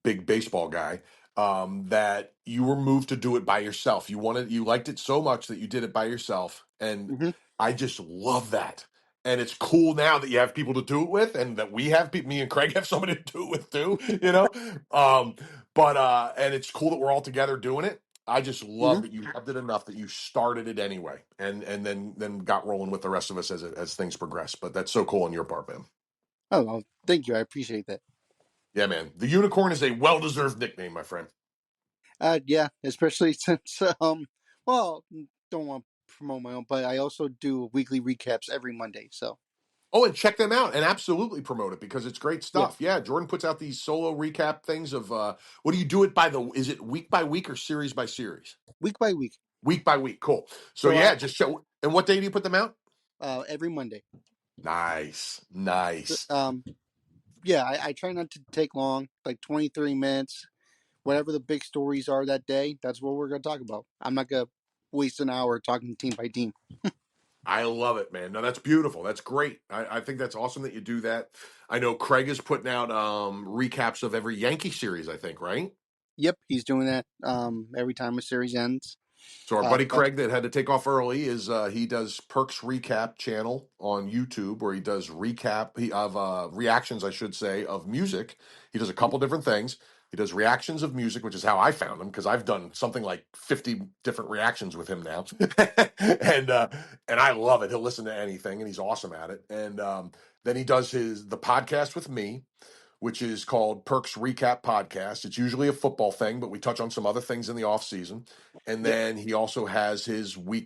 S2: big baseball guy, that you were moved to do it by yourself. You liked it so much that you did it by yourself. And
S1: Hmm.
S2: I just love that. And it's cool now that you have people to do it with and that we have people, me and Craig have somebody to do it with too, you know? Um, and it's cool that we're all together doing it. I just
S1: Hmm.
S2: love that you loved it enough that you started it anyway, and then got rolling with the rest of us as things progress. But that's so cool on your part, man.
S1: Oh, well, thank you. I appreciate that.
S2: Yeah, man. The unicorn is a well deserved nickname, my friend.
S1: Yeah, especially since well, don't want to promote my own, but I also do weekly recaps every Monday. So
S2: Oh, and check them out and absolutely promote it because it's great
S1: yeah,
S2: stuff. Yeah, Jordan puts out these solo recap things of what do you do it by is it week by week or series by series?
S1: week by week.
S2: Week by week. Cool. So
S1: So
S2: yeah, just show and what day do you put them out?
S1: every Monday.
S2: Nice. Nice.
S1: Um, yeah, I try not to take long, like 20, 30 minutes. Whatever the big stories are that day, that's what we're going to talk about. I'm not going to waste an hour talking team by team.
S2: I love it, man. No, that's beautiful. That's great. I think that's awesome that you do that. I know Craig is putting out recaps of every Yankee series, I think, right?
S1: Yep, he's doing that every time a series ends.
S2: So our buddy
S1: But
S2: Craig that had to take off early is he does Perks Recap channel on YouTube where he does of reactions, I should say, of music. He does a couple different things. He does reactions of music, which is how I found him because I've done something like 50 different reactions with him now, and I love it. He'll listen to anything, and he's awesome at it. And then he does the podcast with me, which is called Perks Recap Podcast. It's usually a football thing, but we touch on some other things in the off season. And
S1: yep,
S2: then he also has his Perks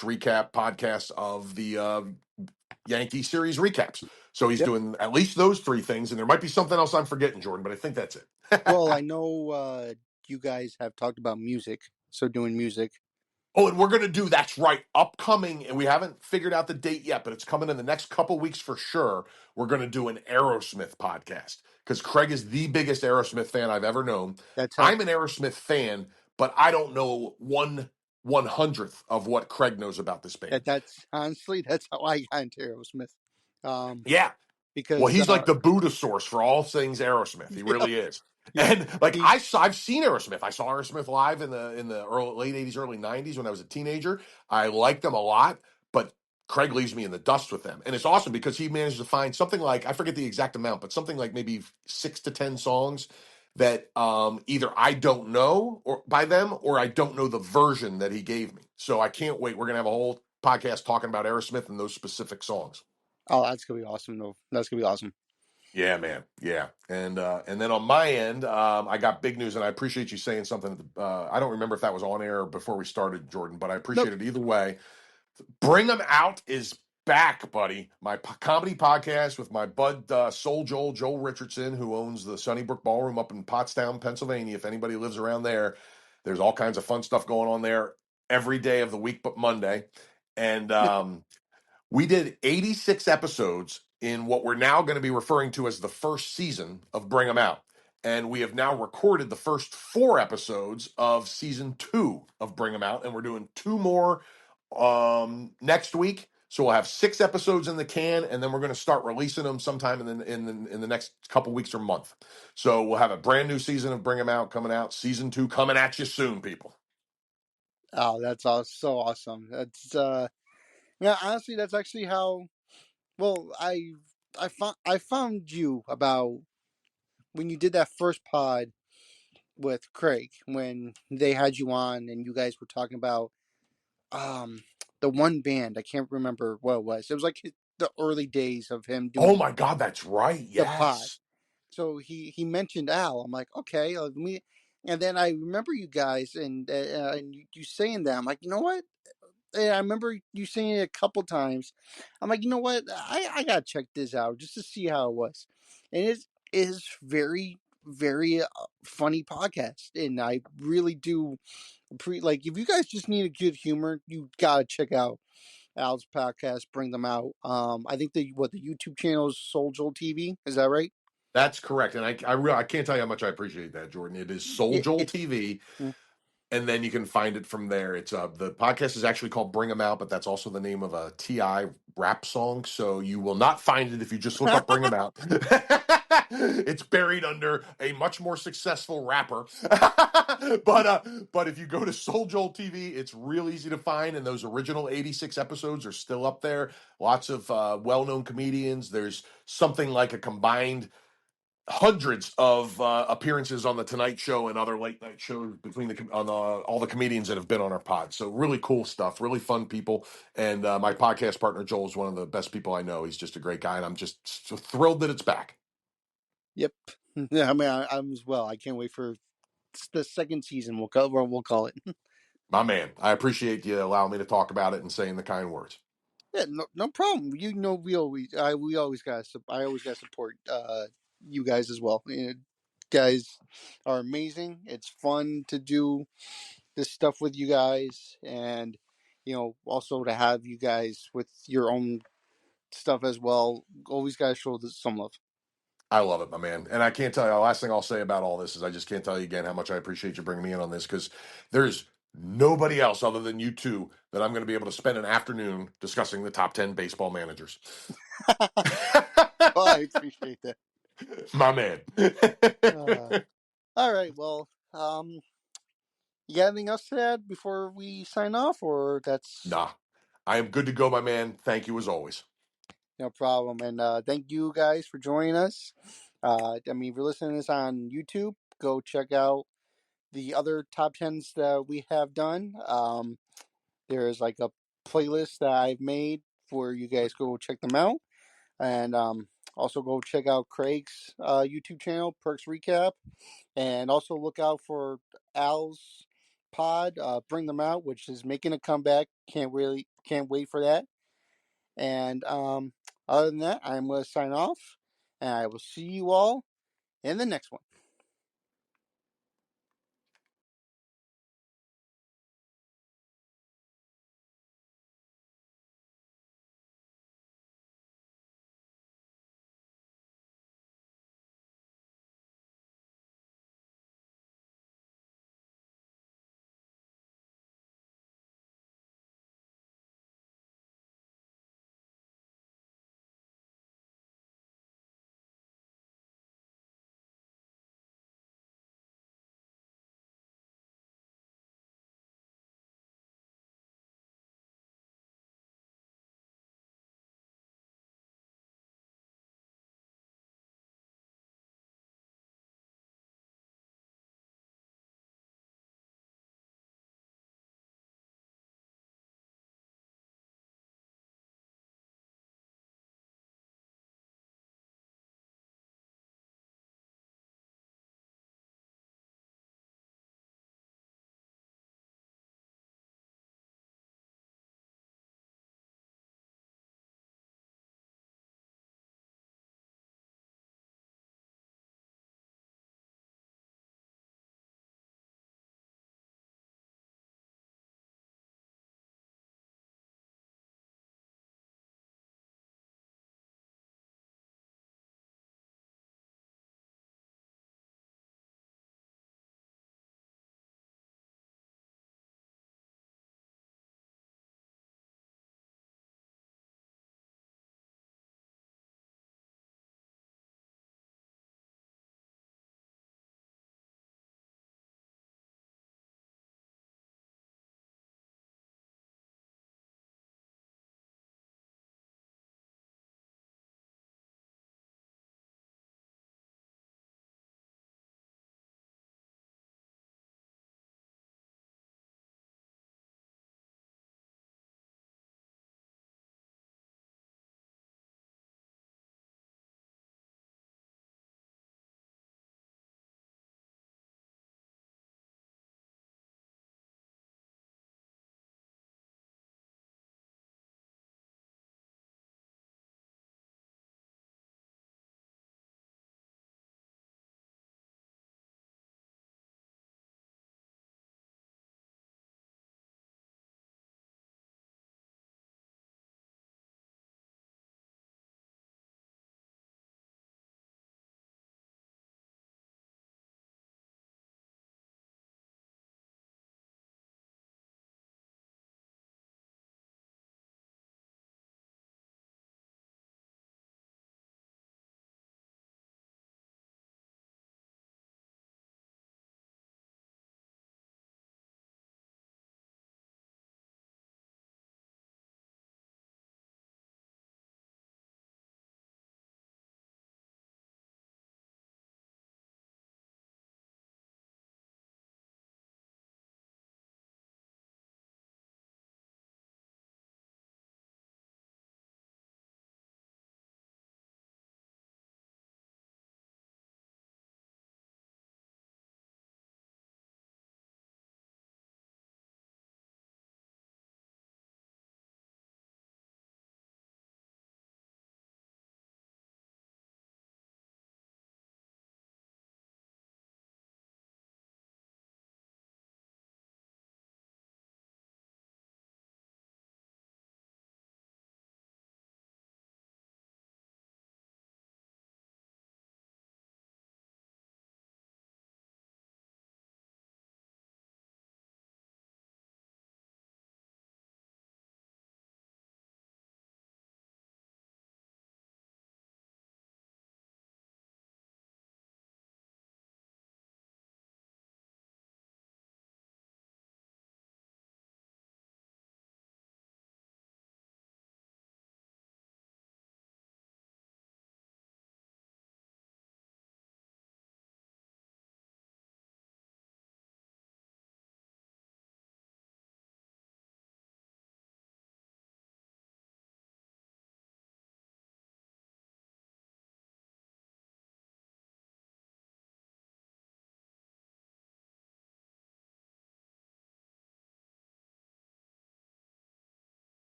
S2: Recap podcast of the Yankee series recaps. So he's
S1: yep.
S2: doing at least those 3 things, and there might be something else I'm forgetting, Jordan, but I think that's it.
S1: Well, I know you guys have talked about music, so doing music.
S2: Oh, and we're going to do that's right, upcoming, and we haven't figured out the date yet, but it's coming in the next couple weeks for sure. We're going to do an Aerosmith podcast because Craig is the biggest Aerosmith fan I've ever known.
S1: That's how
S2: I'm an Aerosmith fan, but I don't know 1/100th of what Craig knows about this band.
S1: that's honestly that's how I got into Aerosmith. Um,
S2: Yeah, well,
S1: because
S2: he's like the Buddha source for all things Aerosmith. He
S1: yep,
S2: really is.
S1: yep.
S2: And like
S1: He
S2: I've seen Aerosmith. I saw Aerosmith live in the late '80s, early '90s when I was a teenager. I liked them a lot, but Craig leaves me in the dust with them. And it's awesome because he managed to find something like I forget the exact amount, but something like maybe 6 to 10 songs that either I don't know or by them or I don't know the version that he gave me. So I can't wait. We're gonna have a whole podcast talking about Aerosmith and those specific songs.
S1: oh, that's gonna be awesome. No, that's gonna be awesome.
S2: Yeah, man. Yeah, and then on my end, I got big news, and I appreciate you saying something. I don't remember if that was on air or before we started, Jordan, but I
S1: Nope.
S2: appreciate it either way. Bring them out is back, buddy. My comedy podcast with my bud Soul Joel Richardson, who owns the Sunnybrook Ballroom up in Pottstown, Pennsylvania. If anybody lives around there, there's all kinds of fun stuff going on there every day of the week, but Monday, and we did 86 episodes in what we're now going to be referring to as the first season of Bring 'em Out. And we have now recorded the first 4 episodes of season 2 of Bring 'em Out. And we're doing 2 more next week. So we'll have 6 episodes in the can, and then we're going to start releasing them sometime in the next couple weeks or month. So we'll have a brand new season of Bring 'Em Out coming out. Season 2 coming at you soon, people.
S1: Oh, that's so awesome. That's yeah, honestly, that's actually how. Well, I found you about when you did that first pod with Craig when they had you on and you guys were talking about the one band. I can't remember what it was. It was like the early days of him
S2: Oh
S1: doing
S2: my God, that's right.
S1: the pod.
S2: Yes.
S1: So he mentioned Al. I'm like, okay, and then I remember you guys and you saying that. I'm like, you know what? And I remember you saying it a couple times. I'm like, you know what? I gotta check this out just to see how it was, and it is very funny podcast, and I really do like if you guys just need a good humor, you gotta check out Al's podcast. Bring them out. I think the YouTube channel is Soul Joel TV. Is that right?
S2: That's correct. And I can't tell you how much I appreciate that, Jordan. It is Soul
S1: It,
S2: Joel
S1: it,
S2: TV,
S1: mm.
S2: and then you can find it from there. It's the podcast is actually called Bring 'Em Out, but that's also the name of a Ti rap song. So you will not find it if you just look up Bring 'Em Out. It's buried under a much more successful rapper. But if you go to Soul Joel TV, it's real easy to find, and those original 86 episodes are still up there. Lots of well-known comedians. There's something like a combined hundreds of appearances on the Tonight Show and other late night shows between all the comedians that have been on our pod. So really cool stuff, really fun people. And my podcast partner Joel is one of the best people I know. He's just a great guy, and I'm just so thrilled that it's back.
S1: Yep. Yeah, I mean, I'm as well. I can't wait for the second season. We'll call it.
S2: My man, I appreciate you allowing me to talk about it and saying the kind words.
S1: Yeah, no problem. You know, we always I always gotta support you guys as well. You know, guys are amazing. It's fun to do this stuff with you guys, and also to have you guys with your own stuff as well. Always gotta show some love.
S2: I love it, my man. And I can't tell you, the last thing I'll say about all this is I just can't tell you again how much I appreciate you bringing me in on this because there's nobody else other than you two that I'm going to be able to spend an afternoon discussing the top 10 baseball managers.
S1: Oh, I appreciate that.
S2: My man.
S1: Uh, all right, well, you got anything else to add before we sign off, or that's
S2: Nah, I am good to go, my man. Thank you as always.
S1: no problem? And thank you guys for joining us. I mean, if you're listening to this on YouTube, go check out the other top tens that we have done. There's like a playlist that I've made for you guys. Go check them out, and also go check out Craig's YouTube channel, Perks Recap, and also look out for Al's pod, Bring Them Out, which is making a comeback. Can't wait for that. And other than that, I'm going to sign off, and I will see you all in the next one.